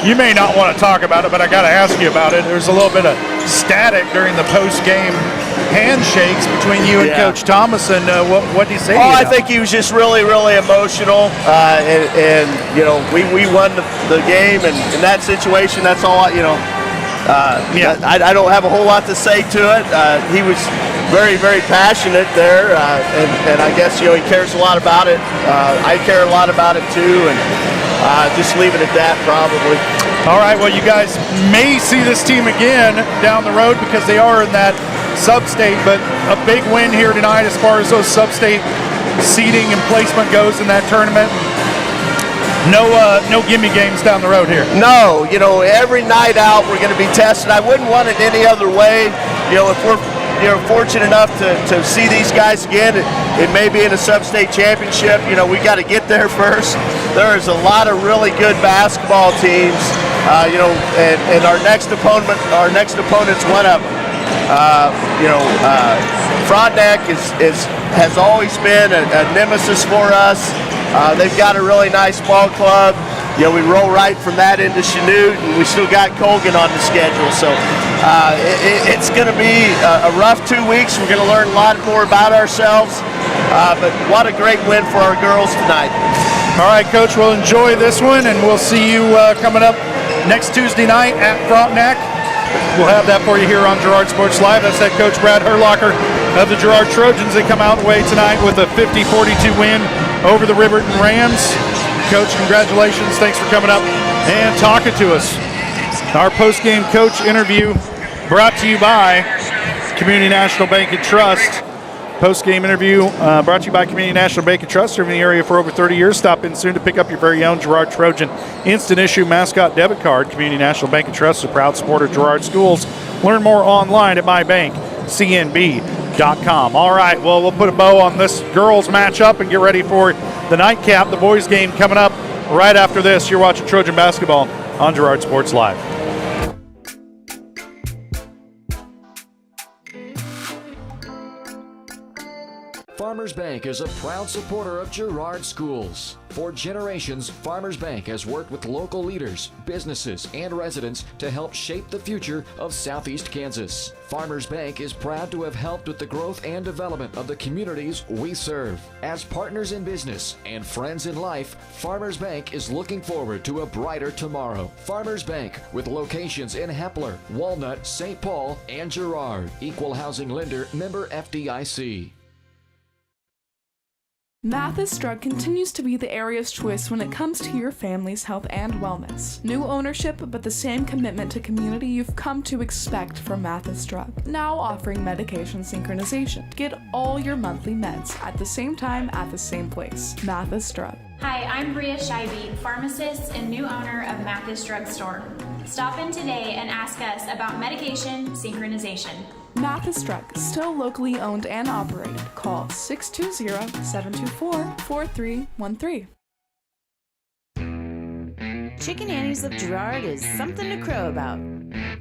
You may not want to talk about it, but I got to ask you about it. There's a little bit of static during the post-game handshakes between you and Coach Thomas. And what did he say? I think he was just really, really emotional. We won the game, and in that situation, that's all. I don't have a whole lot to say to it. He was very, very passionate there, and I guess he cares a lot about it. I care a lot about it too, and just leave it at that probably. All right, well, you guys may see this team again down the road because they are in that sub-state, but a big win here tonight as far as those sub-state seeding and placement goes in that tournament. No gimme games down the road here. No, every night out we're going to be tested. I wouldn't want it any other way. If we're fortunate enough to see these guys again, it may be in a sub-state championship. We got to get there first. There's a lot of really good basketball teams, and our next opponent's one of them. Frontenac has always been a nemesis for us. They've got a really nice ball club. We roll right from that into Chanute, and we still got Colgan on the schedule. So it's going to be a rough 2 weeks. We're going to learn a lot more about ourselves. But what a great win for our girls tonight. All right, Coach, we'll enjoy this one, and we'll see you coming up next Tuesday night at Frontenac. We'll have that for you here on Girard Sports Live. That's head coach Brad Herlocker of the Girard Trojans. They come out the way tonight with a 50-42 win over the Riverton Rams. Coach, congratulations. Thanks for coming up and talking to us. Our post-game coach interview brought to you by Community National Bank and Trust. Post-game interview brought to you by Community National Bank and Trust, serving the area for over 30 years. Stop in soon to pick up your very own Girard Trojan instant issue mascot debit card. Community National Bank and Trust is a proud supporter of Girard schools. Learn more online at mybankcnb.com. All right, well, we'll put a bow on this girls matchup and get ready for the nightcap, the boys game coming up right after this. You're watching Trojan basketball on Girard Sports Live. Farmers Bank is a proud supporter of Girard schools. For generations, Farmers Bank has worked with local leaders, businesses, and residents to help shape the future of Southeast Kansas. Farmers Bank is proud to have helped with the growth and development of the communities we serve. As partners in business and friends in life, Farmers Bank is looking forward to a brighter tomorrow. Farmers Bank, with locations in Hepler, Walnut, St. Paul, and Girard. Equal housing lender, member FDIC. Mathis Drug continues to be the area's choice when it comes to your family's health and wellness. New ownership, but the same commitment to community you've come to expect from Mathis Drug. Now offering medication synchronization. Get all your monthly meds at the same time at the same place. Mathis Drug. Hi, I'm Bria Scheibe, pharmacist and new owner of Mathis Drug Store. Stop in today and ask us about medication synchronization. Mathis Drug, still locally owned and operated. Call 620-724-4313. Chicken Annie's of Girard is something to crow about.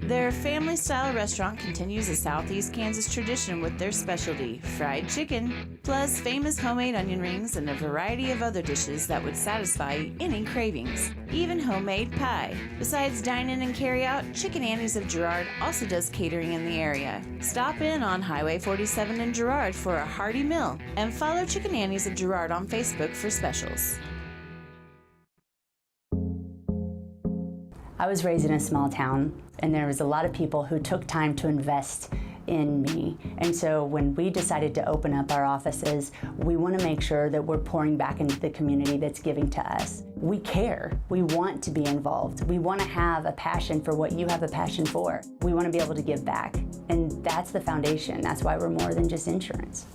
Their family-style restaurant continues a Southeast Kansas tradition with their specialty, fried chicken, plus famous homemade onion rings and a variety of other dishes that would satisfy any cravings, even homemade pie. Besides dine-in and carry-out, Chicken Annie's of Girard also does catering in the area. Stop in on Highway 47 in Girard for a hearty meal, and follow Chicken Annie's of Girard on Facebook for specials. I was raised in a small town, and there was a lot of people who took time to invest in me. And so when we decided to open up our offices, we want to make sure that we're pouring back into the community that's giving to us. We care. We want to be involved. We want to have a passion for what you have a passion for. We want to be able to give back. And that's the foundation. That's why we're more than just insurance.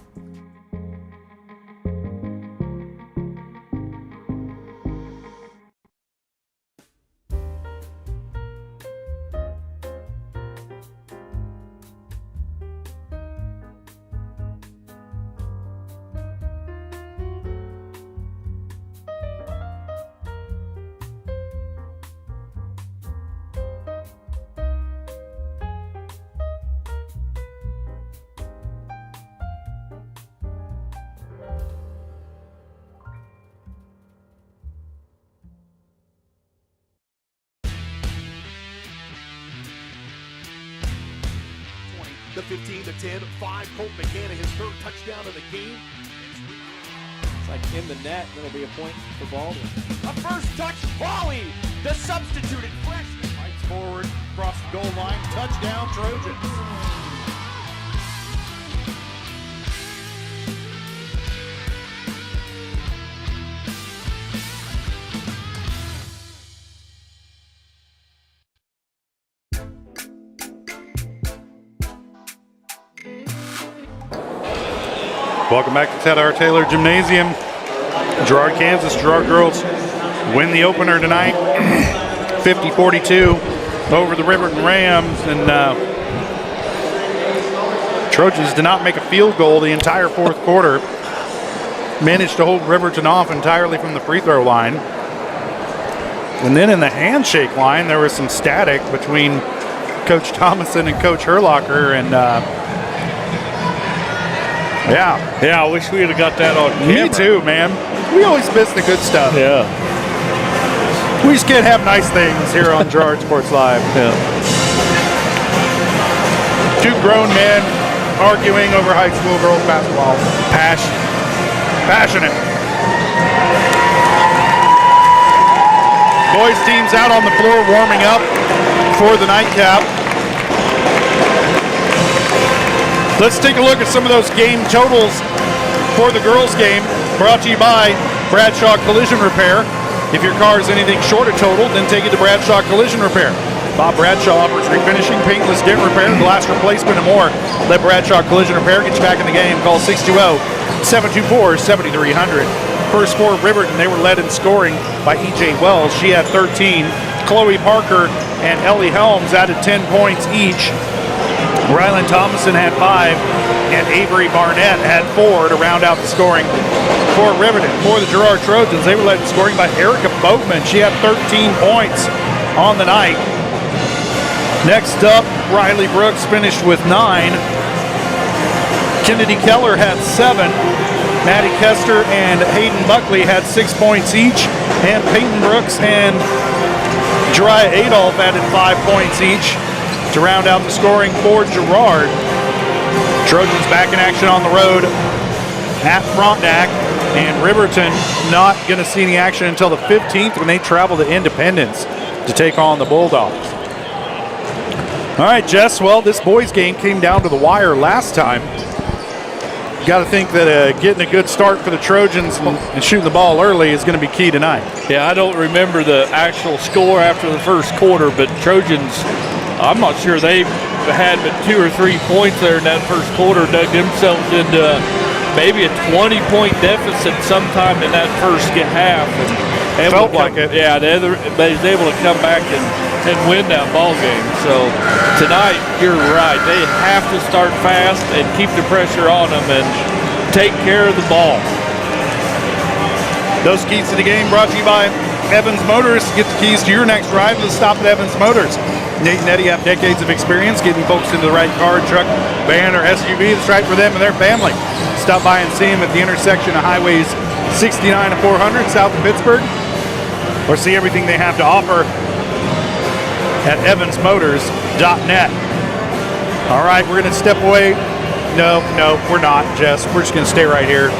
The 15-10, 5, Colt McCann, his third touchdown of the game. It's like in the net, it'll be a point for Baldwin. A first touch volley, the substituted freshman. Fights forward, across the goal line, touchdown Trojans. Welcome back to Ted R. Taylor Gymnasium. Girard, Kansas. Girard girls win the opener tonight, 50-42 over the Riverton Rams. And Trojans did not make a field goal the entire fourth quarter. Managed to hold Riverton off entirely from the free throw line. And then in the handshake line, there was some static between Coach Thomason and Coach Herlocker. And yeah, I wish we would have got that on camera. Me too, man. We always miss the good stuff. Yeah. We just can't have nice things here on Girard Sports Live. Yeah. Two grown men arguing over high school girls basketball. Passionate. Boys teams out on the floor warming up for the nightcap. Let's take a look at some of those game totals for the girls' game, brought to you by Bradshaw Collision Repair. If your car is anything short of total, then take it to Bradshaw Collision Repair. Bob Bradshaw offers refinishing, paintless dent repair, glass replacement, and more. Let Bradshaw Collision Repair get you back in the game. Call 620-724-7300. First for Riverton, they were led in scoring by E.J. Wells. She had 13. Chloe Parker and Ellie Helms added 10 points each. Rylan Thomason had 5, and Avery Barnett had 4 to round out the scoring for Riverton. For the Girard Trojans, they were led in scoring by Erica Boatman. She had 13 points on the night. Next up, Riley Brooks finished with 9. Kennedy Keller had 7. Maddie Kester and Hayden Buckley had 6 points each. And Peyton Brooks and Jariah Adolph added 5 points each to round out the scoring for Girard. Trojans back in action on the road at Frontenac. And Riverton not going to see any action until the 15th when they travel to Independence to take on the Bulldogs. All right, Jess, well, this boys game came down to the wire last time. Got to think that getting a good start for the Trojans and shooting the ball early is going to be key tonight. Yeah, I don't remember the actual score after the first quarter, but Trojans, I'm not sure they had but 2 or 3 points there in that first quarter, dug themselves into maybe a 20-point deficit sometime in that first half. And felt like it. Yeah, they was able to come back and win that ball game. So tonight, you're right. They have to start fast and keep the pressure on them and take care of the ball. Those keys to the game brought to you by Evans Motors. Get the keys to your next drive. Let's stop at Evans Motors. Nate and Eddie have decades of experience getting folks into the right car, truck, van, or SUV that's right for them and their family. Stop by and see them at the intersection of highways 69 and 400 south of Pittsburgh, or see everything they have to offer at evansmotors.net. All right, we're going to step away. No, we're not, Jess. We're just going to stay right here.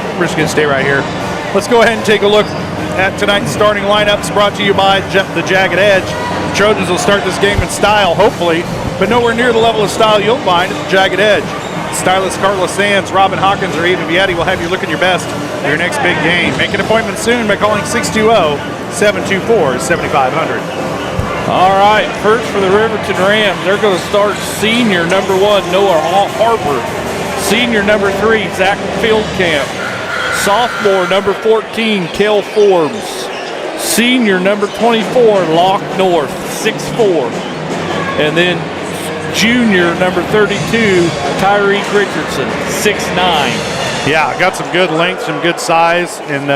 Let's go ahead and take a look at tonight's starting lineups brought to you by the Jagged Edge. Trojans will start this game in style, hopefully, but nowhere near the level of style you'll find at the Jagged Edge. Stylist Carla Sands, Robin Hawkins, or Ava Vietti will have you looking your best for your next big game. Make an appointment soon by calling 620-724-7500. All right, first for the Riverton Rams, they're going to start senior number 1, Noah Harper. Senior number 3, Zach Fieldcamp. Sophomore number 14, Kel Forbes. Senior number 24, Locke North, 6'4". And then junior number 32, Tyreek Richardson, 6'9". Yeah, got some good length, some good size, and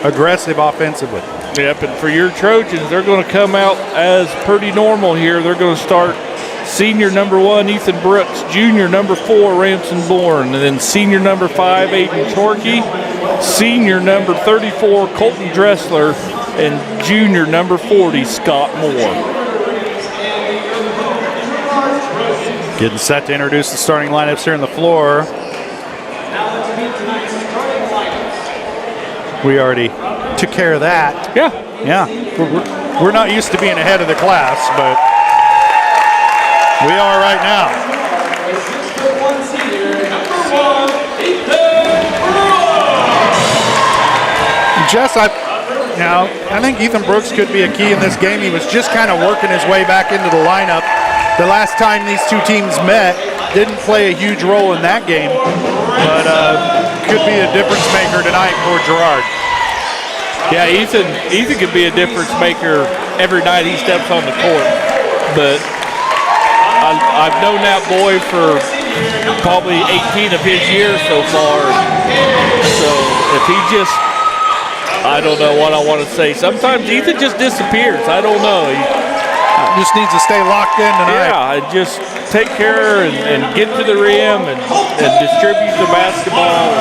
aggressive offensively. Yep, and for your Trojans, they're going to come out as pretty normal here. They're going to start senior number 1, Ethan Brooks, junior number 4, Ransom Bourne, and then senior number 5, Aiden Chorkey, senior number 34, Colton Dressler, and junior number 40, Scott Moore. Getting set to introduce the starting lineups here on the floor. We already took care of that. Yeah. We're not used to being ahead of the class, but we are right now. Jess, I think Ethan Brooks could be a key in this game. He was just kind of working his way back into the lineup. The last time these two teams met, didn't play a huge role in that game, but could be a difference maker tonight for Girard. Yeah, Ethan could be a difference maker every night he steps on the court. But I've known that boy for probably 18 of his years so far. So if he just, I don't know what I want to say. Sometimes Ethan just disappears. I don't know. He just needs to stay locked in tonight. Yeah, just take care and get to the rim and distribute the basketball.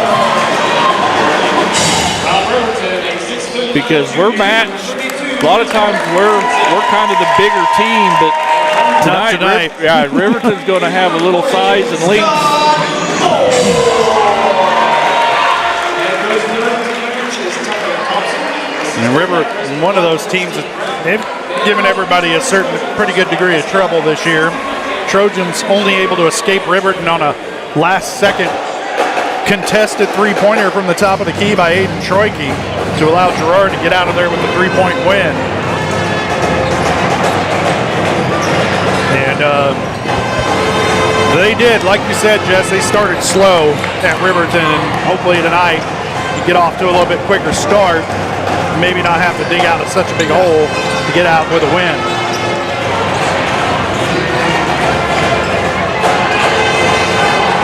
Because we're matched. A lot of times we're kind of the bigger team, but tonight. Riverton's going to have a little size and length. And Riverton, one of those teams that they've given everybody a pretty good degree of trouble this year. Trojans only able to escape Riverton on a last-second contested three-pointer from the top of the key by Aiden Troike to allow Girard to get out of there with a three-point win. And they did, like you said, Jess, they started slow at Riverton, and hopefully tonight you get off to a little bit quicker start, maybe not have to dig out of such a big hole to get out with a win.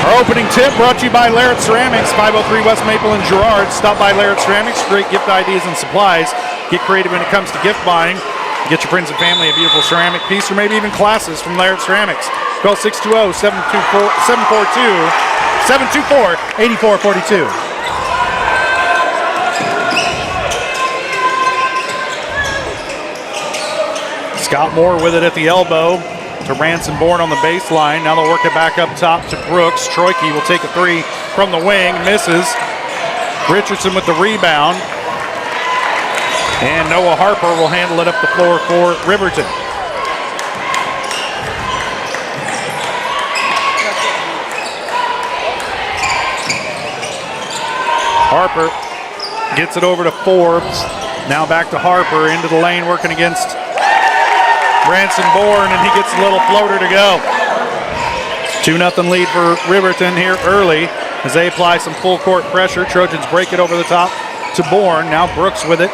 Our opening tip brought to you by Larrett Ceramics, 503 West Maple in Girard. Stop by Larrett Ceramics, great gift ideas and supplies. Get creative when it comes to gift buying. Get your friends and family a beautiful ceramic piece or maybe even classes from Larrett Ceramics. Call 620-742-5300 7-2-4, 84-42. Scott Moore with it at the elbow to Ransom Bourne on the baseline. Now they'll work it back up top to Brooks. Troike will take a three from the wing, misses. Richardson with the rebound. And Noah Harper will handle it up the floor for Riverton. Harper gets it over to Forbes. Now back to Harper into the lane working against Ransom Bourne, and he gets a little floater to go. 2-0 lead for Riverton here early as they apply some full court pressure. Trojans break it over the top to Bourne. Now Brooks with it.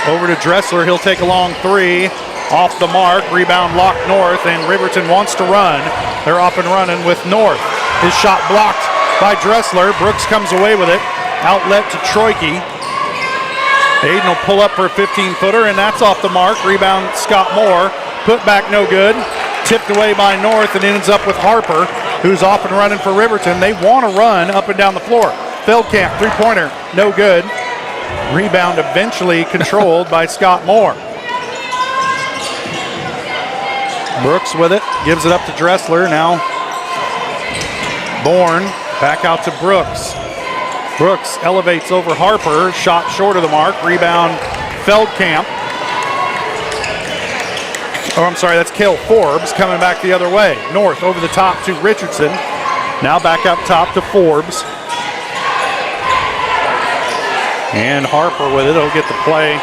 Over to Dressler. He'll take a long three. Off the mark. Rebound locked North, and Riverton wants to run. They're off and running with North. His shot blocked by Dressler. Brooks comes away with it. Outlet to Troike. Aiden will pull up for a 15-footer, and that's off the mark. Rebound Scott Moore. Put back no good. Tipped away by North and ends up with Harper, who's off and running for Riverton. They want to run up and down the floor. Feldkamp, three-pointer, no good. Rebound eventually controlled by Scott Moore. Brooks with it, gives it up to Dressler. Now Bourne back out to Brooks. Brooks elevates over Harper, shot short of the mark. Rebound Feldkamp. Oh, I'm sorry, that's Cale Forbes coming back the other way. North over the top to Richardson. Now back up top to Forbes. And Harper with it. He'll get the play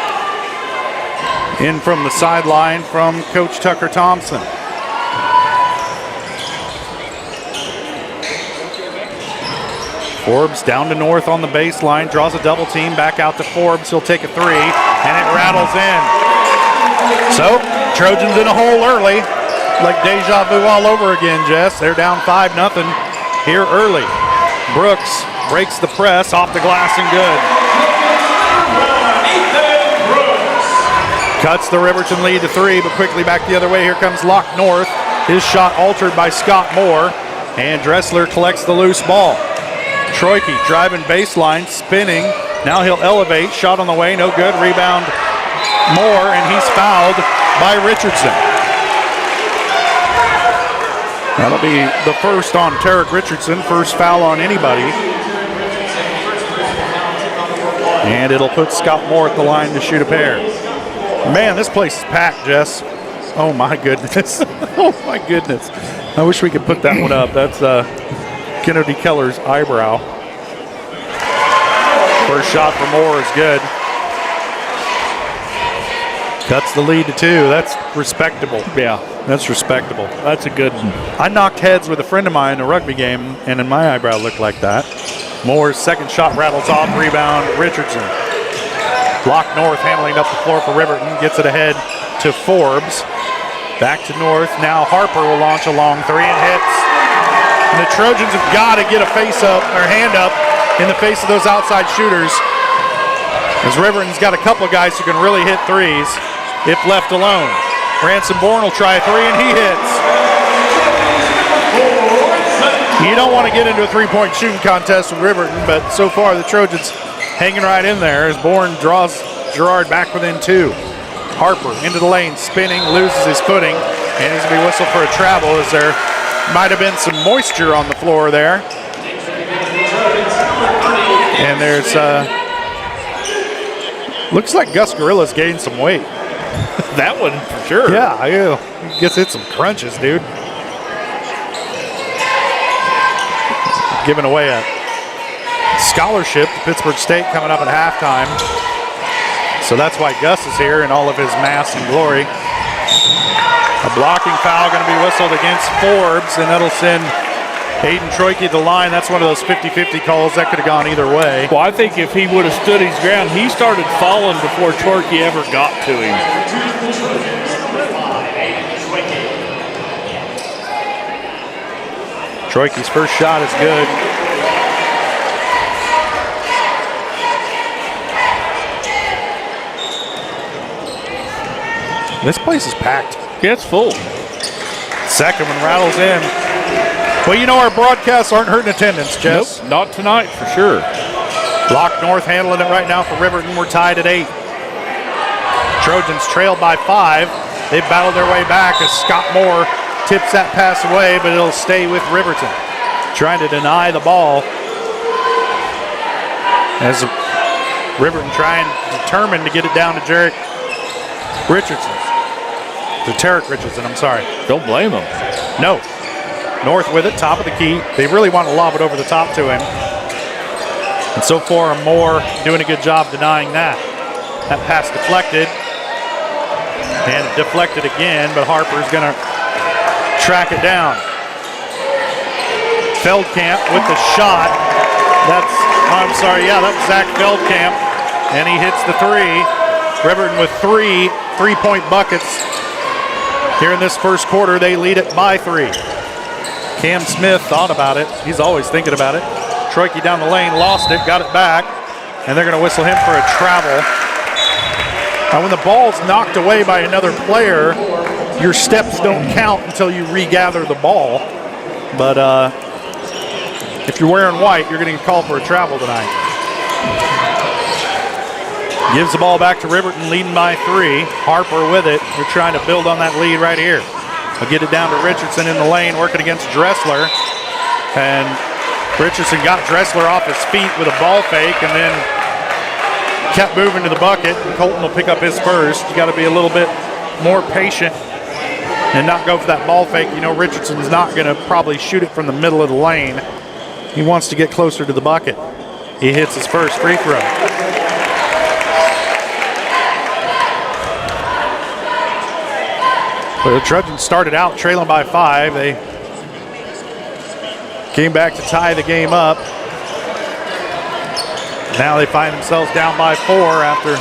in from the sideline from Coach Tucker Thompson. Forbes down to North on the baseline, draws a double team, back out to Forbes. He'll take a three, and it rattles in. So, Trojans in a hole early, like deja vu all over again, Jess. They're down 5-0 here early. Brooks breaks the press, off the glass and good. Cuts the Riverton lead to 3, but quickly back the other way. Here comes Locke North. His shot altered by Scott Moore, and Dressler collects the loose ball. Troike driving baseline, spinning. Now he'll elevate. Shot on the way, no good. Rebound Moore, and he's fouled by Richardson. That'll be the first on Tarek Richardson, first foul on anybody. And it'll put Scott Moore at the line to shoot a pair. Man, this place is packed, Jess. Oh my goodness. Oh my goodness. I wish we could put that one up. That's Kennedy Keller's eyebrow. First shot for Moore is good. Cuts the lead to 2. That's respectable. Yeah. That's respectable. That's a good one. I knocked heads with a friend of mine in a rugby game, and then my eyebrow looked like that. Moore's second shot rattles off. Rebound, Richardson. Locke North handling up the floor for Riverton. Gets it ahead to Forbes. Back to North. Now Harper will launch a long three and hits. And the Trojans have got to get a face up, or hand up, in the face of those outside shooters. As Riverton's got a couple of guys who can really hit threes if left alone. Ransom Bourne will try a three, and he hits. You don't want to get into a three-point shooting contest with Riverton, but so far the Trojans hanging right in there as Bourne draws Girard back within 2. Harper into the lane, spinning, loses his footing, and he's going to be whistled for a travel as there might have been some moisture on the floor there. And there's, looks like Gus Gorilla's gained some weight. That one for sure. Yeah, he gets hit some crunches, dude. Giving away a scholarship to Pittsburgh State coming up at halftime. So that's why Gus is here in all of his mass and glory. A blocking foul going to be whistled against Forbes, and that'll send Aiden Troike to the line. That's one of those 50-50 calls. That could have gone either way. Well, I think if he would have stood his ground, he started falling before Troike ever got to him. Troike's first shot is good. This place is packed. Yeah, it's full. Second one rattles in. Well, you know our broadcasts aren't hurting attendance, Jess. Nope, not tonight for sure. Lock North handling it right now for Riverton. We're tied at 8. Trojans trailed by 5. They've battled their way back as Scott Moore tips that pass away, but it'll stay with Riverton. Trying to deny the ball. As Riverton determined to get it down to Tarek Richardson. I'm sorry. Don't blame him. No. North with it, top of the key. They really want to lob it over the top to him. And so far, Moore doing a good job denying that. That pass deflected. And it deflected again, but Harper's going to track it down. Feldkamp with the shot. That was Zach Feldkamp. And he hits the 3. Riverton with 3 3-point buckets. Here in this first quarter, they lead it by 3. Cam Smith thought about it. He's always thinking about it. Troike down the lane, lost it, got it back, and they're going to whistle him for a travel. Now, when the ball's knocked away by another player, your steps don't count until you regather the ball. But if you're wearing white, you're getting called for a travel tonight. Gives the ball back to Riverton, leading by 3. Harper with it. They're trying to build on that lead right here. They'll get it down to Richardson in the lane, working against Dressler. And Richardson got Dressler off his feet with a ball fake and then kept moving to the bucket. And Colton will pick up his first. You got to be a little bit more patient and not go for that ball fake. You know Richardson's not going to probably shoot it from the middle of the lane. He wants to get closer to the bucket. He hits his first free throw. Well, the Trojans started out trailing by 5. They came back to tie the game up. Now they find themselves down by 4 after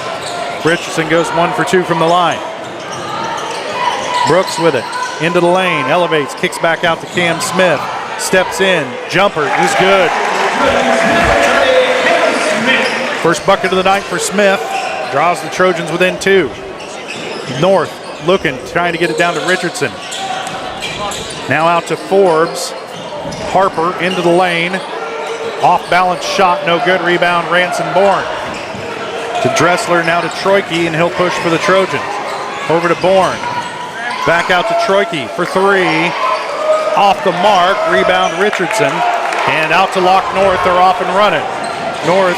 Richardson goes 1 for 2 from the line. Brooks with it, into the lane, elevates, kicks back out to Cam Smith, steps in, jumper is good. First bucket of the night for Smith, draws the Trojans within 2. North looking, trying to get it down to Richardson. Now out to Forbes. Harper into the lane. Off balance shot, no good. Rebound, Ranson Bourne. To Dressler, now to Troike, and he'll push for the Trojans. Over to Bourne. Back out to Troike for 3. Off the mark, rebound Richardson. And out to Lock North, they're off and running. North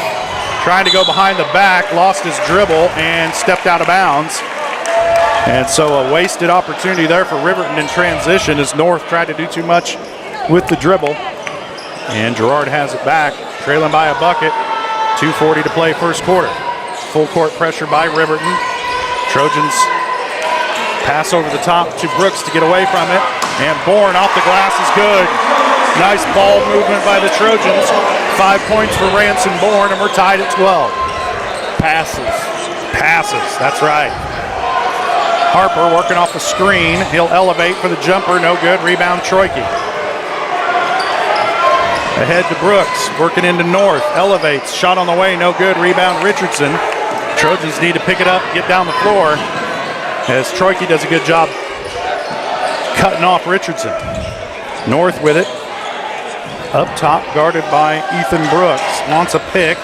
trying to go behind the back, lost his dribble, and stepped out of bounds. And so a wasted opportunity there for Riverton in transition as North tried to do too much with the dribble. And Girard has it back, trailing by a bucket. 2:40 to play first quarter. Full court pressure by Riverton. Trojans pass over the top to Brooks to get away from it. And Bourne off the glass is good. Nice ball movement by the Trojans. 5 points for Ranson Bourne, and we're tied at 12. Passes, that's right. Harper working off the screen. He'll elevate for the jumper. No good. Rebound Troike. Ahead to Brooks. Working into North. Elevates. Shot on the way. No good. Rebound Richardson. Trojans need to pick it up, get down the floor. As Troike does a good job cutting off Richardson. North with it. Up top, guarded by Ethan Brooks. Wants a pick.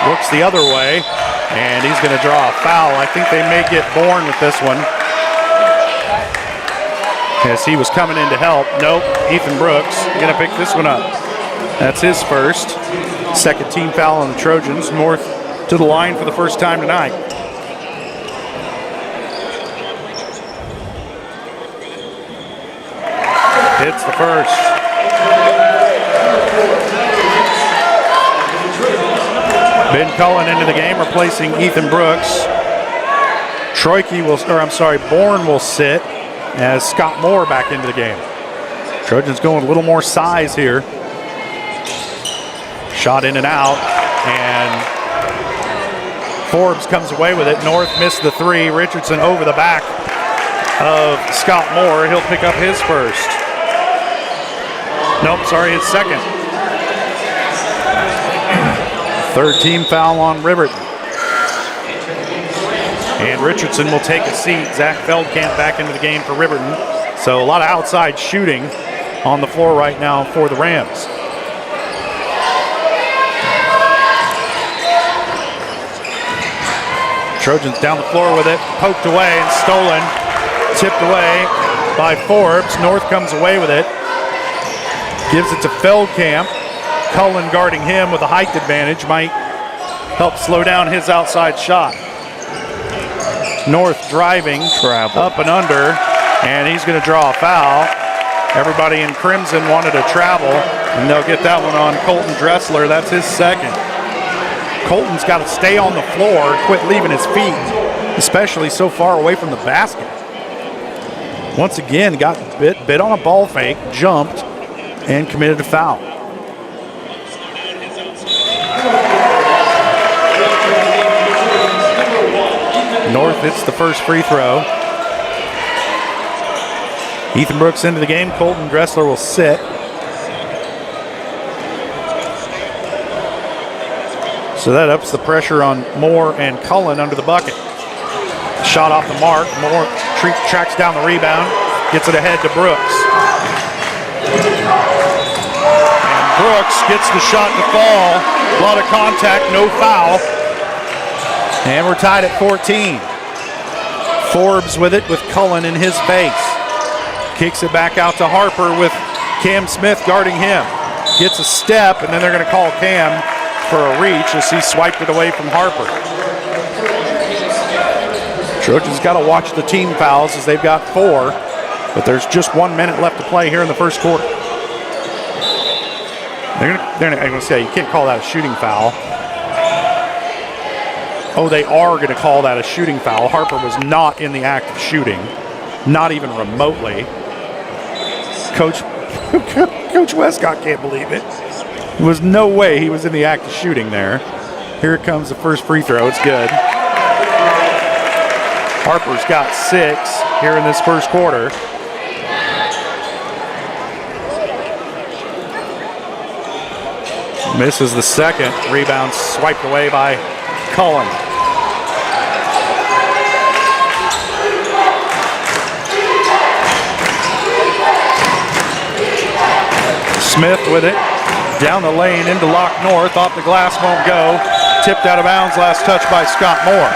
Looks the other way. And he's going to draw a foul. I think they may get Bourne with this one. As he was coming in to help. Nope, Ethan Brooks going to pick this one up. That's his first. Second team foul on the Trojans. North to the line for the first time tonight. Hits the first. Ben Cullen into the game, replacing Ethan Brooks. Bourne will sit as Scott Moore back into the game. Trojans going a little more size here. Shot in and out, and Forbes comes away with it. North missed the 3. Richardson over the back of Scott Moore. He'll pick up his first. His second. Third team foul on Riverton. And Richardson will take a seat. Zach Feldkamp back into the game for Riverton. So a lot of outside shooting. on the floor right now for the Rams. Trojans down the floor with it, poked away and stolen, tipped away by Forbes. North comes away with it, gives it to Feldkamp. Cullen guarding him with a height advantage might help slow down his outside shot. North driving, up and under, and he's going to draw a foul. Everybody in crimson wanted a travel, and they'll get that one on Colton Dressler. That's his second. Colton's got to stay on the floor, quit leaving his feet, especially so far away from the basket. Once again, got bit on a ball fake, jumped, and committed a foul. North hits the first free throw. Ethan Brooks into the game. Colton Dressler will sit. So that ups the pressure on Moore and Cullen under the bucket. Shot off the mark. Moore tracks down the rebound. Gets it ahead to Brooks. And Brooks gets the shot to fall. A lot of contact, no foul. And we're tied at 14. Forbes with it with Cullen in his face. Kicks it back out to Harper with Cam Smith guarding him. Gets a step, and then they're going to call Cam for a reach as he swiped it away from Harper. Trojans got to watch the team fouls as they've got 4, but there's just 1 minute left to play here in the first quarter. They're going to say you can't call that a shooting foul. Oh, they are going to call that a shooting foul. Harper was not in the act of shooting, not even remotely. Coach Westcott can't believe it. There was no way he was in the act of shooting there. Here comes the first free throw. It's good. Harper's got 6 here in this first quarter. Misses the second. Rebound swiped away by Cullen. Smith with it. Down the lane into Lock North. Off the glass, won't go. Tipped out of bounds. Last touch by Scott Moore.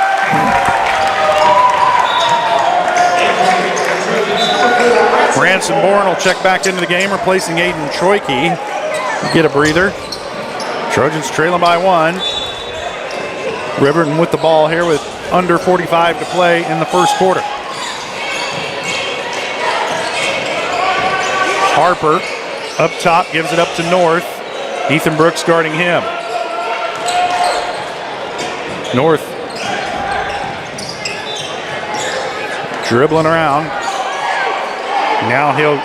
Ransom Bourne will check back into the game, replacing Aiden Troike. Get a breather. Trojans trailing by 1. Riverton with the ball here with under 45 to play in the first quarter. Harper up top gives it up to North. Ethan Brooks guarding him. North dribbling around. Now he'll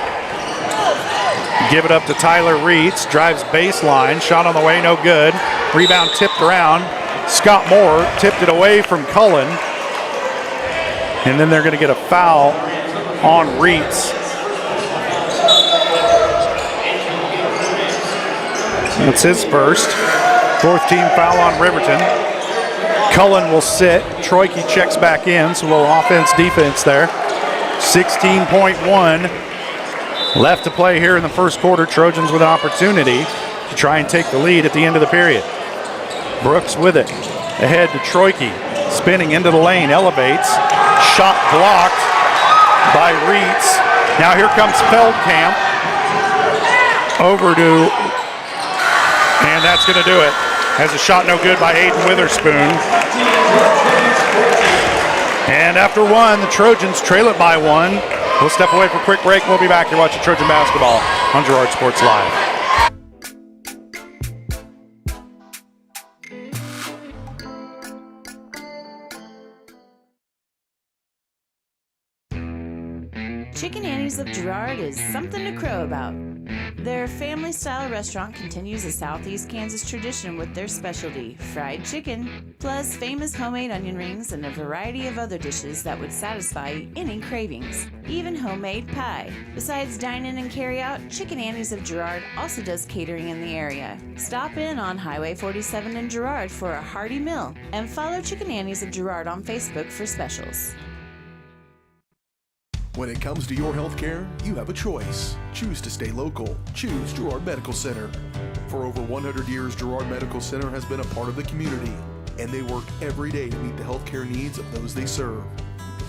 give it up to Tyler Reitz. Drives baseline. Shot on the way, no good. Rebound tipped around. Scott Moore tipped it away from Cullen. And then they're going to get a foul on Reitz. That's his first. 4th team foul on Riverton. Cullen will sit. Troike checks back in, so a little offense-defense there. 16.1 left to play here in the first quarter. Trojans with an opportunity to try and take the lead at the end of the period. Brooks with it. Ahead to Troike. Spinning into the lane. Elevates. Shot blocked by Reitz. Now here comes Feldkamp. Over to... And that's going to do it. Has a shot no good by Aiden Witherspoon. And after 1, the Trojans trail it by 1. We'll step away for a quick break. We'll be back. You're watching Trojan Basketball on Girard Sports Live. Chicken Annie's of Girard is something to crow about. Their family-style restaurant continues a Southeast Kansas tradition with their specialty, fried chicken, plus famous homemade onion rings and a variety of other dishes that would satisfy any cravings, even homemade pie. Besides dine-in and carry-out, Chicken Annie's of Girard also does catering in the area. Stop in on Highway 47 in Girard for a hearty meal, and follow Chicken Annie's of Girard on Facebook for specials. When it comes to your health care, you have a choice. Choose to stay local. Choose Girard Medical Center. For over 100 years, Girard Medical Center has been a part of the community, and they work every day to meet the healthcare needs of those they serve.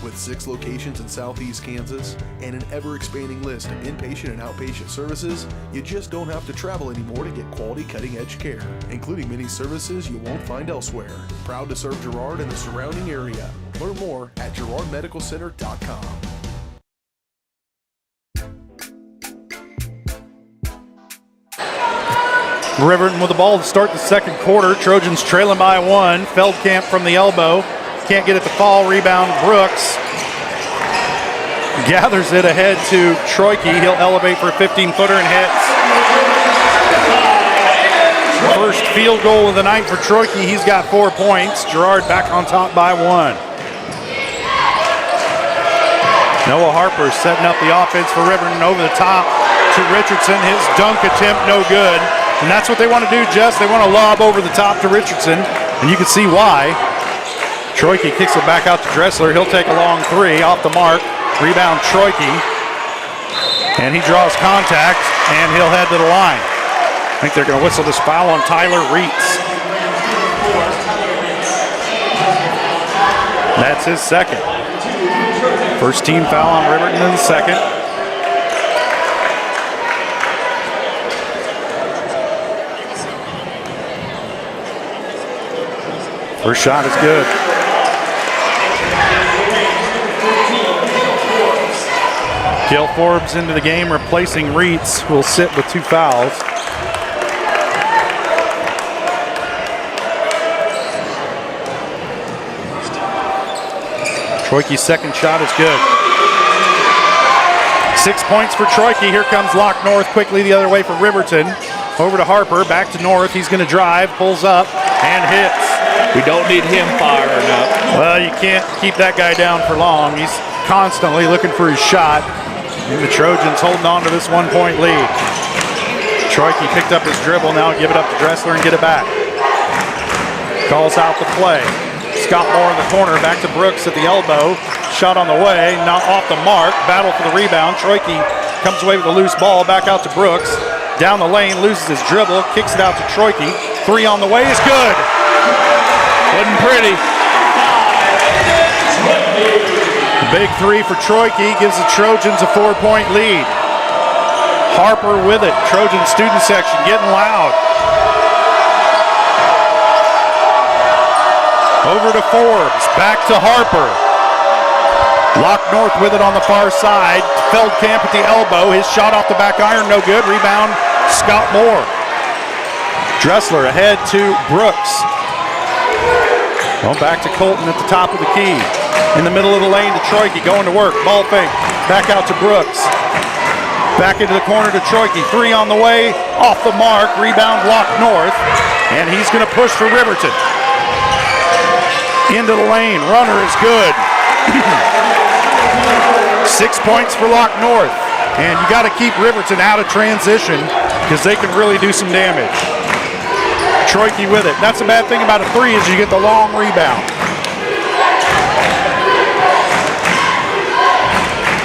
With 6 locations in southeast Kansas and an ever-expanding list of inpatient and outpatient services, you just don't have to travel anymore to get quality cutting-edge care, including many services you won't find elsewhere. Proud to serve Girard and the surrounding area. Learn more at girardmedicalcenter.com. Riverton with the ball to start the second quarter. Trojans trailing by 1. Feldkamp from the elbow. Can't get it to fall. Rebound Brooks. Gathers it ahead to Troike. He'll elevate for a 15-footer and hits. First field goal of the night for Troike. He's got 4 points. Girard back on top by 1. Noah Harper setting up the offense for Riverton over the top to Richardson. His dunk attempt no good. And that's what they want to do, Jess. They want to lob over the top to Richardson, and you can see why. Troike kicks it back out to Dressler. He'll take a long 3 off the mark. Rebound Troike. And he draws contact, and he'll head to the line. I think they're going to whistle this foul on Tyler Reitz. That's his second. First team foul on Riverton in the second. First shot is good. Cale Forbes into the game, replacing Reitz, who will sit with 2 fouls. Troike's second shot is good. 6 points for Troike. Here comes Locke North quickly the other way for Riverton. Over to Harper, back to North. He's going to drive, pulls up, and hits. We don't need him firing up. Well, you can't keep that guy down for long. He's constantly looking for his shot. And the Trojans holding on to this 1-point lead. Troike picked up his dribble. Now give it up to Dressler and get it back. Calls out the play. Scott Moore in the corner. Back to Brooks at the elbow. Shot on the way. Not off the mark. Battle for the rebound. Troike comes away with a loose ball. Back out to Brooks. Down the lane. Loses his dribble. Kicks it out to Troike. 3 on the way is good. Wasn't pretty. Big 3 for Troike gives the Trojans a 4-point lead. Harper with it. Trojan student section getting loud. Over to Forbes. Back to Harper. Locke North with it on the far side. Feldkamp at the elbow. His shot off the back iron, no good. Rebound, Scott Moore. Dressler ahead to Brooks. Well, back to Colton at the top of the key. In the middle of the lane to Troike, going to work. Ball fake. Back out to Brooks. Back into the corner to Troike. 3 on the way. Off the mark. Rebound Locke North. And he's going to push for Riverton. Into the lane. Runner is good. 6 points for Locke North. And you got to keep Riverton out of transition because they can really do some damage. Troike with it. That's the bad thing about a 3 is you get the long rebound.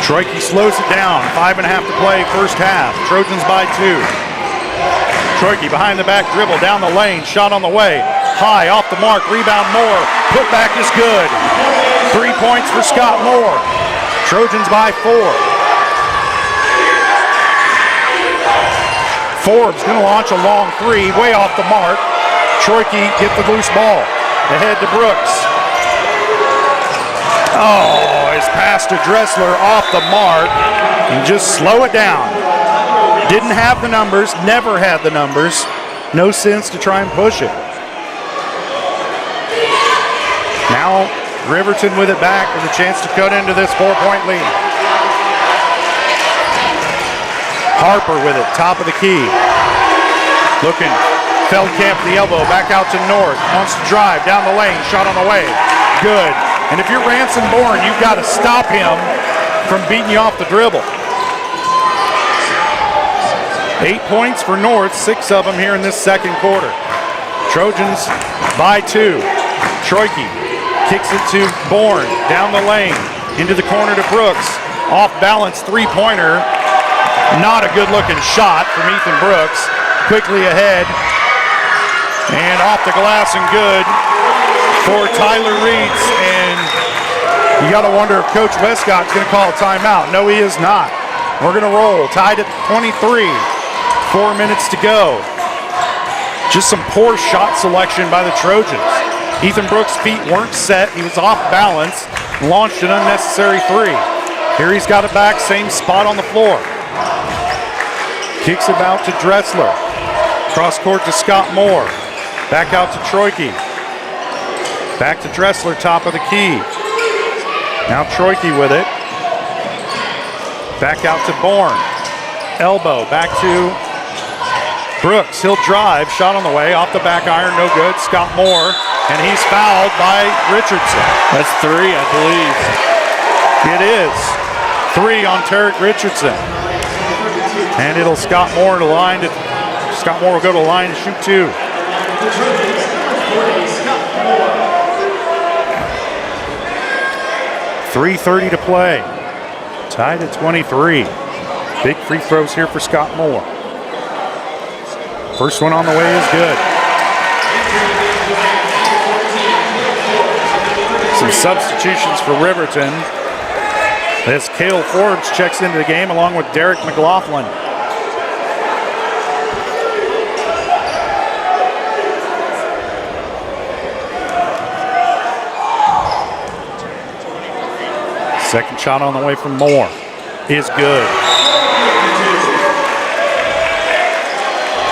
Troike slows it down. 5.5 to play first half. Trojans by 2. Troike behind the back dribble down the lane. Shot on the way. High off the mark. Rebound Moore. Put back is good. 3 points for Scott Moore. Trojans by 4. Forbes going to launch a long 3. Way off the mark. Troike get the loose ball. Ahead to Brooks. Oh, his pass to Dressler off the mark. And just slow it down. Didn't have the numbers, never had the numbers. No sense to try and push it. Now Riverton with it back with a chance to cut into this 4-point lead. Harper with it, top of the key. Looking. Feldkamp the elbow, back out to North. Wants to drive down the lane, shot on the way. Good. And if you're Ransom Bourne, you've got to stop him from beating you off the dribble. 8 points for North, 6 of them here in this second quarter. Trojans by 2. Troike kicks it to Bourne, down the lane, into the corner to Brooks. Off-balance three-pointer. Not a good-looking shot from Ethan Brooks. Quickly ahead. And off the glass and good for Tyler Reeds. And you got to wonder if Coach Westcott's going to call a timeout. No, he is not. We're going to roll. Tied at 23. 4 minutes to go. Just some poor shot selection by the Trojans. Ethan Brooks' feet weren't set. He was off balance. Launched an unnecessary three. Here he's got it back. Same spot on the floor. Kicks it out to Dressler. Cross court to Scott Moore. Back out to Troike. Back to Dressler, top of the key. Now Troike with it. Back out to Bourne. Elbow, back to Brooks. He'll drive, shot on the way, off the back iron, no good. Scott Moore, and he's fouled by Richardson. That's three, I believe. It is. 3 on Tarek Richardson. And it'll Scott Moore to line. Scott Moore will go to the line to shoot 2. .3:30 to play. Tied at 23. Big free throws here for Scott Moore. First one on the way is good. Some substitutions for Riverton as Cale Forbes checks into the game along with Derek McLaughlin. Second shot on the way from Moore is good.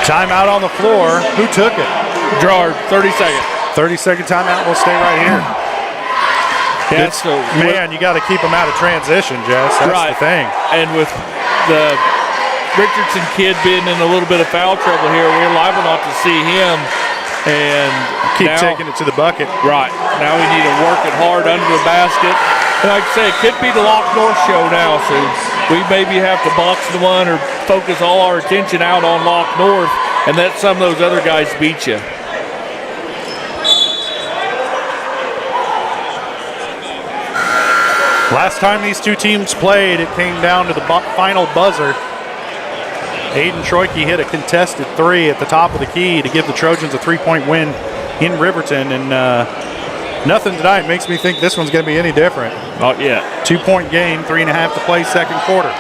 Timeout on the floor. Who took it? Girard, 30-second. 30-second timeout. We'll stay right here. Yeah, so man, you got to keep them out of transition, Jess. That's the thing. And with the Richardson kid being in a little bit of foul trouble here, we're liable not to see him. And keep taking it to the bucket. Right. Now we need to work it hard under the basket. And like I say, it could be the Lock North show now, so we maybe have to box the one or focus all our attention out on Lock North and let some of those other guys beat you. Last time these two teams played, it came down to the final buzzer. Aiden Troike hit a contested 3 at the top of the key to give the Trojans a 3-point win in Riverton, and nothing tonight makes me think this one's going to be any different. Not yet. 2-point game, 3.5 to play, second quarter.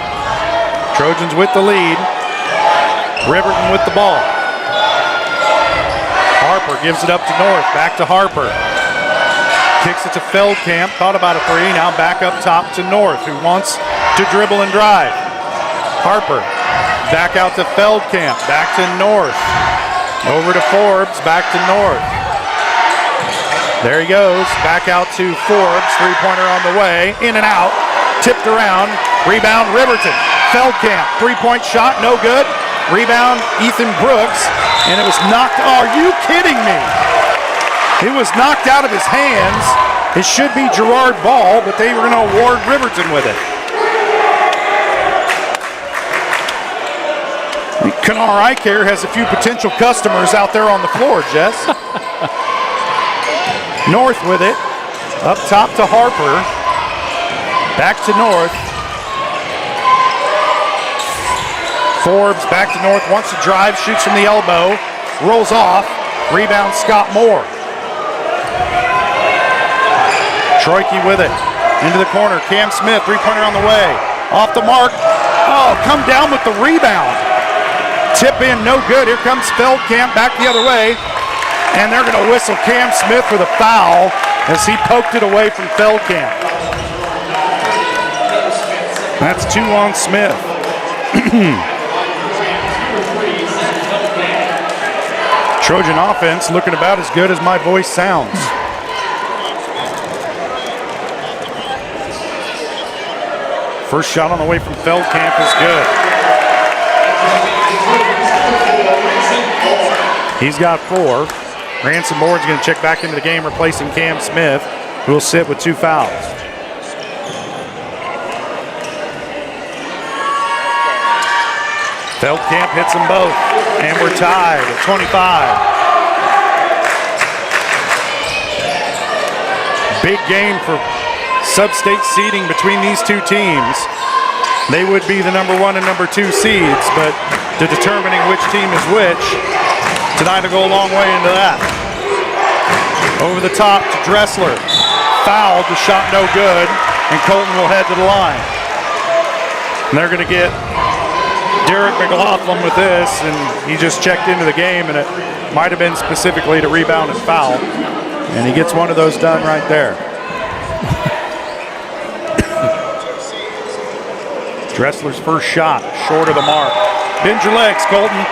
Trojans with the lead. Riverton with the ball. Harper gives it up to North, back to Harper. Kicks it to Feldkamp, thought about a 3, now back up top to North, who wants to dribble and drive. Harper, back out to Feldkamp, back to North. Over to Forbes, back to North. There he goes, back out to Forbes, three-pointer on the way, in and out, tipped around, rebound Riverton. Feldkamp, three-point shot, no good. Rebound Ethan Brooks, and it was knocked, are you kidding me? It was knocked out of his hands. It should be Girard ball, but they were going to award Riverton with it. Kennar Eye Care has a few potential customers out there on the floor, Jess. North with it. Up top to Harper. Back to North. Forbes back to North, wants to drive, shoots from the elbow, rolls off. Rebound Scott Moore. Troike with it. Into the corner. Cam Smith, three-pointer on the way. Off the mark. Oh, come down with the rebound. Tip in, no good. Here comes Feldkamp back the other way. And they're going to whistle Cam Smith for the foul as he poked it away from Feldkamp. That's 2 on Smith. Trojan offense looking about as good as my voice sounds. First shot on the way from Feldkamp is good. He's got 4. Ransom Board's going to check back into the game, replacing Cam Smith, who will sit with 2 fouls. Feldkamp hits them both, and we're tied at 25. Big game for sub-state seeding between these two teams. They would be the number 1 and number 2 seeds, but to determining which team is which, tonight will go a long way into that. Over the top to Dressler. Fouled, the shot no good, and Colton will head to the line. And they're going to get Derek McLaughlin with this, and he just checked into the game, and it might have been specifically to rebound and foul. And he gets one of those done right there. Dressler's first shot, short of the mark. Bend your legs, Colton.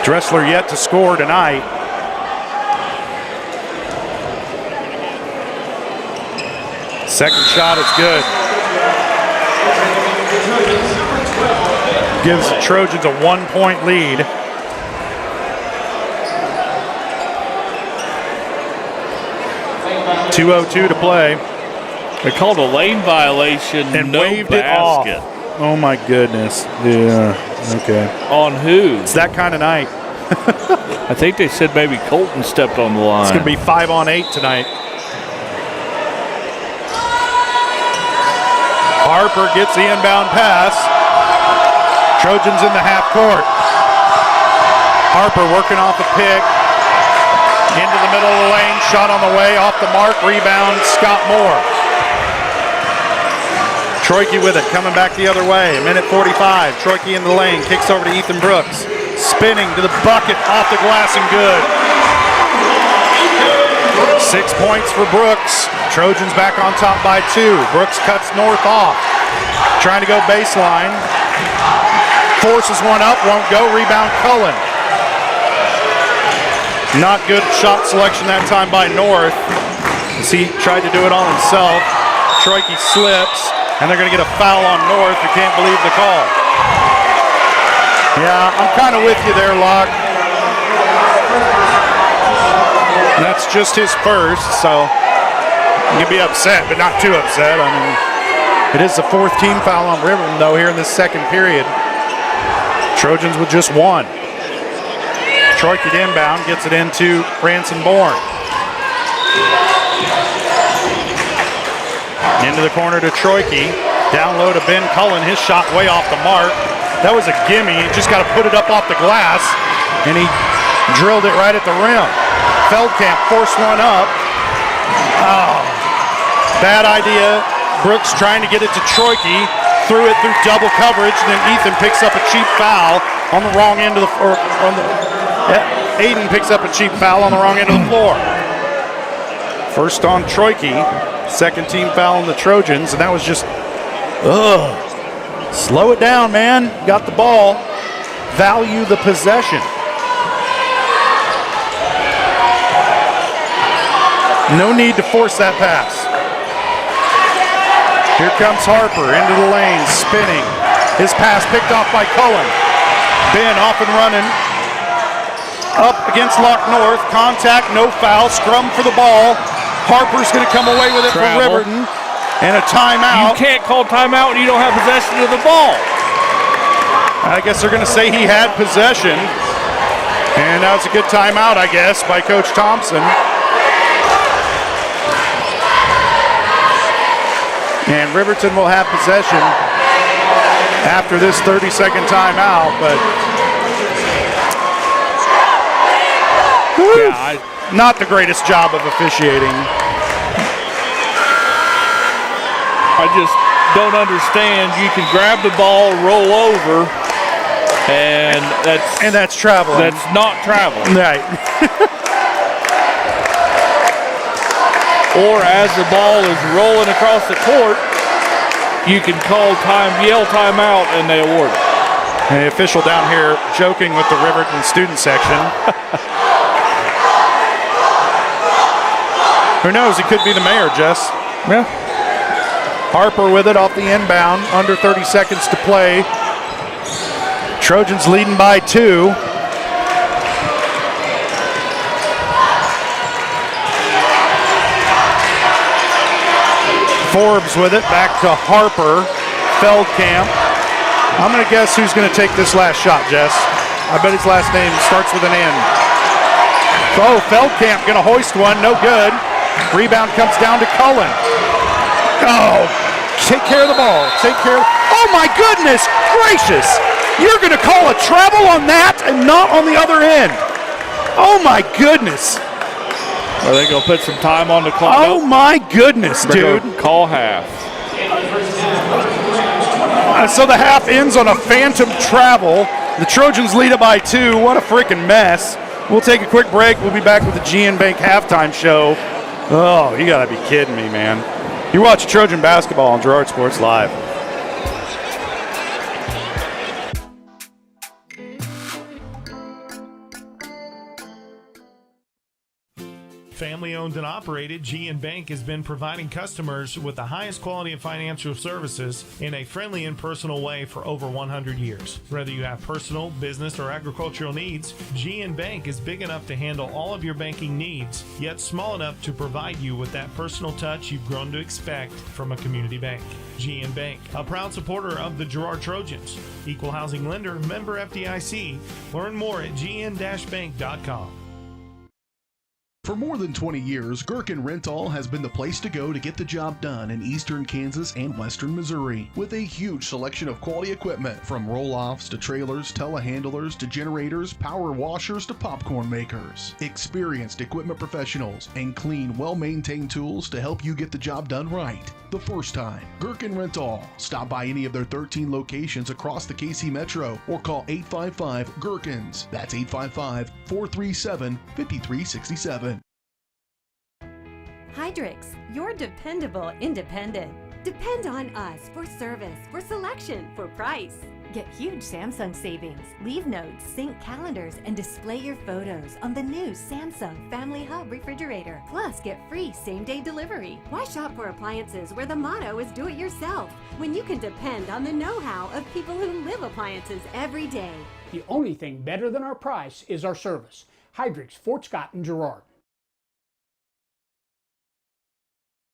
Dressler yet to score tonight. Second shot is good. Gives the Trojans a 1-point lead. .202 to play. They called a lane violation and no waved basket. it off. Oh my goodness. Yeah, okay. On who? It's that kind of night. I think they said maybe Colton stepped on the line. It's going to be 5-on-8 tonight. Harper gets the inbound pass. Trojans in the half court. Harper working off a pick. Into the middle of the lane. Shot on the way. Off the mark. Rebound. Scott Moore. Troike with it. Coming back the other way. A minute 45. Troike in the lane. Kicks over to Ethan Brooks. Spinning to the bucket. Off the glass and good. 6 points for Brooks. Trojans back on top by 2. Brooks cuts north off. Trying to go baseline. Forces one up. Won't go. Rebound Cullen. Not good shot selection that time by North, as he tried to do it all himself. Troike slips, and they're going to get a foul on North. I can't believe the call. Yeah, I'm kind of with you there, Locke. That's just his first, so you can be upset, but not too upset. I mean, it is the 4th team foul on Riverton, though, here in this second period. Trojans with just 1. Troike inbound, gets it into Branson Bourne. Into the corner to Troike. Down low to Ben Cullen. His shot way off the mark. That was a gimme. He just got to put it up off the glass, and he drilled it right at the rim. Feldkamp forced one up. Oh, bad idea. Brooks trying to get it to Troike. Threw it through double coverage, and then Ethan picks up a cheap foul on the wrong end of the floor. Aiden picks up a cheap foul on the wrong end of the floor. First on Troike, second team foul on the Trojans, and that was just, slow it down, man. Got the ball. Value the possession. No need to force that pass. Here comes Harper into the lane, spinning. His pass picked off by Cullen. Ben off and running. Up against Lock North. Contact, no foul. Scrum for the ball. Harper's going to come away with it for Riverton. And a timeout. You can't call timeout when you don't have possession of the ball. I guess they're going to say he had possession. And that was a good timeout, I guess, by Coach Thompson. And Riverton will have possession after this 30-second timeout, but not the greatest job of officiating. I just don't understand. You can grab the ball, roll over, and that's traveling. That's not traveling. Right. Or as the ball is rolling across the court, you can yell timeout, and they award it. And the official down here joking with the Riverton student section. Who knows? He could be the mayor, Jess. Yeah. Harper with it off the inbound. Under 30 seconds to play. Trojans leading by 2. Forbes with it, back to Harper. Feldkamp. I'm going to guess who's going to take this last shot, Jess. I bet his last name starts with an N. Oh, Feldkamp going to hoist one. No good. Rebound comes down to Cullen. Oh, take care of the ball. Take care of. Oh, my goodness gracious. You're going to call a travel on that and not on the other end. Oh, my goodness. Are they going to put some time on the clock? Oh, my goodness, dude. Call half. So the half ends on a phantom travel. The Trojans lead it by 2. What a freaking mess. We'll take a quick break. We'll be back with the GN Bank halftime show. Oh, you got to be kidding me, man. You watch Trojan basketball on Girard Sports Live. Family owned and operated, GN Bank has been providing customers with the highest quality of financial services in a friendly and personal way for over 100 years. Whether you have personal, business, or agricultural needs, GN Bank is big enough to handle all of your banking needs, yet small enough to provide you with that personal touch you've grown to expect from a community bank. GN Bank, a proud supporter of the Girard Trojans. Equal housing lender, member FDIC. Learn more at gn-bank.com. For more than 20 years, Gherkin Rental has been the place to go to get the job done in eastern Kansas and western Missouri. With a huge selection of quality equipment, from roll-offs to trailers, telehandlers to generators, power washers to popcorn makers. Experienced equipment professionals and clean, well-maintained tools to help you get the job done right. The first time, Gherkin Rental. Stop by any of their 13 locations across the KC Metro or call 855-GHERKINS. That's 855-437-5367. Hydrix, your dependable independent. Depend on us for service, for selection, for price. Get huge Samsung savings. Leave notes, sync calendars, and display your photos on the new Samsung Family Hub refrigerator. Plus, get free same-day delivery. Why shop for appliances where the motto is do-it-yourself when you can depend on the know-how of people who live appliances every day? The only thing better than our price is our service. Hydrix, Fort Scott, and Girard.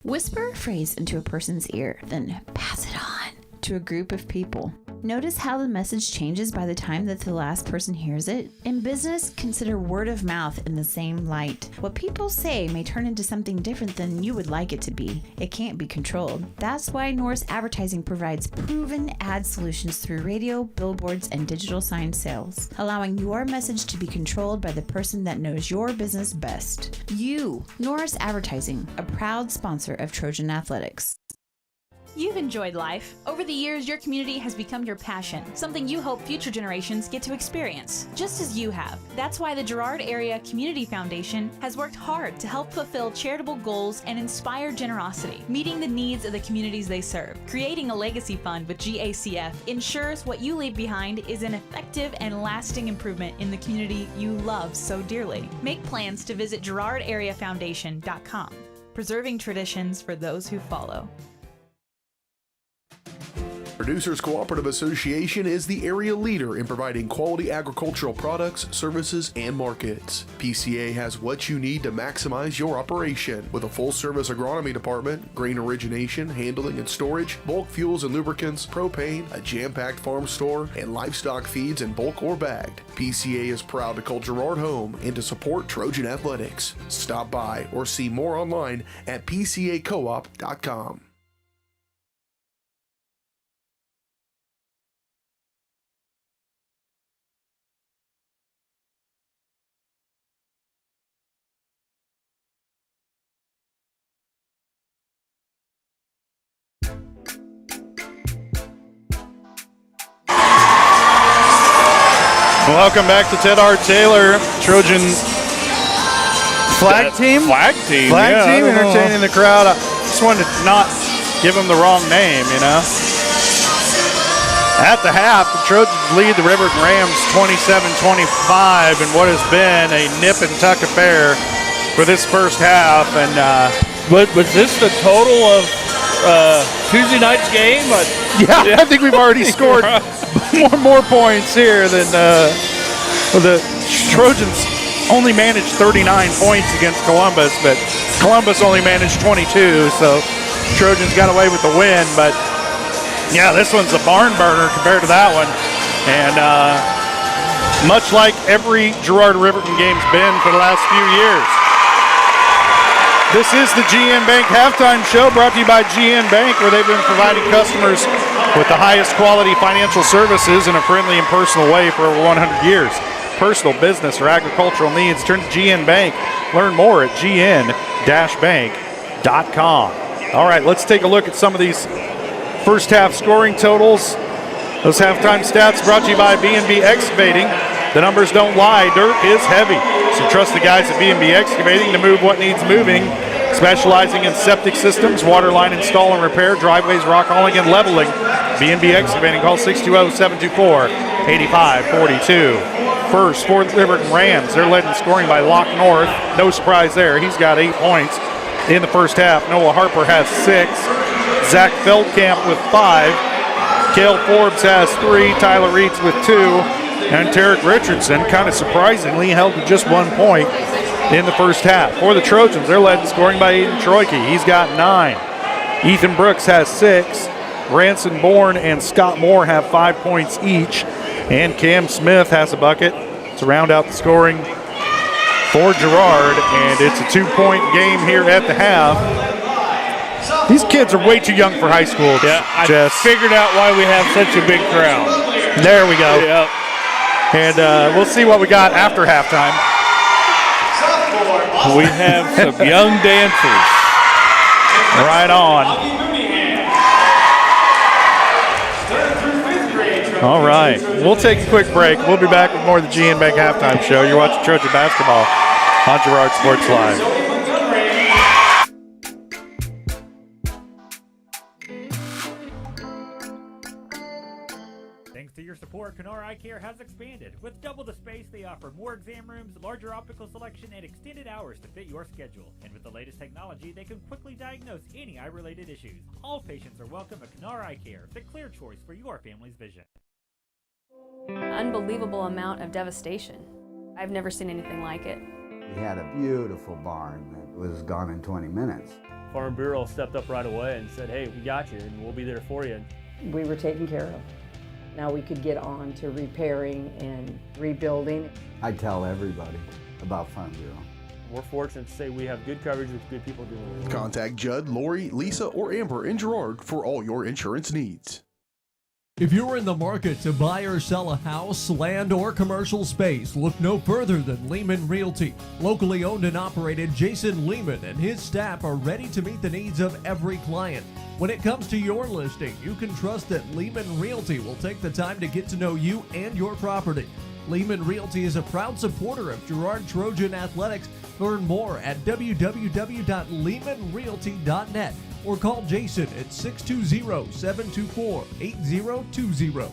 Whisper a phrase into a person's ear, then pass it on to a group of people. Notice how the message changes by the time that the last person hears it? In business, consider word of mouth in the same light. What people say may turn into something different than you would like it to be. It can't be controlled. That's why Norris Advertising provides proven ad solutions through radio, billboards, and digital sign sales, allowing your message to be controlled by the person that knows your business best. You, Norris Advertising, a proud sponsor of Trojan Athletics. You've enjoyed life. Over the years, your community has become your passion, something you hope future generations get to experience, just as you have. That's why the Girard Area Community Foundation has worked hard to help fulfill charitable goals and inspire generosity, meeting the needs of the communities they serve. Creating a legacy fund with GACF ensures what you leave behind is an effective and lasting improvement in the community you love so dearly. Make plans to visit GirardAreaFoundation.com, preserving traditions for those who follow. Producers Cooperative Association is the area leader in providing quality agricultural products, services, and markets. PCA has what you need to maximize your operation with a full-service agronomy department, grain origination, handling and storage, bulk fuels and lubricants, propane, a jam-packed farm store, and livestock feeds in bulk or bagged. PCA is proud to call Girard home and to support Trojan Athletics. Stop by or see more online at pcacoop.com. Welcome back to Ted R. Taylor, Trojan flag team? Flag team, entertaining the crowd. I just wanted to not give them the wrong name, you know. At the half, the Trojans lead the Riverton Rams 27-25 in what has been a nip and tuck affair for this first half. And was this the total of Tuesday night's game? Yeah, I think we've already scored more points here than the Trojans only managed 39 points against Columbus, but Columbus only managed 22, so Trojans got away with the win. But yeah, this one's a barn burner compared to that one. And much like every Girard Riverton game's been for the last few years. This is the GN Bank Halftime Show, brought to you by GN Bank, where they've been providing customers with the highest quality financial services in a friendly and personal way for over 100 years. Personal, business, or agricultural needs, turn to GN Bank. Learn more at gn-bank.com. All right, let's take a look at some of these first half scoring totals. Those halftime stats brought to you by B&B Excavating. The numbers don't lie, dirt is heavy. So trust the guys at B&B Excavating to move what needs moving. Specializing in septic systems, water line install and repair, driveways, rock hauling, and leveling. B&B Excavating, call 620-724-8542. First for the Riverton Rams, they're led in scoring by Locke North. No surprise there, he's got 8 points in the first half. Noah Harper has 6. Zach Feldkamp with 5. Cale Forbes has 3. Tyler Reeds with 2. And Tarek Richardson, kind of surprisingly, held to just 1 point in the first half. For the Trojans, they're led in scoring by Aiden Troike. He's got 9. Ethan Brooks has 6. Branson Bourne and Scott Moore have 5 points each. And Cam Smith has a bucket to round out the scoring for Girard. And it's a 2-point game here at the half. These kids are way too young for high school. Yeah, I figured out why we have such a big crowd. There we go. Yep. And we'll see what we got after halftime. We have some young dancers. Right on. All right. We'll take a quick break. We'll be back with more of the GN Bank Halftime Show. You're watching Trojan Basketball on Girard Sports Live. Thanks to your support, Kenora Eye Care has expanded. With double the space, they offer more exam rooms, larger optical selection, and extended hours to fit your schedule. And with the latest technology, they can quickly diagnose any eye-related issues. All patients are welcome at Kenora Eye Care, the clear choice for your family's vision. Unbelievable amount of devastation. I've never seen anything like it. We had a beautiful barn that was gone in 20 minutes. Farm Bureau stepped up right away and said, hey, we got you and we'll be there for you. We were taken care of. Now we could get on to repairing and rebuilding. I tell everybody about Farm Bureau. We're fortunate to say we have good coverage with good people doing it. Contact Judd, Lori, Lisa, or Amber in Girard for all your insurance needs. If you're in the market to buy or sell a house, land, or commercial space, look no further than Lehman Realty. Locally owned and operated, Jason Lehman and his staff are ready to meet the needs of every client. When it comes to your listing, you can trust that Lehman Realty will take the time to get to know you and your property. Lehman Realty is a proud supporter of Girard Trojan Athletics. Learn more at www.lehmanrealty.net or call Jason at 620-724-8020.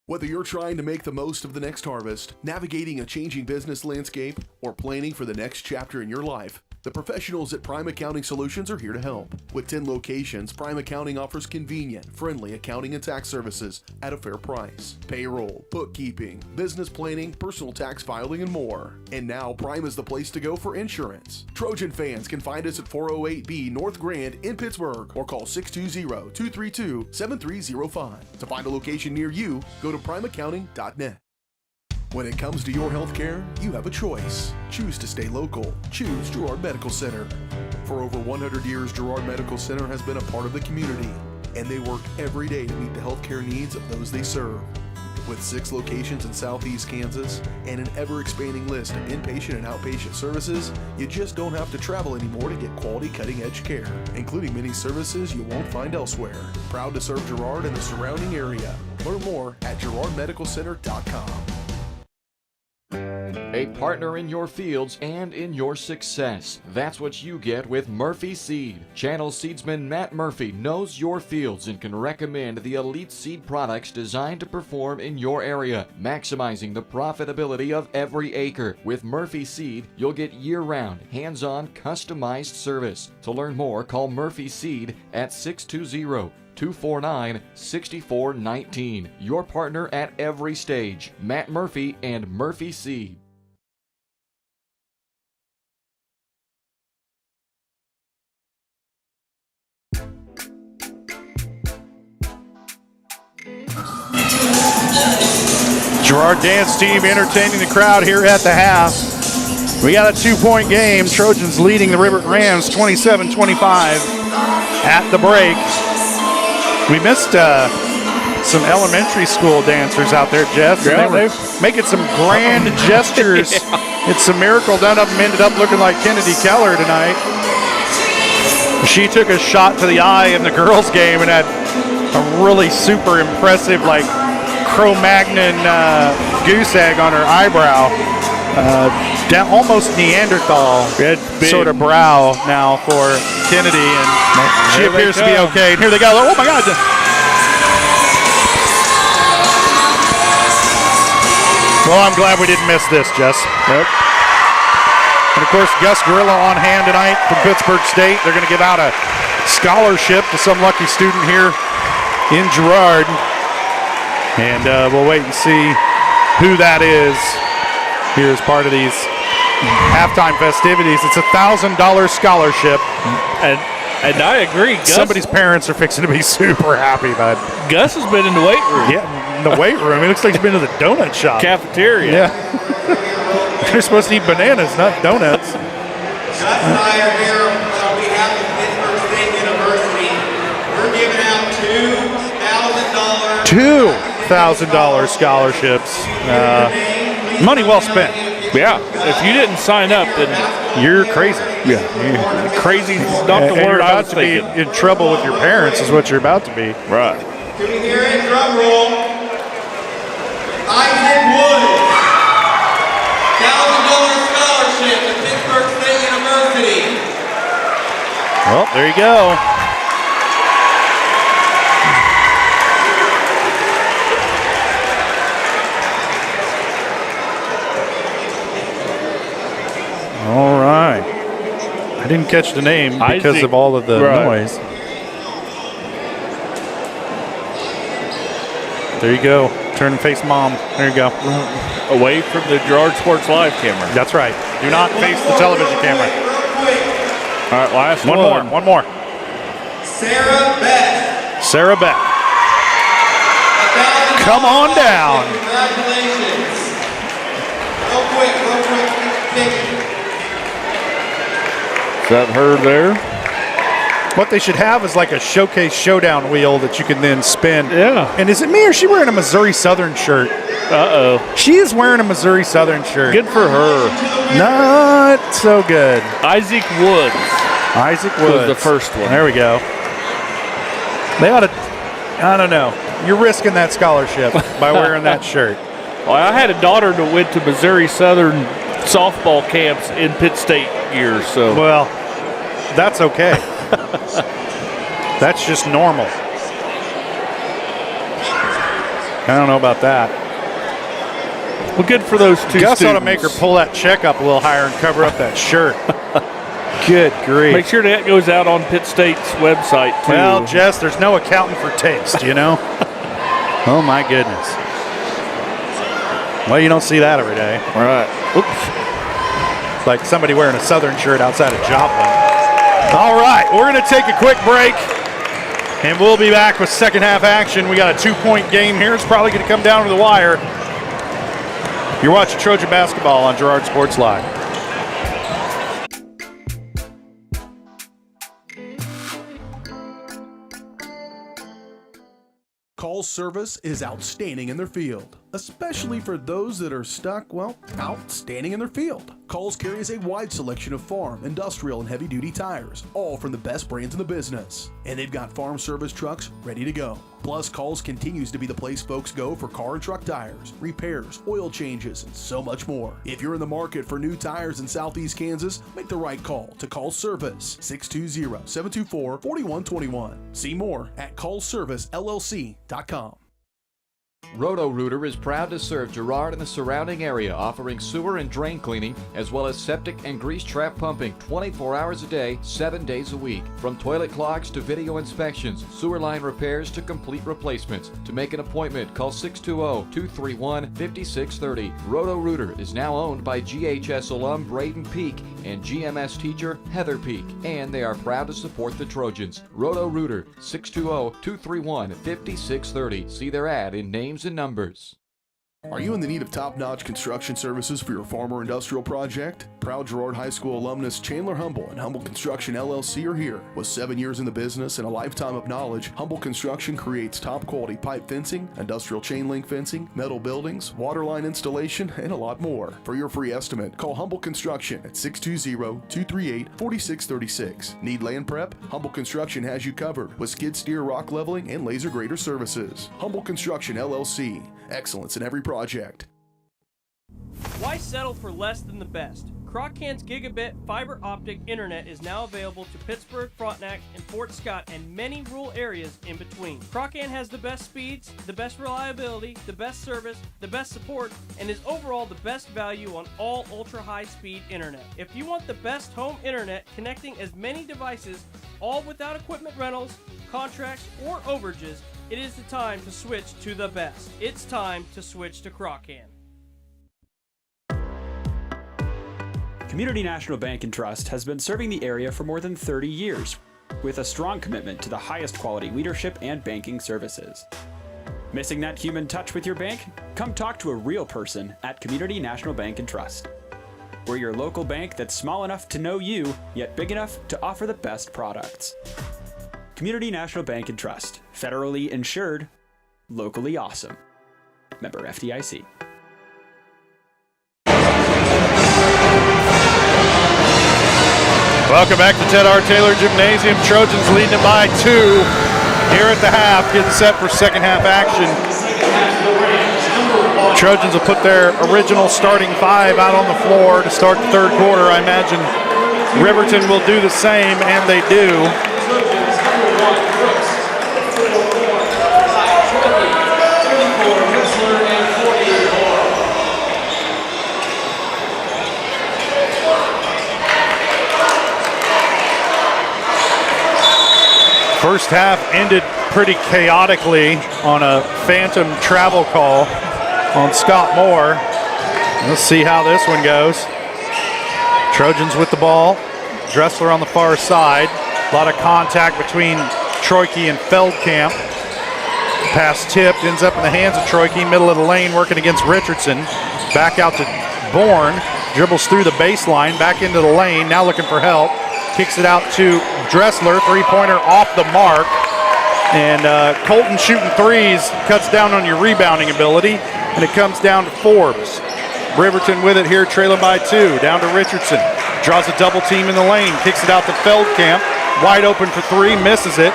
Whether you're trying to make the most of the next harvest, navigating a changing business landscape, or planning for the next chapter in your life, the professionals at Prime Accounting Solutions are here to help. With 10 locations, Prime Accounting offers convenient, friendly accounting and tax services at a fair price. Payroll, bookkeeping, business planning, personal tax filing, and more. And now Prime is the place to go for insurance. Trojan fans can find us at 408B North Grand in Pittsburgh or call 620-232-7305. To find a location near you, go to primeaccounting.net. When it comes to your health care, you have a choice. Choose to stay local. Choose Girard Medical Center. For over 100 years, Girard Medical Center has been a part of the community, and they work every day to meet the health care needs of those they serve. With 6 locations in Southeast Kansas and an ever-expanding list of inpatient and outpatient services, you just don't have to travel anymore to get quality cutting-edge care, including many services you won't find elsewhere. Proud to serve Girard and the surrounding area. Learn more at girardmedicalcenter.com. A partner in your fields and in your success. That's what you get with Murphy Seed. Channel seedsman Matt Murphy knows your fields and can recommend the elite seed products designed to perform in your area, maximizing the profitability of every acre. With Murphy Seed, you'll get year-round, hands-on, customized service. To learn more, call Murphy Seed at 620-249-6419. Your partner at every stage. Matt Murphy and Murphy Seed. Girard dance team entertaining the crowd here at the half. We got a 2-point game. Trojans leading the Riverton Rams 27-25 at the break. We missed some elementary school dancers out there, Jeff. Yeah, they were making some grand gestures. It's a miracle none of them ended up looking like Kennedy Keller tonight. She took a shot to the eye in the girls' game and had a really super impressive, like, Cro-Magnon goose egg on her eyebrow. Down, almost Neanderthal sort of brow now for Kennedy, and she appears to be okay. And here they go. Oh, my God. Well, I'm glad we didn't miss this, Jess. Yep. And, of course, Gus Gorilla on hand tonight from Pittsburgh State. They're going to give out a scholarship to some lucky student here in Girard. And we'll wait and see who that is here as part of these halftime festivities. It's a $1,000 scholarship. And I agree. Gus, somebody's parents are fixing to be super happy, bud. Gus has been in the weight room. Yeah, in the weight room. He looks like he's been to the donut shop. Cafeteria. Yeah. They're supposed to eat bananas, not donuts. Gus and I are here on behalf of Pittsburgh State University. We're giving out $2,000 scholarships. Money well spent. Yeah. If you didn't sign up, then you're crazy. Yeah. Crazy is not the word I was thinking. Be in trouble with your parents is what you're about to be. Right. To be here in drum roll, Isaac Woods. $1,000 scholarship to Pittsburgh State University. Well, there you go. All right. I didn't catch the name because of all of the noise. There you go. Turn and face mom. There you go. Away from the Girard Sports Live camera. That's right. Do not face the television camera. All right, last one. One more. Sarah Beck. Sarah Beck. Come on down. Congratulations. Real quick. Is that her there? What they should have is like a showcase showdown wheel that you can then spin. Yeah. And is it me or is she wearing a Missouri Southern shirt? Uh-oh. She is wearing a Missouri Southern shirt. Good for her. Not so good. Isaac Woods. Isaac Woods. Was the first one. There we go. They ought to, I don't know. You're risking that scholarship by wearing that shirt. Well, I had a daughter that went to Missouri Southern softball camps in Pitt State years, so. Well, that's okay. That's just normal. I don't know about that. Well, good for those two Gus students. ought to make her pull that check up a little higher and cover up that shirt. Good grief. Make sure that goes out on Pitt State's website, too. Well, Jess, there's no accountant for taste, you know? Oh, my goodness. Well, you don't see that every day. All right. Oops. Like somebody wearing a Southern shirt outside of Joplin. All right, we're going to take a quick break, and we'll be back with second half action. We got a 2-point game here. It's probably going to come down to the wire. You're watching Trojan basketball on Girard Sports Live. Call service is outstanding in their field, especially for those that are stuck, well, outstanding in their field. Calls carries a wide selection of farm, industrial, and heavy-duty tires, all from the best brands in the business. And they've got farm service trucks ready to go. Plus, Calls continues to be the place folks go for car and truck tires, repairs, oil changes, and so much more. If you're in the market for new tires in Southeast Kansas, make the right call to Call Service, 620-724-4121. See more at callservicellc.com. Roto-Rooter is proud to serve Girard and the surrounding area, offering sewer and drain cleaning, as well as septic and grease trap pumping 24 hours a day, 7 days a week. From toilet clogs to video inspections, sewer line repairs to complete replacements. To make an appointment, call 620-231-5630. Roto-Rooter is now owned by GHS alum Braden Peak and GMS teacher Heather Peak, and they are proud to support the Trojans. Roto-Rooter, 620-231-5630. See their ad in names and numbers. Are you in the need of top-notch construction services for your farm or industrial project? Proud Girard High School alumnus Chandler Humble and Humble Construction LLC are here. With 7 years in the business and a lifetime of knowledge, Humble Construction creates top-quality pipe fencing, industrial chain link fencing, metal buildings, water line installation, and a lot more. For your free estimate, call Humble Construction at 620-238-4636. Need land prep? Humble Construction has you covered with skid steer, rock leveling, and laser grader services. Humble Construction LLC. Excellence in every project. Why settle for less than the best? Croccan's gigabit fiber optic internet is now available to Pittsburgh, Frontenac, and Fort Scott, and many rural areas in between. Croccan has the best speeds, the best reliability, the best service, the best support, and is overall the best value on all ultra-high speed internet. If you want the best home internet connecting as many devices, all without equipment rentals, contracts, or overages, it is the time to switch to the best. It's time to switch to Croccan. Community National Bank and Trust has been serving the area for more than 30 years with a strong commitment to the highest quality leadership and banking services. Missing that human touch with your bank? Come talk to a real person at Community National Bank and Trust. We're your local bank that's small enough to know you, yet big enough to offer the best products. Community National Bank and Trust. Federally insured, locally awesome. Member FDIC. Welcome back to Ted R. Taylor Gymnasium. Trojans leading it by 2 here at the half, getting set for second half action. Trojans will put their original starting 5 out on the floor to start the third quarter. I imagine Riverton will do the same, and they do. First half ended pretty chaotically on a phantom travel call on Scott Moore. Let's see how this one goes. Trojans with the ball. Dressler on the far side. A lot of contact between Troike and Feldkamp. Pass tipped, ends up in the hands of Troike, middle of the lane, working against Richardson. Back out to Bourne. Dribbles through the baseline, back into the lane, now looking for help. Kicks it out to Dressler, three-pointer off the mark. And Colton shooting threes, cuts down on your rebounding ability, and it comes down to Forbes. Riverton with it here, trailing by 2, down to Richardson. Draws a double team in the lane, kicks it out to Feldkamp. Wide open for 3, misses it.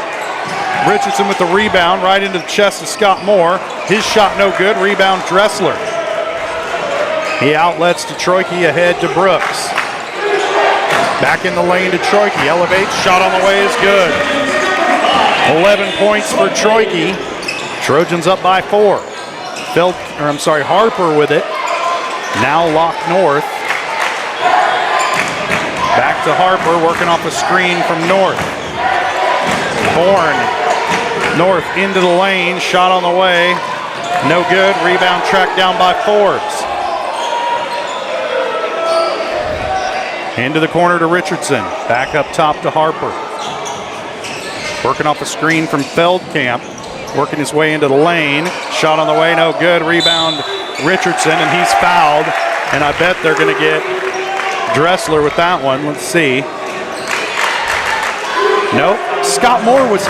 Richardson with the rebound, right into the chest of Scott Moore. His shot no good, rebound Dressler. He outlets to Troike, ahead to Brooks. Back in the lane to Troike, elevates, shot on the way is good. 11 points for Troike. Trojans up by 4. Harper with it. Now locked north. Back to Harper, working off a screen from North. Bourne, North into the lane, shot on the way. No good, rebound tracked down by Forbes. Into the corner to Richardson. Back up top to Harper. Working off a screen from Feldkamp. Working his way into the lane. Shot on the way, no good. Rebound Richardson, and he's fouled. And I bet they're going to get Dressler with that one. Let's see. Nope. Scott Moore was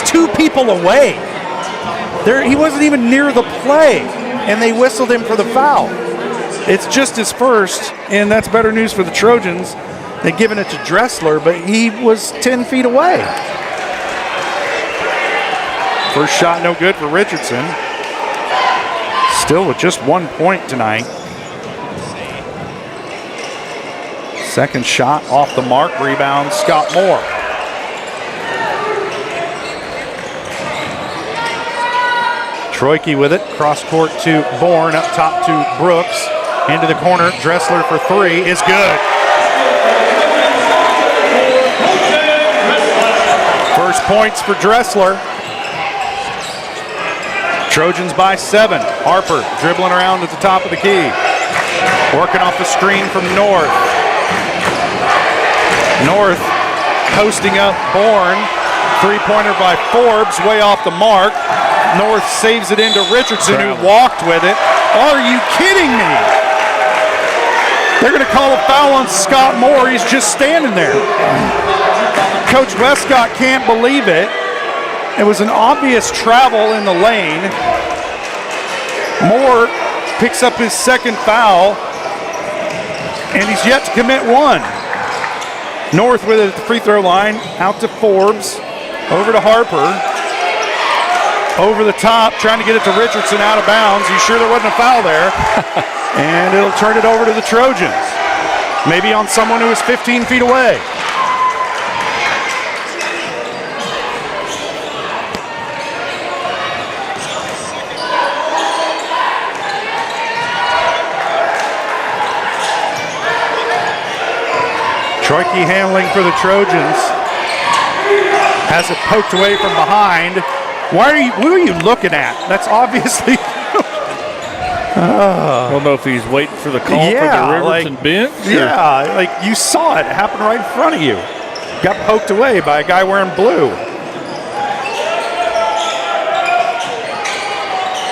2 people away. He wasn't even near the play, and they whistled him for the foul. It's just his first, and that's better news for the Trojans. They've given it to Dressler, but he was 10 feet away. First shot no good for Richardson. Still with just 1 point tonight. Second shot off the mark, rebound Scott Moore. Troike with it, cross court to Bourne, up top to Brooks. Into the corner, Dressler for 3 is good. First points for Dressler. Trojans by 7. Harper dribbling around at the top of the key. Working off the screen from North. North posting up Bourne. Three-pointer by Forbes, way off the mark. North saves it into Richardson, who walked with it. Are you kidding me? They're going to call a foul on Scott Moore. He's just standing there. Coach Westcott can't believe it. It was an obvious travel in the lane. Moore picks up his second foul, and he's yet to commit one. North with it at the free throw line, out to Forbes, over to Harper, over the top, trying to get it to Richardson out of bounds. You sure there wasn't a foul there? And it'll turn it over to the Trojans. Maybe on someone who is 15 feet away. Troike handling for the Trojans. Has it poked away from behind. What are you looking at? That's obviously... I don't know if he's waiting for the call for the Riverton bench. Yeah, like you saw it happen right in front of you. Got poked away by a guy wearing blue.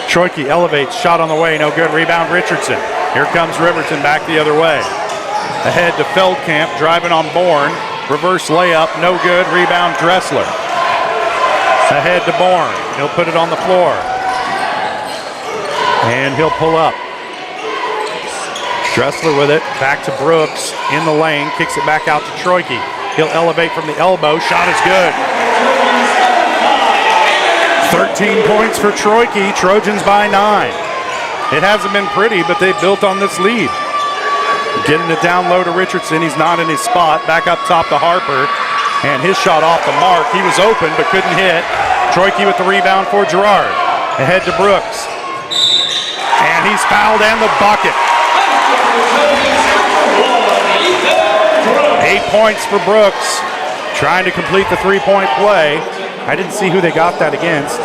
Troike elevates, shot on the way, no good. Rebound Richardson. Here comes Riverton back the other way. Ahead to Feldkamp, driving on Bourne. Reverse layup, no good. Rebound Dressler. Ahead to Bourne. He'll put it on the floor. And he'll pull up. Dressler with it. Back to Brooks in the lane. Kicks it back out to Troike. He'll elevate from the elbow. Shot is good. 13 points for Troike. Trojans by 9. It hasn't been pretty, but they've built on this lead. Getting it down low to Richardson. He's not in his spot. Back up top to Harper. And his shot off the mark. He was open but couldn't hit. Troike with the rebound for Girard. Ahead to Brooks. And he's fouled and the bucket. 8 points for Brooks. Trying to complete the three-point play. I didn't see who they got that against.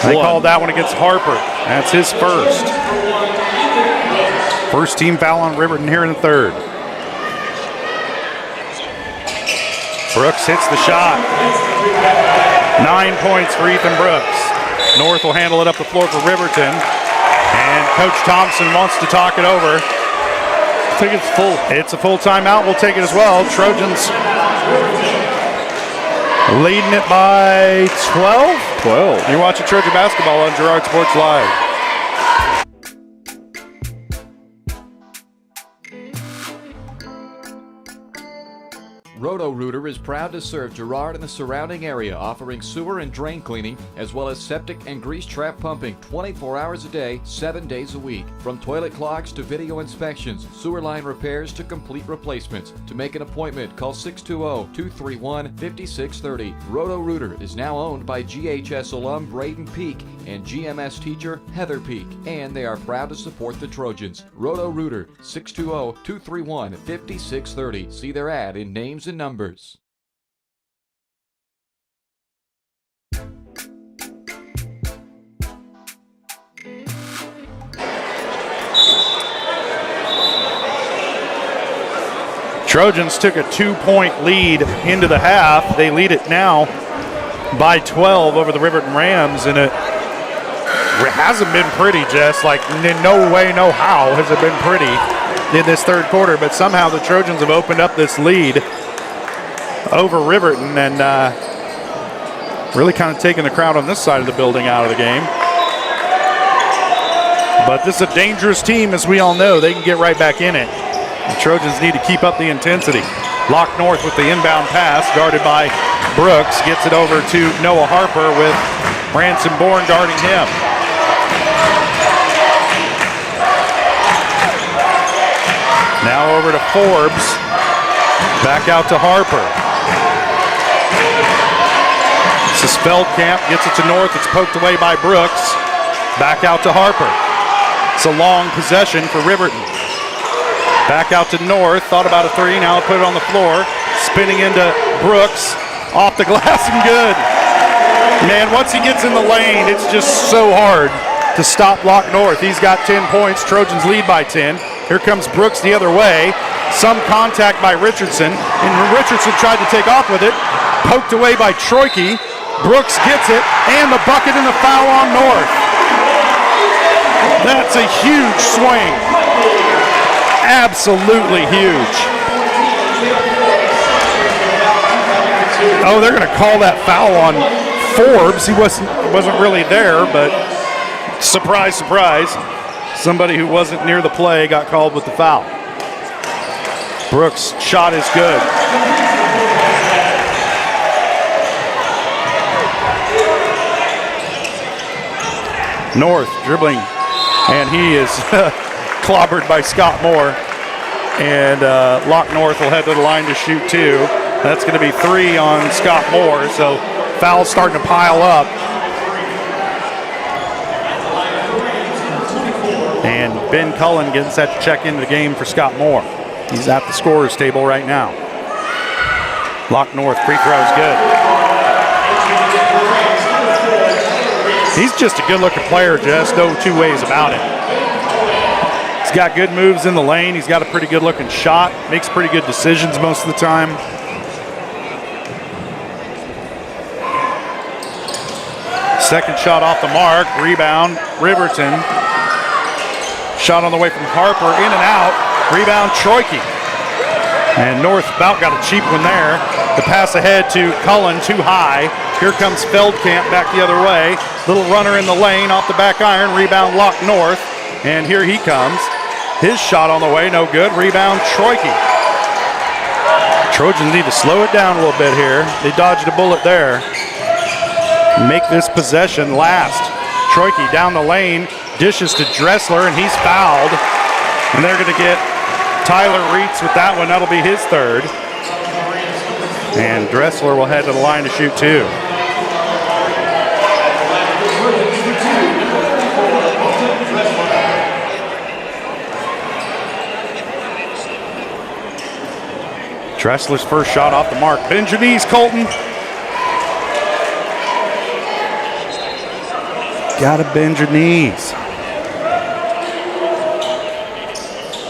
They called that one against Harper. That's his first. First team foul on Riverton here in the third. Brooks hits the shot. 9 points for Ethan Brooks. North will handle it up the floor for Riverton. And Coach Thompson wants to talk it over. I think it's full. It's a full timeout. We'll take it as well. Trojans leading it by 12? 12. You're watching Trojan basketball on Girard Sports Live. Roto-Rooter is proud to serve Girard and the surrounding area, offering sewer and drain cleaning, as well as septic and grease trap pumping 24 hours a day, 7 days a week. From toilet clogs to video inspections, sewer line repairs to complete replacements. To make an appointment, call 620-231-5630. Roto-Rooter is now owned by GHS alum Braden Peak and GMS teacher Heather Peak, and they are proud to support the Trojans. Roto-Rooter, 620-231-5630. See their ad in names and numbers. Trojans took a 2-point lead into the half. They lead it now by 12 over the Riverton Rams, and it hasn't been pretty, Jess. Like, in no way, no how has it been pretty in this third quarter, but somehow the Trojans have opened up this lead over Riverton and really kind of taking the crowd on this side of the building out of the game. But this is a dangerous team, as we all know. They can get right back in it. The Trojans need to keep up the intensity. Lock North with the inbound pass, guarded by Brooks. Gets it over to Noah Harper with Branson Bourne guarding him. Now over to Forbes. Back out to Harper. This is Feldkamp. Gets it to North. It's poked away by Brooks. Back out to Harper. It's a long possession for Riverton. Back out to North. Thought about a three. Now put it on the floor. Spinning into Brooks. Off the glass and good. Man, once he gets in the lane, it's just so hard to stop Lock North. He's got 10 points. Trojans lead by 10. Here comes Brooks the other way. Some contact by Richardson. And Richardson tried to take off with it. Poked away by Troike. Brooks gets it. And the bucket and the foul on North. That's a huge swing. Absolutely huge. Oh, they're going to call that foul on Forbes. He wasn't really there, but surprise, surprise. Somebody who wasn't near the play got called with the foul. Brooks' shot is good. North dribbling, and he is clobbered by Scott Moore. And Locke North will head to the line to shoot 2. That's going to be 3 on Scott Moore, so fouls starting to pile up. And Ben Cullen getting set to check into the game for Scott Moore. He's at the scorer's table right now. Locke North, free throw is good. He's just a good-looking player, Jess. No two ways about it. He's got good moves in the lane. He's got a pretty good-looking shot. Makes pretty good decisions most of the time. Second shot off the mark. Rebound, Riverton. Shot on the way from Harper, in and out. Rebound, Troike. And North about got a cheap one there. The pass ahead to Cullen, too high. Here comes Feldkamp back the other way. Little runner in the lane, off the back iron. Rebound, Locke North. And here he comes. His shot on the way, no good. Rebound, Troike. Trojans need to slow it down a little bit here. They dodged a bullet there. Make this possession last. Troike down the lane, dishes to Dressler, and he's fouled. And they're going to get Tyler Reitz with that one. That'll be his third. And Dressler will head to the line to shoot 2. Dressler's first shot off the mark. Bend your knees, Colton. Gotta bend your knees.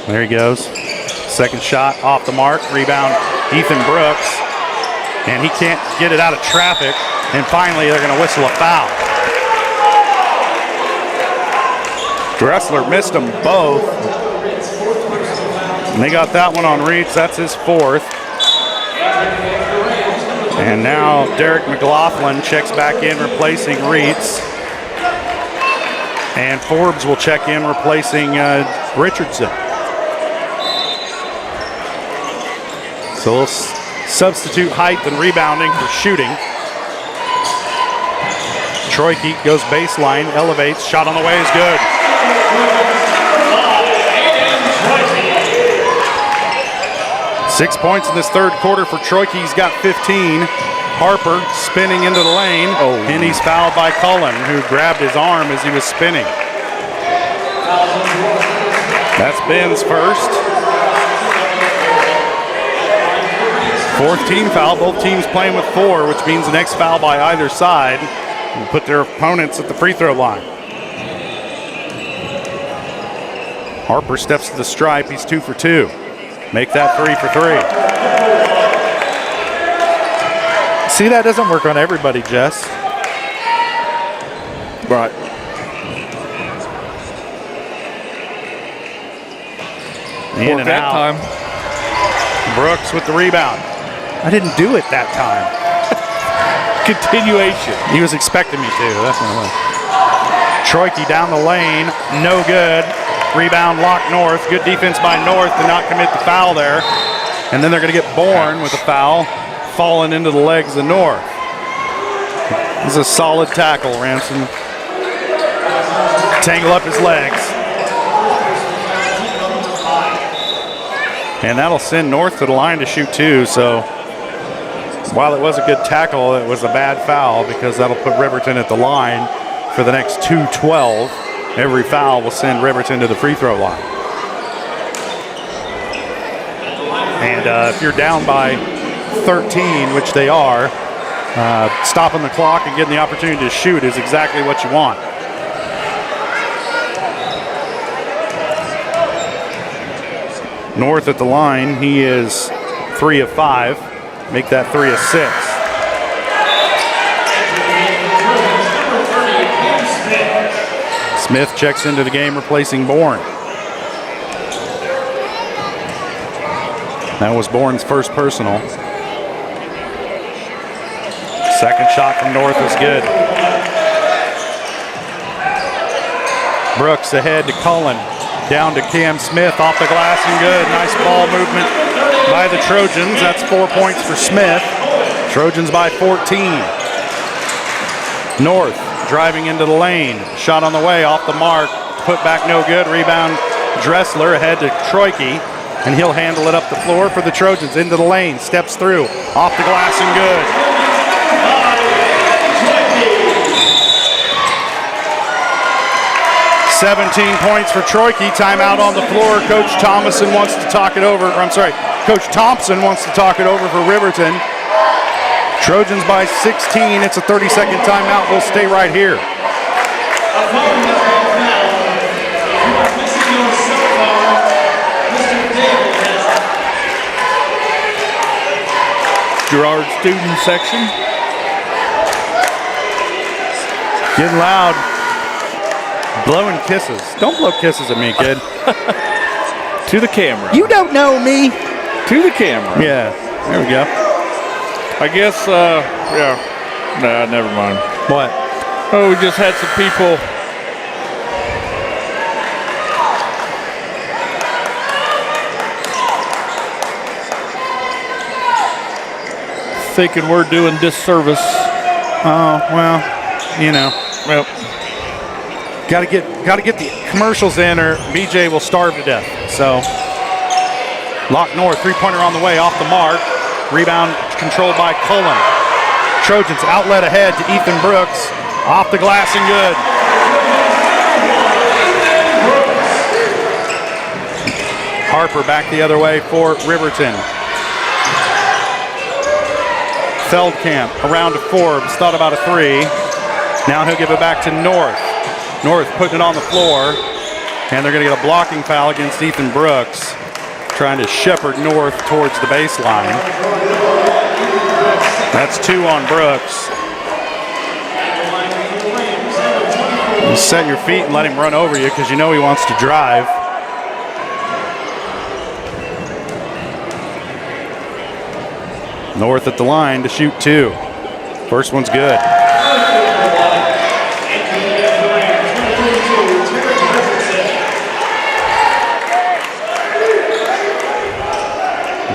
There he goes. Second shot off the mark. Rebound, Ethan Brooks. And he can't get it out of traffic. And finally, they're going to whistle a foul. Dressler missed them both. And they got that one on Reitz. That's his 4th. And now Derek McLaughlin checks back in, replacing Reitz. And Forbes will check in, replacing Richardson. So we'll substitute height and rebounding for shooting. Troike goes baseline, elevates, shot on the way is good. Six points in this third quarter for Troike. He's got 15. Harper spinning into the lane, and he's fouled by Cullen, who grabbed his arm as he was spinning. That's Ben's first. 4th team foul. Both teams playing with 4, which means the next foul by either side will put their opponents at the free throw line. Harper steps to the stripe. He's 2 for 2. Make that 3 for 3. See, that doesn't work on everybody, Jess. Right. In and out. Time. Brooks with the rebound. I didn't do it that time. Continuation. He was expecting me to. That's what it was. Troike down the lane. No good. Rebound, Locke North. Good defense by North to not commit the foul there. And then they're going to get Bourne with a foul, falling into the legs of North. This is a solid tackle, Ransom. Tangle up his legs. And that'll send North to the line to shoot 2. So while it was a good tackle, it was a bad foul because that'll put Riverton at the line for the next 2-12. Every foul will send Riverton to the free throw line. And if you're down by 13, which they are, stopping the clock and getting the opportunity to shoot is exactly what you want. North at the line, he is 3 of 5. Make that 3 of 6. Smith checks into the game, replacing Bourne. That was Bourne's first personal. Second shot from North is good. Brooks ahead to Cullen. Down to Cam Smith, off the glass and good. Nice ball movement by the Trojans. That's 4 points for Smith. Trojans by 14. North driving into the lane. Shot on the way, off the mark. Put back no good. Rebound Dressler ahead to Troike. And he'll handle it up the floor for the Trojans. Into the lane, steps through. Off the glass and good. 17 points for Troike. Timeout on the floor. Coach Thompson wants to talk it over for Riverton. Trojans by 16. It's a 30-second timeout. We'll stay right here. Girard student section. Getting loud. Blowing kisses. Don't blow kisses at me, kid. To the camera. You don't know me. To the camera. Yeah, there we go. I guess, yeah. Nah, never mind. What? Oh, we just had some people thinking we're doing disservice. Oh, well, you know. Well, Got to get the commercials in, or BJ will starve to death. So, Lock North, three-pointer on the way, off the mark. Rebound controlled by Cullen. Trojans outlet ahead to Ethan Brooks. Off the glass and good. Harper back the other way for Riverton. Feldkamp around to Forbes, thought about a three. Now he'll give it back to North. North putting it on the floor, and they're going to get a blocking foul against Ethan Brooks, trying to shepherd North towards the baseline. That's 2 on Brooks. You set your feet and let him run over you because you know he wants to drive. North at the line to shoot 2. First one's good.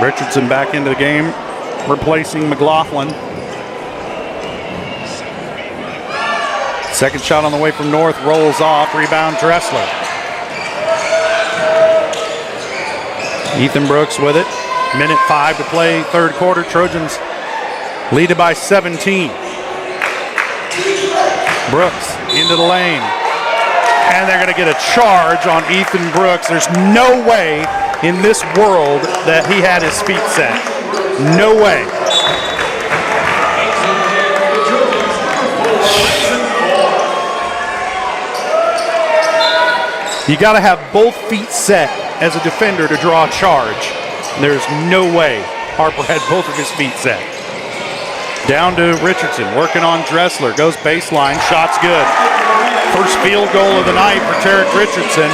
Richardson back into the game, replacing McLaughlin. Second shot on the way from North, rolls off, rebound Dressler. Ethan Brooks with it. Minute 5 to play, third quarter. Trojans lead it by 17. Brooks into the lane. And they're going to get a charge on Ethan Brooks. There's no way in this world that he had his feet set. No way. You got to have both feet set as a defender to draw a charge. There's no way Harper had both of his feet set. Down to Richardson, working on Dressler, goes baseline, shot's good. First field goal of the night for Tarek Richardson.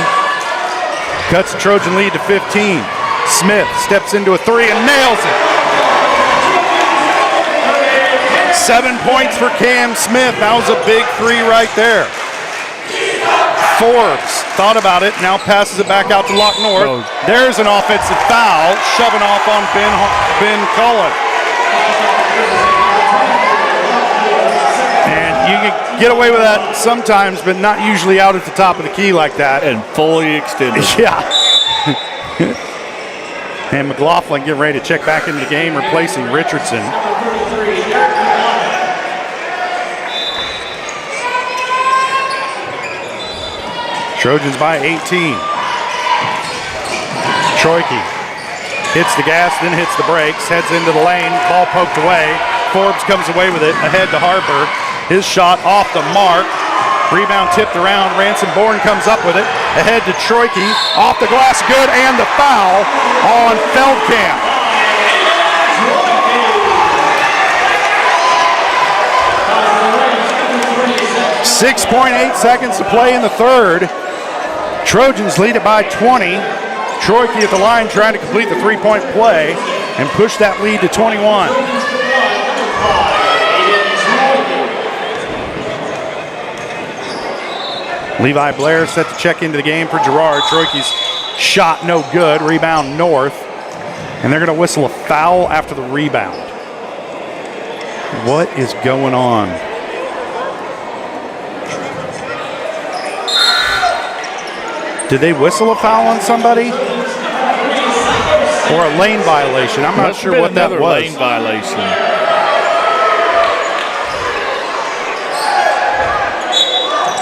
Cuts the Trojan lead to 15. Smith steps into a 3 and nails it. 7 points for Cam Smith. That was a big 3 right there. Forbes thought about it, now passes it back out to Lock North. There's an offensive foul, shoving off on Ben Cullen. And you can get away with that sometimes, but not usually out at the top of the key like that. And fully extended. Yeah. And McLaughlin getting ready to check back into the game, replacing Richardson. Trojans by 18. Troike hits the gas, then hits the brakes, heads into the lane, ball poked away. Forbes comes away with it, ahead to Harper. His shot off the mark. Rebound tipped around. Ransom Bourne comes up with it. Ahead to Troike. Off the glass, good, and the foul on Feldkamp. 6.8 seconds to play in the third. Trojans lead it by 20. Troyke at the line trying to complete the three-point play and push that lead to 21. Levi Blair set to check into the game for Girard. Troyke's shot no good. Rebound North. And they're going to whistle a foul after the rebound. What is going on? Did they whistle a foul on somebody? Or a lane violation? I'm not sure what that was. Lane violation.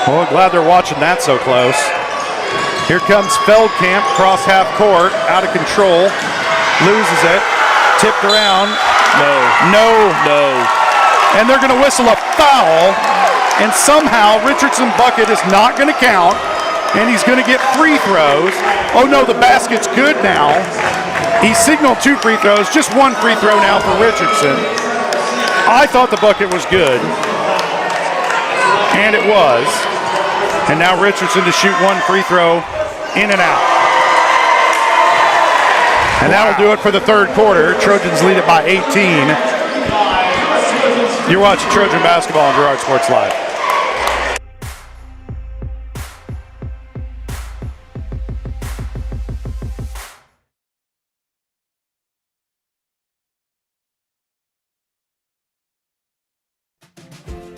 Well, glad they're watching that so close. Here comes Feldkamp, cross half court, out of control. Loses it. Tipped around. No. And they're going to whistle a foul. And somehow Richardson bucket is not going to count. And he's going to get free throws. Oh no, the basket's good now. He signaled 2 free throws, just 1 free throw now for Richardson. I thought the bucket was good. And it was. And now Richardson to shoot 1 free throw, in and out. And that'll do it for the third quarter. Trojans lead it by 18. You're watching Trojan basketball on Girard Sports Live.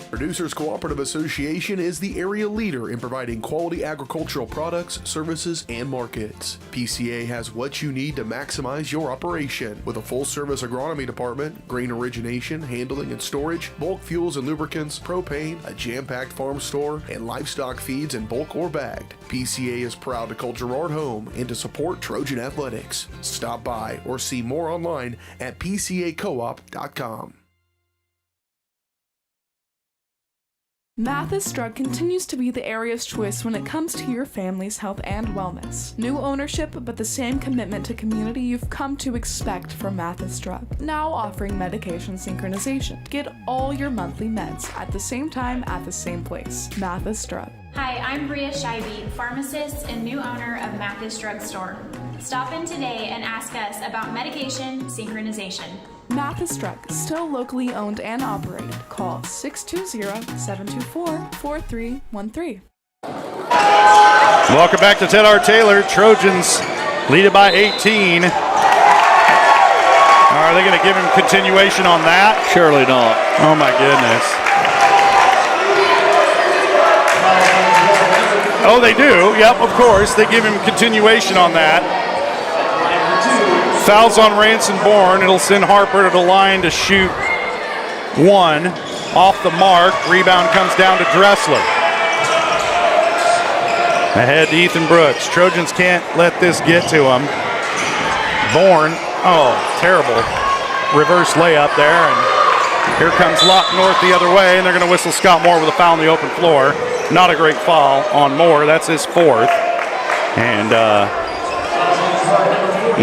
Producers Cooperative Association is the area leader in providing quality agricultural products, services, and markets. PCA has what you need to maximize your operation with a full-service agronomy department, grain origination, handling and storage, bulk fuels and lubricants, propane, a jam-packed farm store, and livestock feeds in bulk or bagged. PCA is proud to call Girard home and to support Trojan athletics. Stop by or see more online at pcacoop.com. Mathis Drug continues to be the area's choice when it comes to your family's health and wellness. New ownership, but the same commitment to community you've come to expect from Mathis Drug. Now offering medication synchronization. Get all your monthly meds at the same time at the same place. Mathis Drug. Hi, I'm Bria Scheibe, pharmacist and new owner of Mathis Drug Store. Stop in today and ask us about medication synchronization. Mathis Drug, still locally owned and operated. Call 620-724-4313. Welcome back to Ted R. Taylor. Trojans lead it by 18. Are they going to give him continuation on that? Surely not. Oh my goodness. Oh, they do. Yep, of course. They give him continuation on that. Fouls on Ranson Bourne. It'll send Harper to the line to shoot 1. Off the mark. Rebound comes down to Dressler. Ahead to Ethan Brooks. Trojans can't let this get to him. Bourne. Oh, terrible. Reverse layup there. And here comes Locke North the other way. And they're going to whistle Scott Moore with a foul on the open floor. Not a great foul on Moore. That's his 4th. And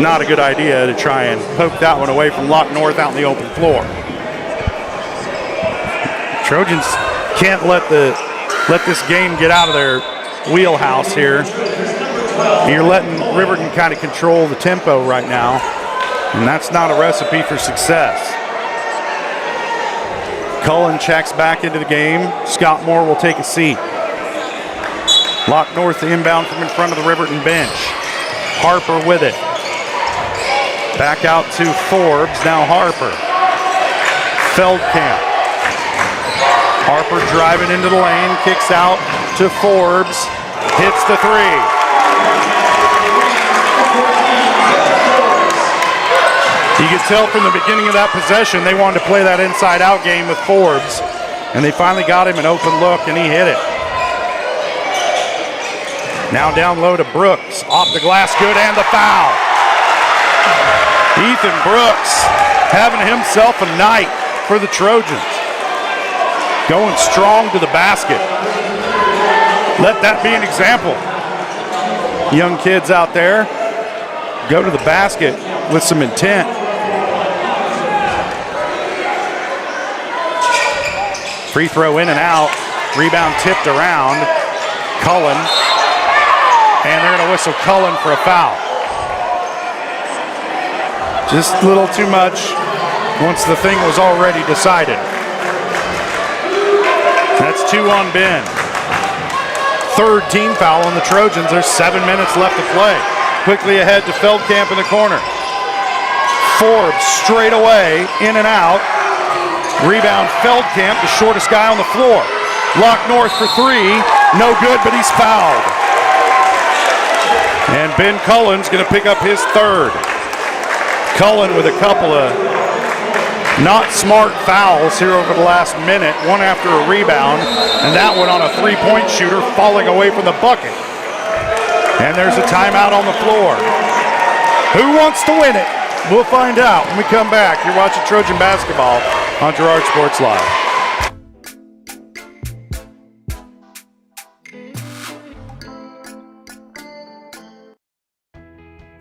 not a good idea to try and poke that one away from Locke North out in the open floor. Trojans can't let this game get out of their wheelhouse here. You're letting Riverton kind of control the tempo right now, and that's not a recipe for success. Cullen checks back into the game. Scott Moore will take a seat. Locke North the inbound from in front of the Riverton bench. Harper with it. Back out to Forbes, now Harper. Feldkamp. Harper driving into the lane, kicks out to Forbes, hits the 3. You could tell from the beginning of that possession they wanted to play that inside-out game with Forbes, and they finally got him an open look, and he hit it. Now down low to Brooks, off the glass, good, and the foul. Ethan Brooks having himself a night for the Trojans. Going strong to the basket. Let that be an example. Young kids out there, go to the basket with some intent. Free throw in and out. Rebound tipped around. Cullen. And they're going to whistle Cullen for a foul. Just a little too much once the thing was already decided. That's 2 on Ben. Third team foul on the Trojans. There's 7 minutes left to play. Quickly ahead to Feldkamp in the corner. Forbes straight away, in and out. Rebound Feldkamp, the shortest guy on the floor. Lock North for 3. No good, but he's fouled. And Ben Cullen's going to pick up his third. Cullen with a couple of not smart fouls here over the last minute, one after a rebound, and that one on a three-point shooter falling away from the bucket. And there's a timeout on the floor. Who wants to win it? We'll find out when we come back. You're watching Trojan basketball on Girard Sports Live.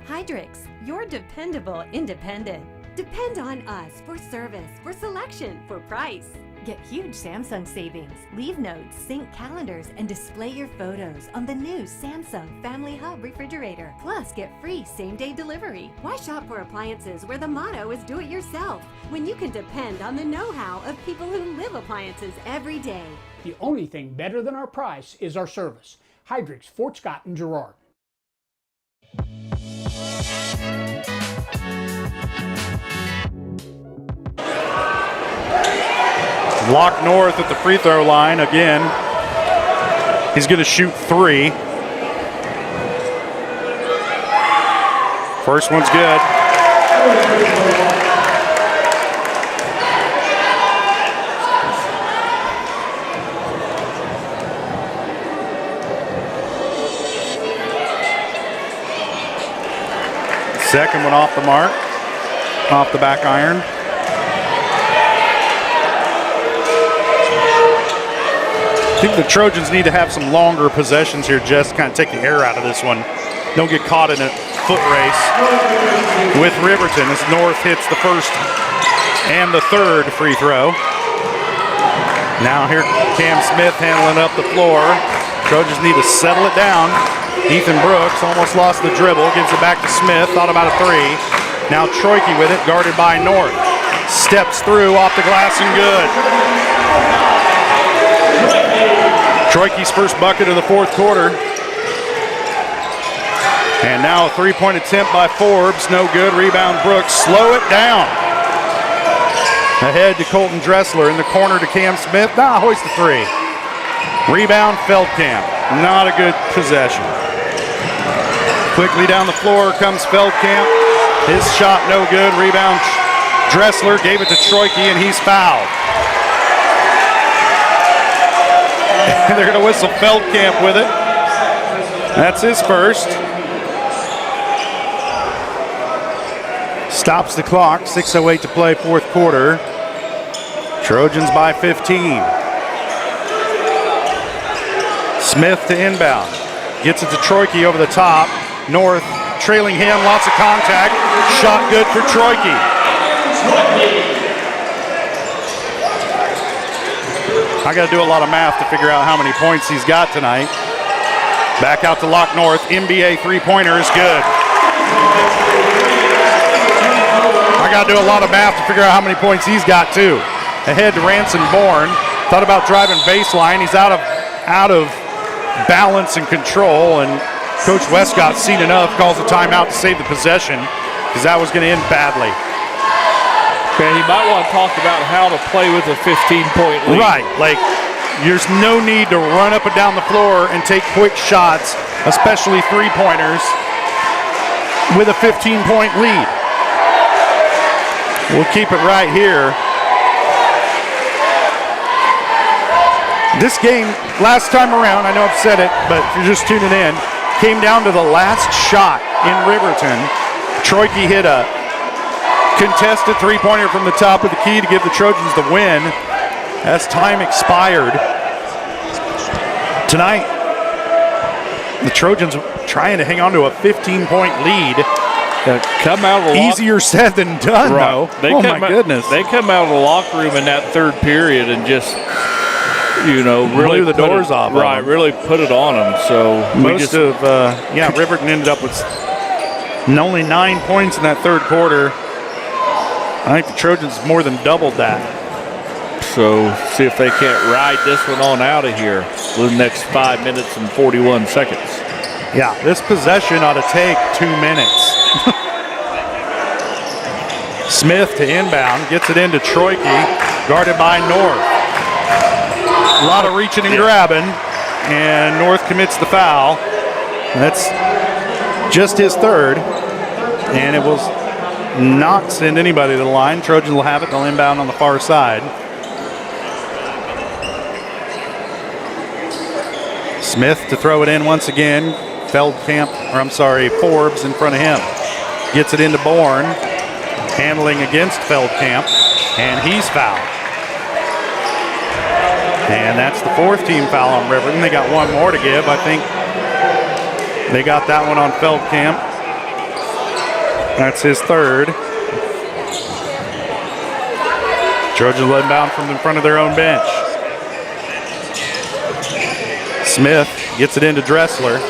Hydrix, your dependable independent. Depend on us for service, for selection, for price. Get huge Samsung savings. Leave notes, sync calendars, and display your photos on the new Samsung Family Hub refrigerator. Plus, get free same-day delivery. Why shop for appliances where the motto is do it yourself when you can depend on the know-how of people who live appliances every day? The only thing better than our price is our service. Hydrix, Fort Scott, and Girard. Lock North at the free throw line again. He's going to shoot 3. First one's good. Second one off the mark, off the back iron. I think the Trojans need to have some longer possessions here, just kind of take the air out of this one. Don't get caught in a foot race with Riverton as North hits the first and the third free throw. Now here Cam Smith handling up the floor. Trojans need to settle it down. Ethan Brooks almost lost the dribble, gives it back to Smith, thought about a 3. Now Troike with it, guarded by North. Steps through, off the glass and good. Troike's first bucket of the fourth quarter. And now a three-point attempt by Forbes, no good. Rebound Brooks, slow it down. Ahead to Colton Dressler, in the corner to Cam Smith. Hoist the 3. Rebound Feldkamp, not a good possession. Quickly down the floor comes Feldkamp. His shot no good. Rebound Dressler, gave it to Troike and he's fouled. They're going to whistle Feldkamp with it. That's his first. Stops the clock. 6:08 to play, fourth quarter. Trojans by 15. Smith to inbound. Gets it to Troike over the top. North trailing him. Lots of contact. Shot good for Troike. I got to do a lot of math to figure out how many points he's got tonight. Back out to Lock North. NBA three-pointer is good. I got to do a lot of math to figure out how many points he's got too. Ahead to Ranson Bourne. Thought about driving baseline. He's out of balance and control, and Coach Westcott's seen enough, calls a timeout to save the possession because that was going to end badly. Okay, he might want to talk about how to play with a 15-point lead. Right, like there's no need to run up and down the floor and take quick shots, especially three-pointers, with a 15-point lead. We'll keep it right here. This game, last time around, I know I've said it, but if you're just tuning in, came down to the last shot in Riverton. Troike hit a contested three-pointer from the top of the key to give the Trojans the win as time expired. Tonight, the Trojans trying to hang on to a 15-point lead. Come out of the easier said than done, though. My goodness. They come out of the locker room in that third period and just really blew the doors off. Right, really put it on them. So Riverton ended up with only 9 points in that third quarter. I think the Trojans more than doubled that. So see if they can't ride this one on out of here for the next 5 minutes and 41 seconds. Yeah, this possession ought to take 2 minutes. Smith to inbound, gets it into Troike, guarded by North. A lot of reaching and grabbing, and North commits the foul. That's just his third, and it will not send anybody to the line. Trojans will have it. They'll inbound on the far side. Smith to throw it in once again. Forbes in front of him. Gets it into Bourne. Handling against Feldkamp, and he's fouled. And that's the fourth team foul on Riverton. They got one more to give. I think they got that one on Feldkamp. That's his third. Trojans let down from in front of their own bench. Smith gets it into Dressler.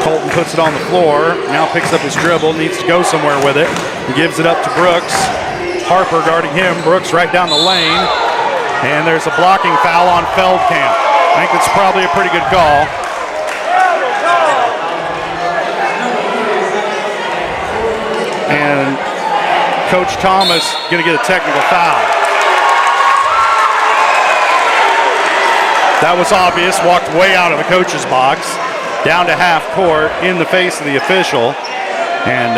Colton puts it on the floor, now picks up his dribble, needs to go somewhere with it. He gives it up to Brooks. Harper guarding him. Brooks right down the lane. And there's a blocking foul on Feldkamp. I think it's probably a pretty good call. And Coach Thomas going to get a technical foul. That was obvious, walked way out of the coach's box. Down to half court in the face of the official. And,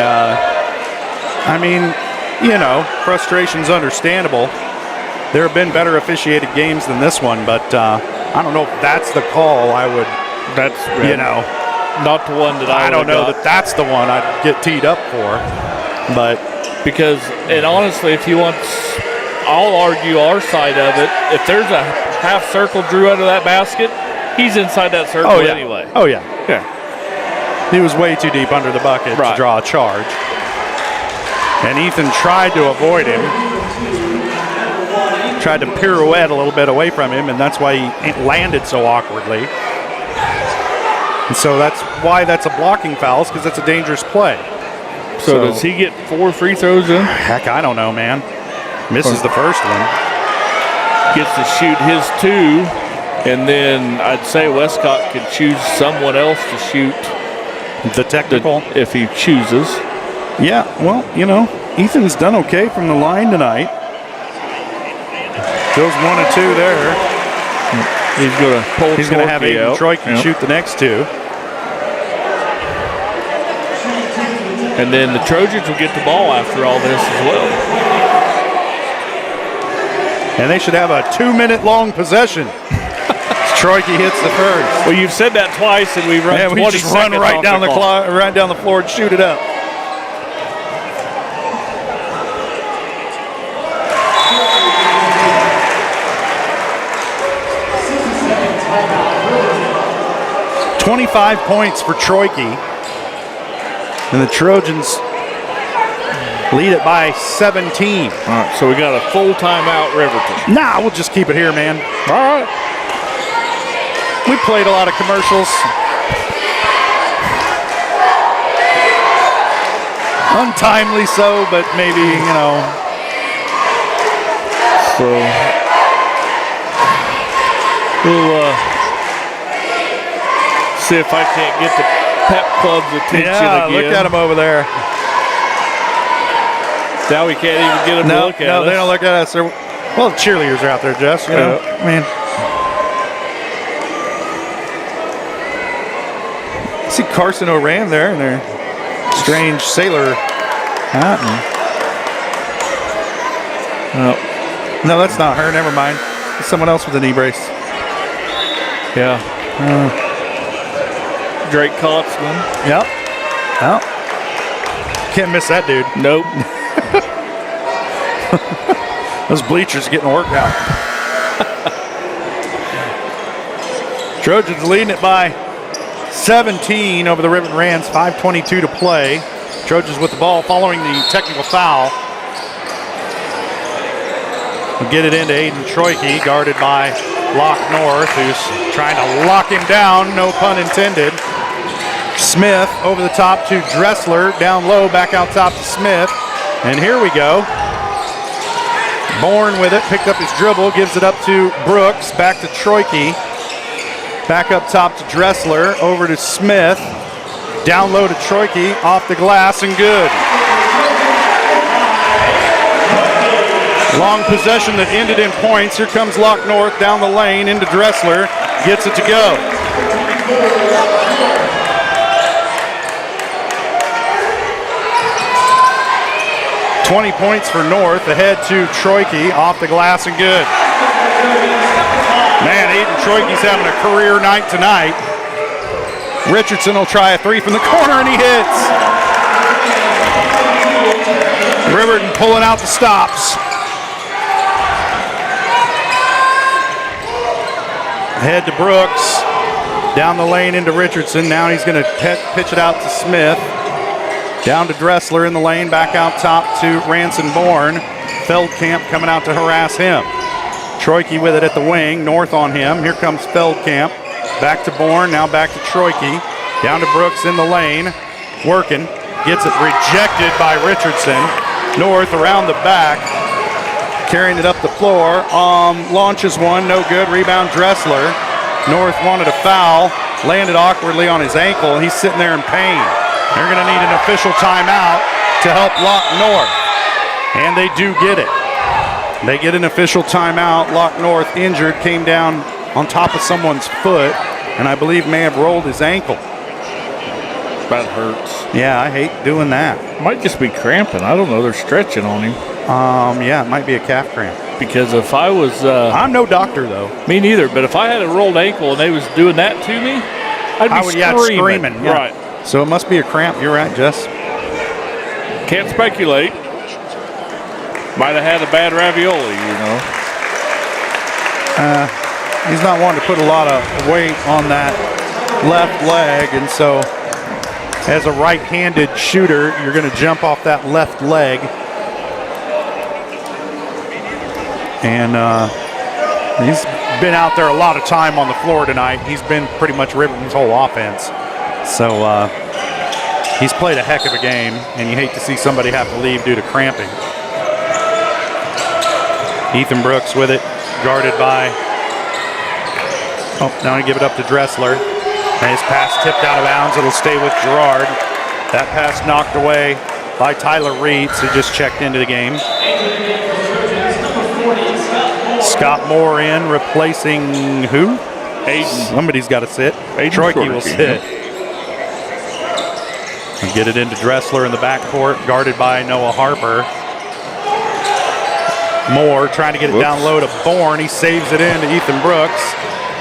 frustration's understandable. There have been better officiated games than this one, but I don't know if that's the call I would, not the one that I don't know that that's the one I'd get teed up for. But because, and honestly, if you want, I'll argue our side of it. If there's a half circle drew under that basket, he's inside that circle anyway. Oh, yeah. He was way too deep under the bucket to draw a charge. And Ethan tried to avoid him. Tried to pirouette a little bit away from him, and that's why he landed so awkwardly. And so that's why that's a blocking foul, because it's a dangerous play. So does he get 4 free throws in? Heck, I don't know, man. Misses the first one. Gets to shoot his 2. And then I'd say Westcott could choose someone else to shoot the technical if he chooses. Yeah, well, Ethan's done okay from the line tonight. Goes 1 of 2 there. He's going to pull. He's going to have Aiden Troike shoot the next 2. And then the Trojans will get the ball after all this as well. And they should have a 2-minute-long possession. Troike hits the first. Well, you've said that twice, and we run 20 we just run right down the clock, right down the floor and shoot it up. $25 points for Troike, and the Trojans lead it by 17. All right, so we got a full timeout, Riverton. Nah, we'll just keep it here, man. All right. We played a lot of commercials. Untimely so, but maybe, So we'll see if I can't get the Pep Club's attention again. Look at them over there. Now we can't even get them to look at us. No, they don't look at us. Well, the cheerleaders are out there, Jess. See Carson O'Ran there in their strange sailor hat. No, that's not her. Never mind. It's someone else with a knee brace. Yeah. Drake Kotzman. Yep. Oh. Can't miss that dude. Nope. Those bleachers getting worked out. Trojans leading it by 17 over the Riverton Rams, 5:22 to play. Trojans with the ball following the technical foul. Get it into Aiden Troike, guarded by Locke North, who's trying to lock him down, no pun intended. Smith over the top to Dressler, down low, back out top to Smith. And here we go. Bourne with it, picked up his dribble, gives it up to Brooks, back to Troike. Back up top to Dressler, over to Smith. Down low to Troike, off the glass and good. Long possession that ended in points. Here comes Locke North down the lane into Dressler. Gets it to go. $20 points for North. Ahead to Troike. Off the glass and good. Man, Aiden Troike's having a career night tonight. Richardson will try a three from the corner and he hits. Riverton pulling out the stops. Head to Brooks, down the lane into Richardson. Now he's going to pitch it out to Smith. Down to Dressler in the lane, back out top to Ranson Bourne. Feldkamp coming out to harass him. Troike with it at the wing, North on him. Here comes Feldkamp. Back to Bourne, now back to Troike. Down to Brooks in the lane, working. Gets it rejected by Richardson. North around the back. Carrying it up the floor, launches one, no good, rebound Dressler. North wanted a foul, landed awkwardly on his ankle, he's sitting there in pain. They're gonna need an official timeout to help Locke North. And they do get it. They get an official timeout. Locke North injured, came down on top of someone's foot, and I believe may have rolled his ankle. That hurts. Yeah, I hate doing that. Might just be cramping, I don't know, they're stretching on him. Yeah, it might be a calf cramp. Because if I was... I'm no doctor, though. Me neither, but if I had a rolled ankle and they was doing that to me, I'd be screaming. Yeah. Right. So it must be a cramp. You're right, Jess. Can't speculate. Might have had a bad ravioli, you know. He's not wanting to put a lot of weight on that left leg, and so as a right-handed shooter, you're going to jump off that left leg. And he's been out there a lot of time on the floor tonight. He's been pretty much Riverton's whole offense. So he's played a heck of a game, and you hate to see somebody have to leave due to cramping. Ethan Brooks with it, guarded by... Oh, now I give it up to Dressler. And his pass tipped out of bounds. It'll stay with Girard. That pass knocked away by Tyler Reeds, who just checked into the game. Scott Moore in, replacing who? Aiden. Somebody's got to sit. Troike will sit. And get it into Dressler in the backcourt, guarded by Noah Harper. Moore trying to get it down low to Bourne. He saves it in to Ethan Brooks.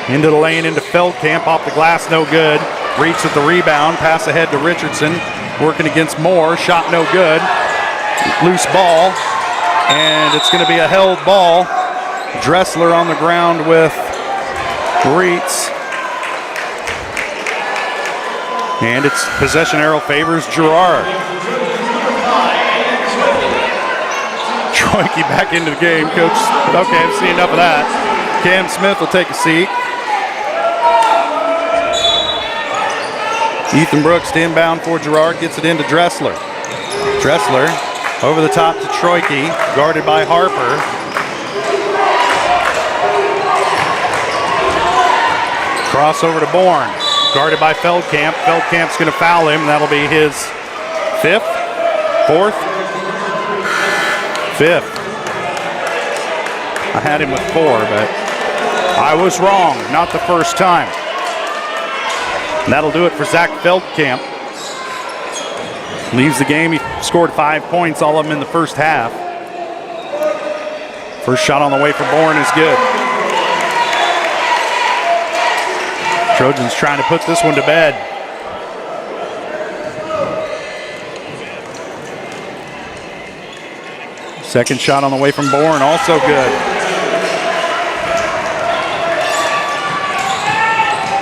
Into the lane, into Feldkamp, off the glass, no good. Reach with the rebound, pass ahead to Richardson. Working against Moore, shot no good. Loose ball, and it's going to be a held ball. Dressler on the ground with Reitz. And it's possession arrow favors Girard. Troike back into the game, coach. Okay, I've seen enough of that. Cam Smith will take a seat. Ethan Brooks to inbound for Girard, gets it into Dressler. Dressler over the top to Troike, guarded by Harper. Crossover to Bourne, guarded by Feldkamp. Feldkamp's going to foul him. That'll be his fifth, fourth, fifth. I had him with 4, but I was wrong. Not the first time. And that'll do it for Zach Feldkamp. Leaves the game. He scored 5 points, all of them in the first half. First shot on the way for Bourne is good. Trojans trying to put this one to bed. Second shot on the way from Bourne, also good.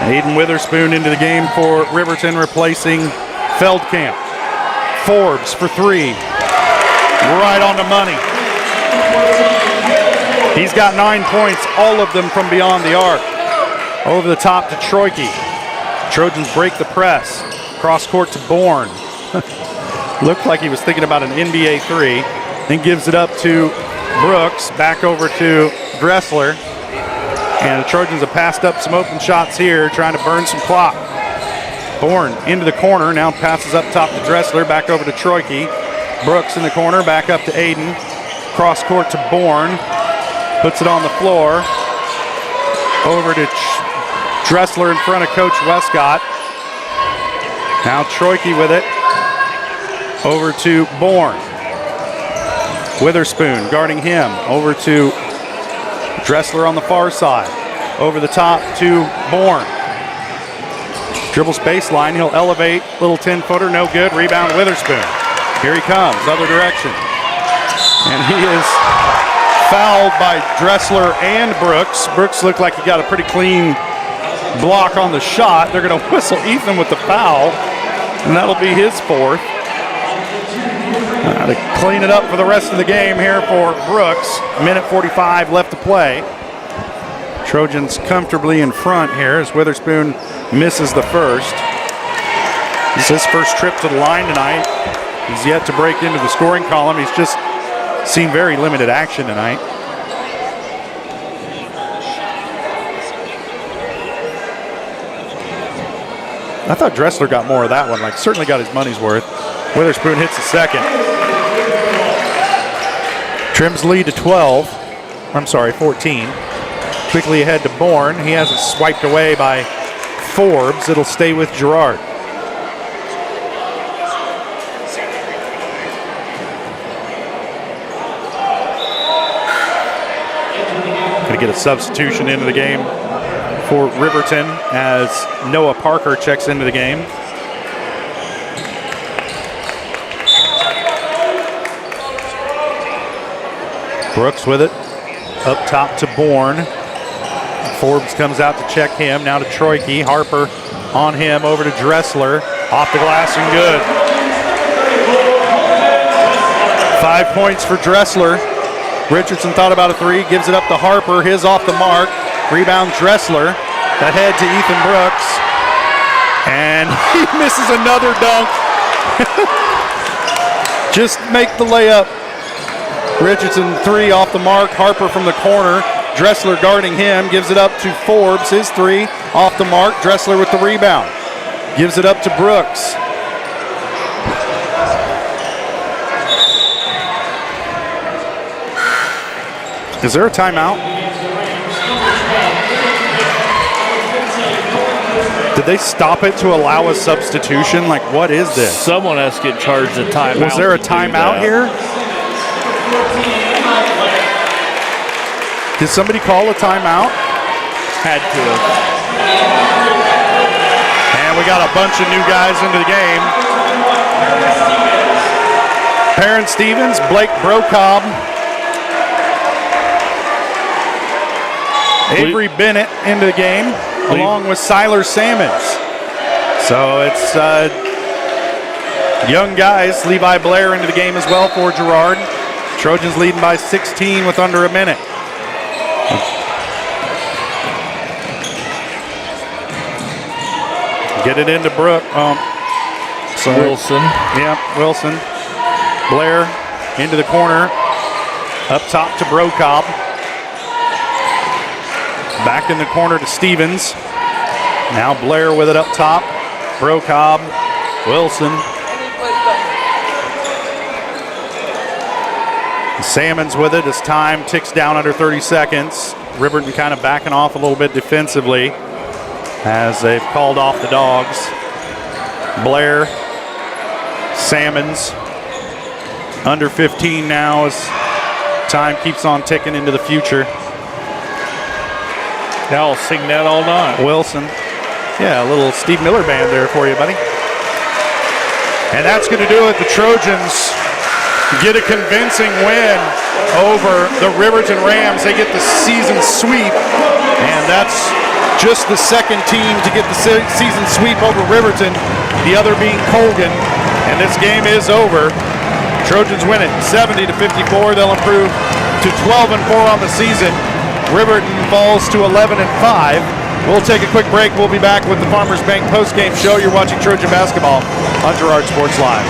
Aiden Witherspoon into the game for Riverton, replacing Feldkamp. Forbes for 3. Right on the money. He's got 9 points, all of them from beyond the arc. Over the top to Troike. Trojans break the press. Cross court to Bourne. Looked like he was thinking about an NBA three. Then gives it up to Brooks. Back over to Dressler. And the Trojans have passed up some open shots here, trying to burn some clock. Bourne into the corner. Now passes up top to Dressler. Back over to Troike. Brooks in the corner. Back up to Aiden. Cross court to Bourne. Puts it on the floor. Over to Dressler in front of Coach Westcott. Now Troike with it. Over to Bourne. Witherspoon guarding him. Over to Dressler on the far side. Over the top to Bourne. Dribbles baseline. He'll elevate. Little 10-footer. No good. Rebound Witherspoon. Here he comes. Other direction. And he is fouled by Dressler and Brooks. Brooks looked like he got a pretty clean block on the shot. They're going to whistle Ethan with the foul, and that'll be his fourth. To clean it up for the rest of the game here for Brooks. Minute 45 left to play. Trojans comfortably in front here as Witherspoon misses the first. This is his first trip to the line tonight. He's yet to break into the scoring column. He's just seen very limited action tonight. I thought Dressler got more of that one. Like, certainly got his money's worth. Witherspoon hits the second. Trims lead to 14. Quickly ahead to Bourne. He has it swiped away by Forbes. It'll stay with Girard. Going to get a substitution into the game for Riverton as Noah Parker checks into the game. Brooks with it. Up top to Bourne. Forbes comes out to check him. Now to Troike. Harper on him. Over to Dressler. Off the glass and good. 5 points for Dressler. Richardson thought about a three. Gives it up to Harper. His off the mark. Rebound Dressler. Ahead to Ethan Brooks. And he misses another dunk. Just make the layup. Richardson three off the mark. Harper from the corner. Dressler guarding him. Gives it up to Forbes. His three off the mark. Dressler with the rebound. Gives it up to Brooks. Is there a timeout? Did they stop it to allow a substitution? Like, what is this? Someone has to get charged a timeout. Was there a timeout here? Did somebody call a timeout? Had to have. And we got a bunch of new guys into the game. Perrin Stevens, Blake Brocobb, Avery Bennett into the game, along with Siler Sammons. So it's young guys. Levi Blair into the game as well for Girard. Trojans leading by 16 with under a minute. Get it into Wilson. Yeah, Wilson. Blair into the corner. Up top to Brocobb. Back in the corner to Stevens. Now Blair with it up top. Brocobb. Wilson. Salmons with it as time ticks down under 30 seconds. Riverton kind of backing off a little bit defensively as they've called off the dogs. Blair, Salmons, under 15 now as time keeps on ticking into the future. Yeah, I'll sing that all night. Wilson. Yeah, a little Steve Miller band there for you, buddy. And that's going to do it. The Trojans get a convincing win over the Riverton Rams. They get the season sweep, and that's just the second team to get the season sweep over Riverton, the other being Colgan, and this game is over. Trojans win it 70-54. They'll improve to 12-4 on the season. Riverton falls to 11-5. We'll take a quick break. We'll be back with the Farmers Bank postgame show. You're watching Trojan basketball on Girard Sports Live.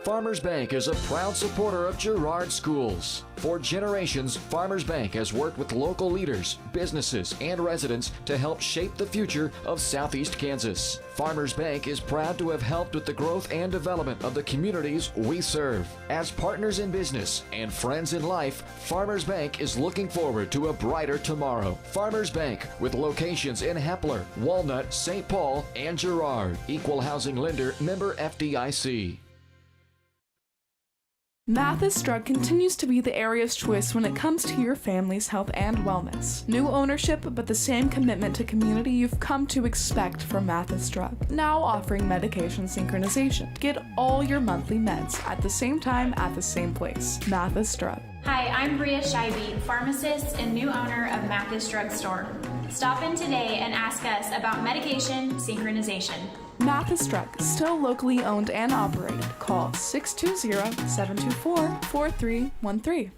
Farmers Bank is a proud supporter of Girard schools. For generations, Farmers Bank has worked with local leaders, businesses, and residents to help shape the future of Southeast Kansas. Farmers Bank is proud to have helped with the growth and development of the communities we serve. As partners in business and friends in life, Farmers Bank is looking forward to a brighter tomorrow. Farmers Bank, with locations in Hepler, Walnut, St. Paul, and Girard. Equal housing lender, member FDIC. Mathis Drug continues to be the area's choice when it comes to your family's health and wellness. New ownership, but the same commitment to community you've come to expect from Mathis Drug. Now offering medication synchronization. Get all your monthly meds at the same time at the same place. Mathis Drug. Hi, I'm Bria Scheibe, pharmacist and new owner of Mathis Drug Store. Stop in today and ask us about medication synchronization. Mathis Drug, still locally owned and operated. Call 620-724-4313.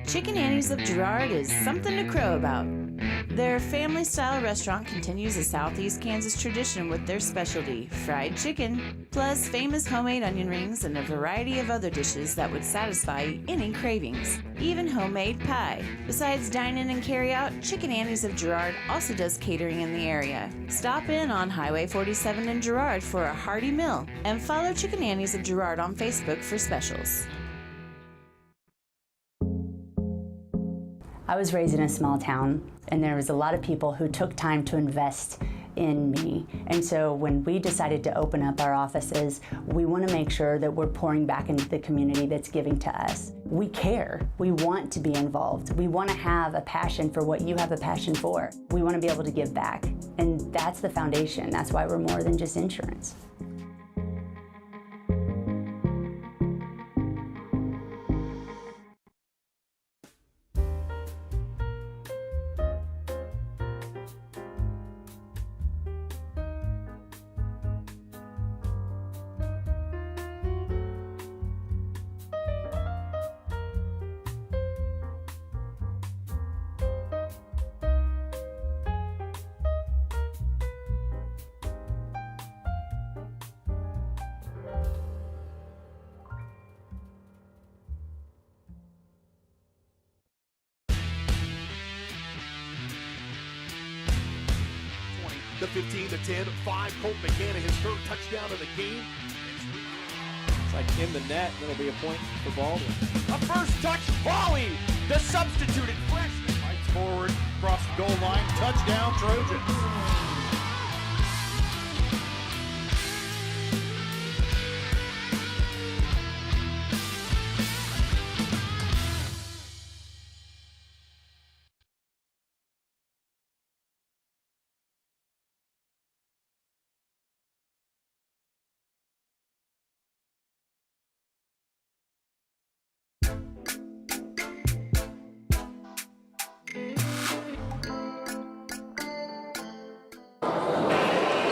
Chicken Annie's of Girard is something to crow about. Their family-style restaurant continues a Southeast Kansas tradition with their specialty, fried chicken, plus famous homemade onion rings and a variety of other dishes that would satisfy any cravings, even homemade pie. Besides dine-in and carry-out, Chicken Annie's of Girard also does catering in the area. Stop in on Highway 47 in Girard for a hearty meal, and follow Chicken Annie's of Girard on Facebook for specials. I was raised in a small town, and there was a lot of people who took time to invest in me. And so when we decided to open up our offices, we want to make sure that we're pouring back into the community that's giving to us. We care. We want to be involved. We want to have a passion for what you have a passion for. We want to be able to give back. And that's the foundation. That's why we're more than just insurance. The 15-10, 5, Colt McCann, his third touchdown of the game. It's like in the net, that'll be a point for Baldwin. A first touch volley, the substituted freshman. Fights forward, across the goal line, touchdown Trojans.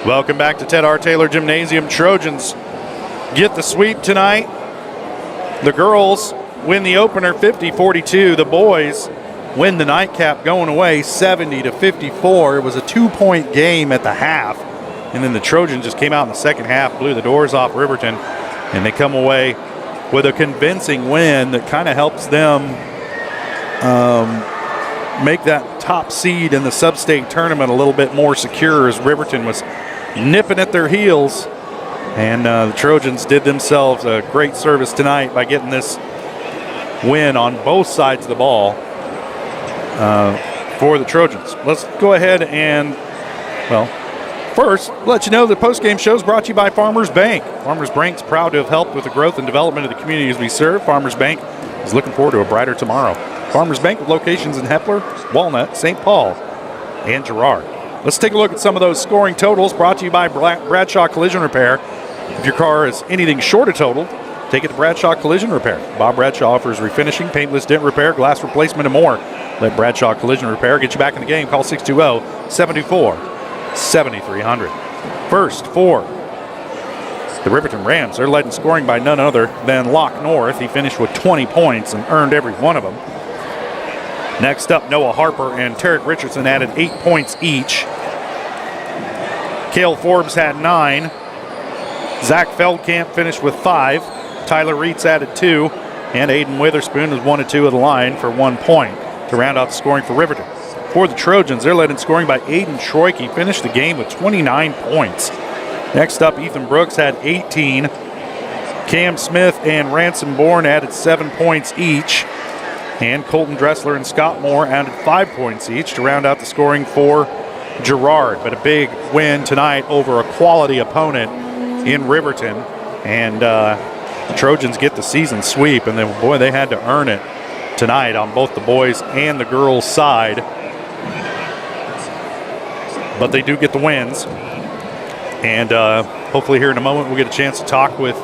Welcome back to Ted R. Taylor Gymnasium. Trojans get the sweep tonight. The girls win the opener 50-42. The boys win the nightcap going away 70-54. It was a 2-point game at the half. And then the Trojans just came out in the second half, blew the doors off Riverton, and they come away with a convincing win that kind of helps them make that top seed in the sub-state tournament a little bit more secure, as Riverton was nipping at their heels. And the Trojans did themselves a great service tonight by getting this win on both sides of the ball for the Trojans. Let's go ahead and, well, first, let you know the postgame show is brought to you by Farmers Bank. Farmers Bank's proud to have helped with the growth and development of the communities we serve. Farmers Bank is looking forward to a brighter tomorrow. Farmers Bank with locations in Hepler, Walnut, St. Paul, and Girard. Let's take a look at some of those scoring totals brought to you by Bradshaw Collision Repair. If your car is anything short of totaled, take it to Bradshaw Collision Repair. Bob Bradshaw offers refinishing, paintless dent repair, glass replacement, and more. Let Bradshaw Collision Repair get you back in the game. Call 620-724-7300. First for the Riverton Rams. They're led in scoring by none other than Locke North. He finished with 20 points and earned every one of them. Next up, Noah Harper and Tarek Richardson added 8 points each. Cale Forbes had 9. Zach Feldkamp finished with 5. Tyler Reitz added 2. And Aiden Witherspoon was 1 of 2 of the line for 1 point to round out the scoring for Riverton. For the Trojans, they're led in scoring by Aiden Troik. He finished the game with 29 points. Next up, Ethan Brooks had 18. Cam Smith and Ransom Bourne added 7 points each. And Colton Dressler and Scott Moore added 5 points each to round out the scoring for Girard. But a big win tonight over a quality opponent in Riverton. And the Trojans get the season sweep. And then, boy, they had to earn it tonight on both the boys and the girls' side. But they do get the wins. And hopefully here in a moment we'll get a chance to talk with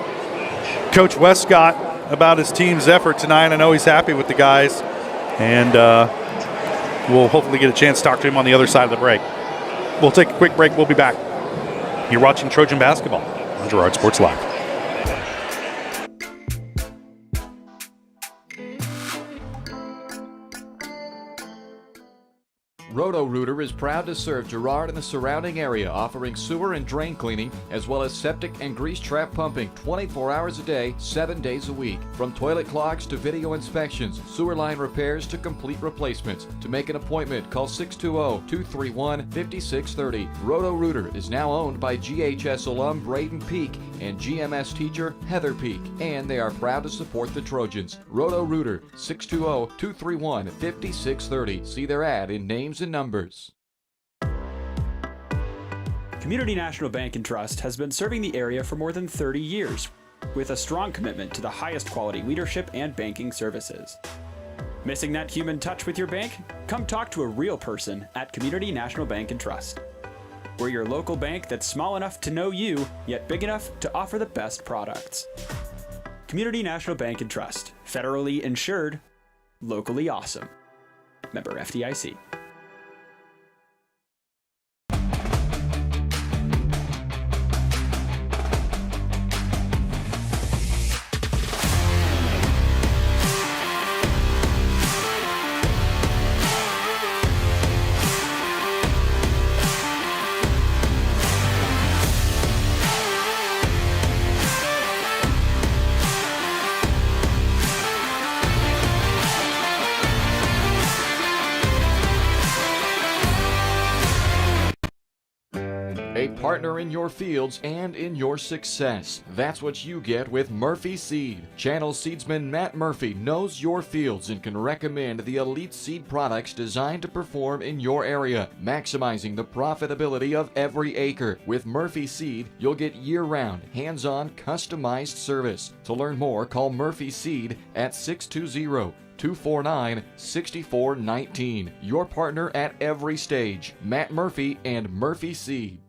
Coach Westcott about his team's effort tonight. I know he's happy with the guys, and we'll hopefully get a chance to talk to him on the other side of the break. We'll take a quick break. We'll be back. You're watching Trojan Basketball on Girard Sports Live. Roto-Rooter is proud to serve Girard and the surrounding area, offering sewer and drain cleaning, as well as septic and grease trap pumping 24 hours a day, 7 days a week. From toilet clogs to video inspections, sewer line repairs to complete replacements. To make an appointment, call 620-231-5630. Roto-Rooter is now owned by GHS alum Braden Peak and GMS teacher Heather Peak, and they are proud to support the Trojans. Roto-Rooter, 620-231-5630. See their ad in names and numbers. Community National Bank and Trust has been serving the area for more than 30 years, with a strong commitment to the highest quality leadership and banking services. Missing that human touch with your bank? Come talk to a real person at Community National Bank and Trust. We're your local bank that's small enough to know you, yet big enough to offer the best products. Community National Bank and Trust. Federally insured, locally awesome. Member FDIC. A partner in your fields and in your success. That's what you get with Murphy Seed. Channel seedsman Matt Murphy knows your fields and can recommend the elite seed products designed to perform in your area, maximizing the profitability of every acre. With Murphy Seed, you'll get year-round, hands-on, customized service. To learn more, call Murphy Seed at 620-249-6419. Your partner at every stage. Matt Murphy and Murphy Seed.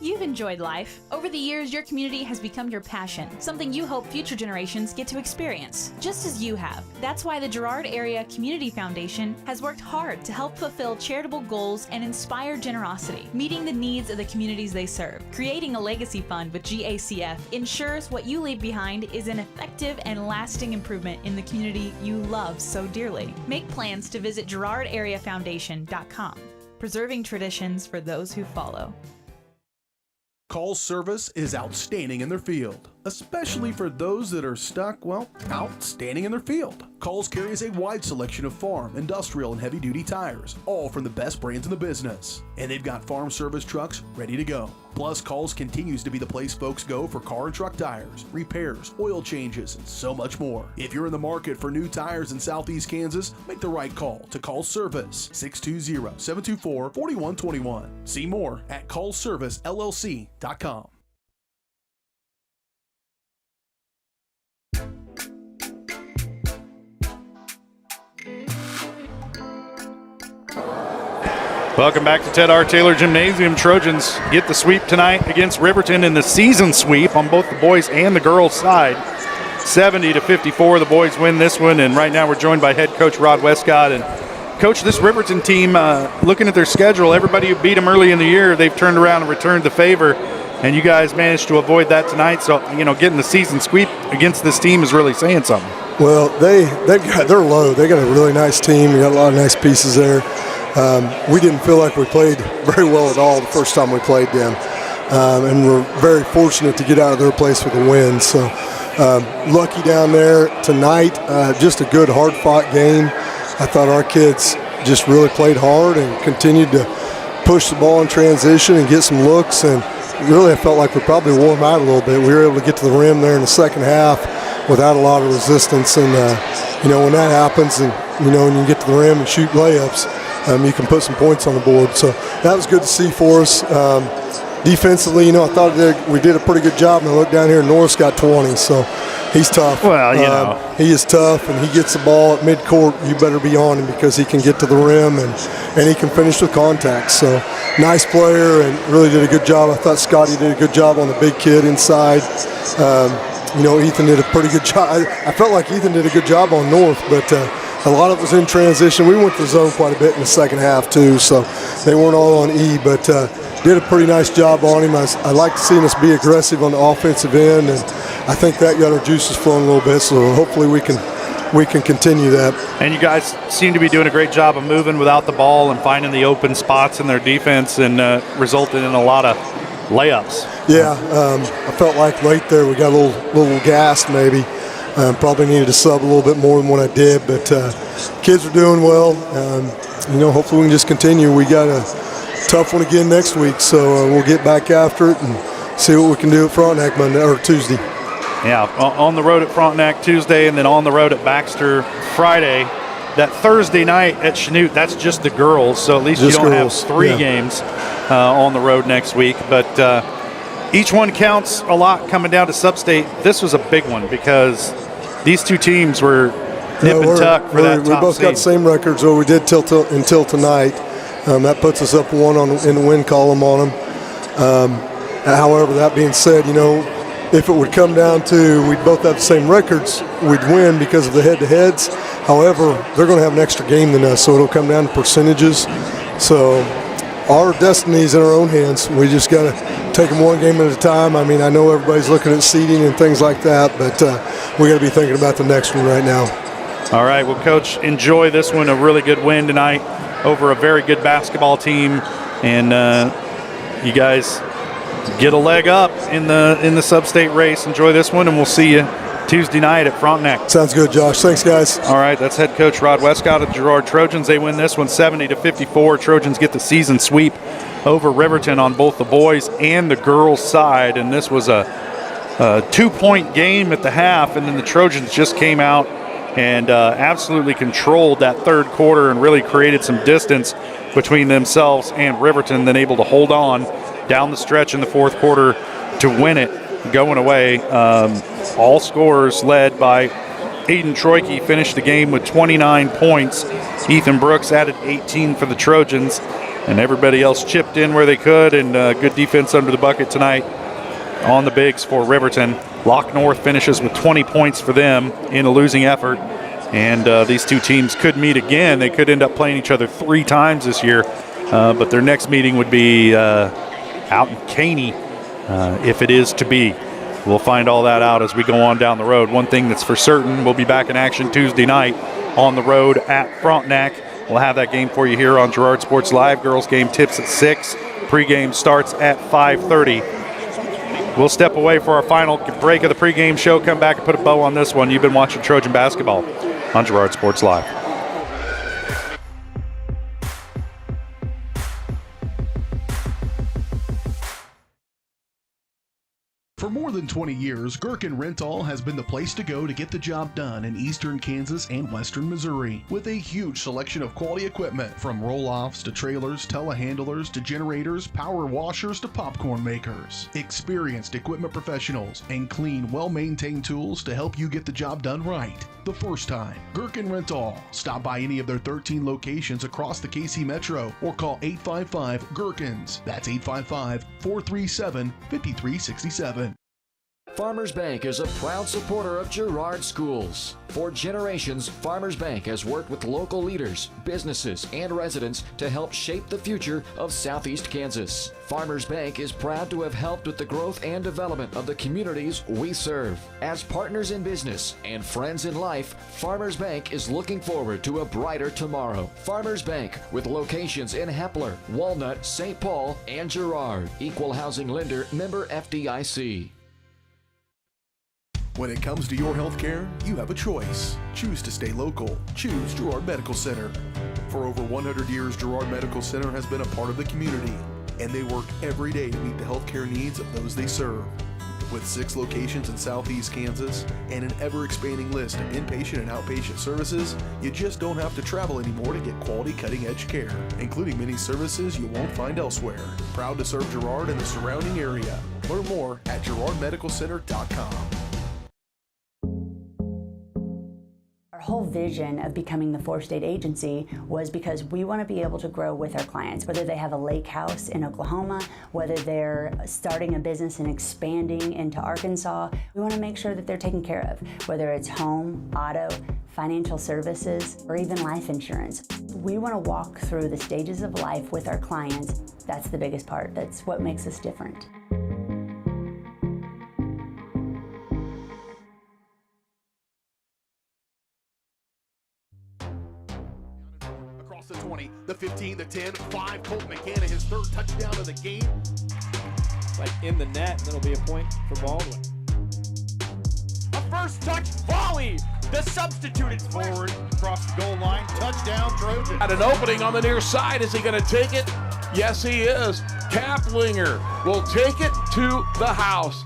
You've enjoyed life. Over the years, your community has become your passion, something you hope future generations get to experience, just as you have. That's why the Girard Area Community Foundation has worked hard to help fulfill charitable goals and inspire generosity, meeting the needs of the communities they serve. Creating a legacy fund with GACF ensures what you leave behind is an effective and lasting improvement in the community you love so dearly. Make plans to visit GirardAreaFoundation.com, preserving traditions for those who follow. Call service is outstanding in their field, especially for those that are stuck, well, outstanding in their field. Coles carries a wide selection of farm, industrial, and heavy-duty tires, all from the best brands in the business. And they've got farm service trucks ready to go. Plus, Coles continues to be the place folks go for car and truck tires, repairs, oil changes, and so much more. If you're in the market for new tires in Southeast Kansas, make the right call to Coles Service, 620-724-4121. See more at ColesServiceLLC.com. Welcome back to Ted R. Taylor Gymnasium. Trojans get the sweep tonight against Riverton in the season sweep on both the boys and the girls side. 70-54, the boys win this one, and right now we're joined by head coach Rod Westcott. And coach, this Riverton team, looking at their schedule, everybody who beat them early in the year, they've turned around and returned the favor, and you guys managed to avoid that tonight. So, getting the season sweep against this team is really saying something. Well, they're low. They got a really nice team. We got a lot of nice pieces there. We didn't feel like we played very well at all the first time we played them, and we're very fortunate to get out of their place with a win. So lucky down there tonight. Just a good, hard-fought game. I thought our kids just really played hard and continued to push the ball in transition and get some looks. And really, I felt like we probably wore them out a little bit. We were able to get to the rim there in the second half without a lot of resistance. And when that happens, and when you get to the rim and shoot layups, you can put some points on the board. So that was good to see for us. Defensively, I thought we did a pretty good job. And I looked down here, Norris got 20, so he's tough. Well, he is tough, and he gets the ball at midcourt. You better be on him because he can get to the rim and he can finish with contact. So nice player and really did a good job. I thought Scotty did a good job on the big kid inside. Ethan did a pretty good job. I felt like Ethan did a good job on North, but a lot of it was in transition. We went to the zone quite a bit in the second half too, so they weren't all on E, but did a pretty nice job on him. I like seeing us be aggressive on the offensive end, and I think that got our juices flowing a little bit, so hopefully we can continue that. And you guys seem to be doing a great job of moving without the ball and finding the open spots in their defense, and resulting in a lot of layups. Yeah, I felt like late there we got a little gassed maybe. Probably needed to sub a little bit more than what I did, but kids are doing well. Hopefully we can just continue. We got a tough one again next week, so we'll get back after it and see what we can do at Frontenac Monday or Tuesday. Yeah, on the road at Frontenac Tuesday, and then on the road at Baxter Friday. That Thursday night at Chanute, that's just the girls, so at least just you don't have three games on the road next week. But each one counts a lot coming down to Sub-State. This was a big one because these two teams were nip and tuck for that top We both seed. got the same records, or we did until tonight. That puts us up one in the win column on them. However, that being said, if it would come down to we'd both have the same records, we'd win because of the head-to-heads. However, they're going to have an extra game than us, so it'll come down to percentages. So our destiny's in our own hands. We just got to take them one game at a time. I mean, I know everybody's looking at seeding and things like that, but we got to be thinking about the next one right now. All right, well, Coach, enjoy this one. A really good win tonight over a very good basketball team, and you guys get a leg up in the Sub-State race. Enjoy this one, and we'll see you Tuesday night at Frontenac. Sounds good, Josh. Thanks, guys. All right, that's head coach Rod Westcott of the Girard Trojans. They win this one 70-54. Trojans get the season sweep over Riverton on both the boys and the girls side, and this was a 2-point game at the half, and then the Trojans just came out and absolutely controlled that third quarter and really created some distance between themselves and Riverton, then able to hold on down the stretch in the fourth quarter to win it going away. All scorers led by Aiden Troike, finished the game with 29 points. Ethan Brooks added 18 for the Trojans, and everybody else chipped in where they could, and good defense under the bucket tonight on the bigs for Riverton. Lock North finishes with 20 points for them in a losing effort, and these two teams could meet again. They could end up playing each other 3 times this year, but their next meeting would be out in Caney, if it is to be. We'll find all that out as we go on down the road. One thing that's for certain, we'll be back in action Tuesday night on the road at Frontenac. We'll have that game for you here on Girard Sports Live. Girls game tips at 6. Pregame starts at 5:30. We'll step away for our final break of the pregame show, come back and put a bow on this one. You've been watching Trojan basketball on Girard Sports Live. For more than 20 years, Gherkin Rental has been the place to go to get the job done in eastern Kansas and western Missouri. With a huge selection of quality equipment, from roll-offs to trailers, telehandlers to generators, power washers to popcorn makers. Experienced equipment professionals and clean, well-maintained tools to help you get the job done right the first time. Gherkin Rental. Stop by any of their 13 locations across the KC Metro or call 855-GHERKINS. That's 855-437-5367. Farmers Bank is a proud supporter of Girard schools. For generations, Farmers Bank has worked with local leaders, businesses, and residents to help shape the future of Southeast Kansas. Farmers Bank is proud to have helped with the growth and development of the communities we serve. As partners in business and friends in life, Farmers Bank is looking forward to a brighter tomorrow. Farmers Bank, with locations in Hepler, Walnut, St. Paul, and Girard. Equal housing lender, member FDIC. When it comes to your health care, you have a choice. Choose to stay local. Choose Girard Medical Center. For over 100 years, Girard Medical Center has been a part of the community, and they work every day to meet the health care needs of those they serve. With 6 locations in Southeast Kansas and an ever-expanding list of inpatient and outpatient services, you just don't have to travel anymore to get quality cutting-edge care, including many services you won't find elsewhere. Proud to serve Girard and the surrounding area. Learn more at girardmedicalcenter.com. Our whole vision of becoming the 4-state agency was because we want to be able to grow with our clients, whether they have a lake house in Oklahoma, whether they're starting a business and expanding into Arkansas. We want to make sure that they're taken care of, whether it's home, auto, financial services, or even life insurance. We want to walk through the stages of life with our clients. That's the biggest part. That's what makes us different. The 20, the 15, the 10, 5. Colton McKenna, his 3rd touchdown of the game. It's like in the net, and it'll be a point for Baldwin. A first touch volley. The substituted forward across the goal line. Touchdown, Trojans. At an opening on the near side. Is he going to take it? Yes, he is. Kaplinger will take it to the house.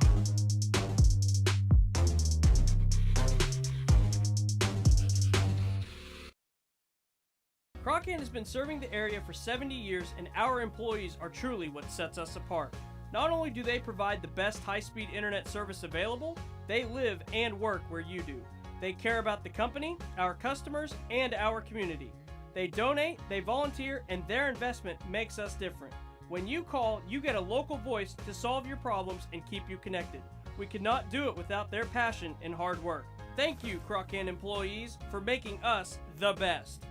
Crockett has been serving the area for 70 years, and our employees are truly what sets us apart. Not only do they provide the best high-speed internet service available, they live and work where you do. They care about the company, our customers, and our community. They donate, they volunteer, and their investment makes us different. When you call, you get a local voice to solve your problems and keep you connected. We could not do it without their passion and hard work. Thank you, Crockett employees, for making us the best.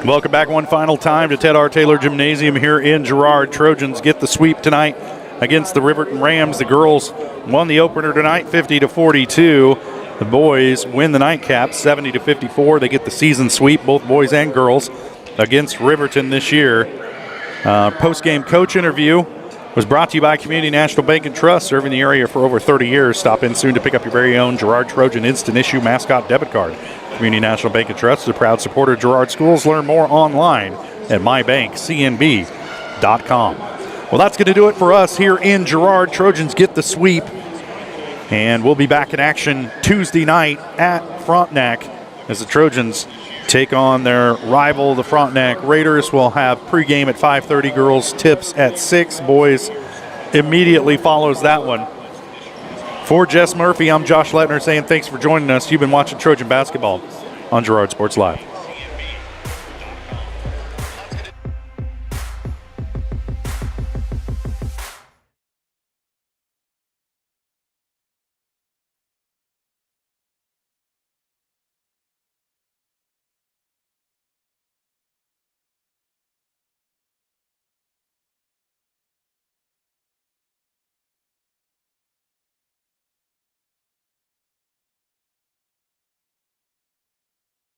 Welcome back one final time to Ted R. Taylor Gymnasium here in Girard. Trojans get the sweep tonight against the Riverton Rams. The girls won the opener tonight 50-42. The boys win the nightcap 70-54. They get the season sweep, both boys and girls, against Riverton this year. Post-game coach interview was brought to you by Community National Bank and Trust, serving the area for over 30 years. Stop in soon to pick up your very own Girard Trojan Instant Issue Mascot Debit Card. Community National Bank and Trust is a proud supporter of Girard Schools. Learn more online at mybankcnb.com. Well, that's going to do it for us here in Girard. Trojans get the sweep, and we'll be back in action Tuesday night at Frontenac as the Trojans take on their rival, the Frontenac Raiders. We'll have pregame at 5:30, girls tips at 6. Boys immediately follows that one. For Jess Murphy, I'm Josh Lettner saying thanks for joining us. You've been watching Trojan Basketball on Girard Sports Live.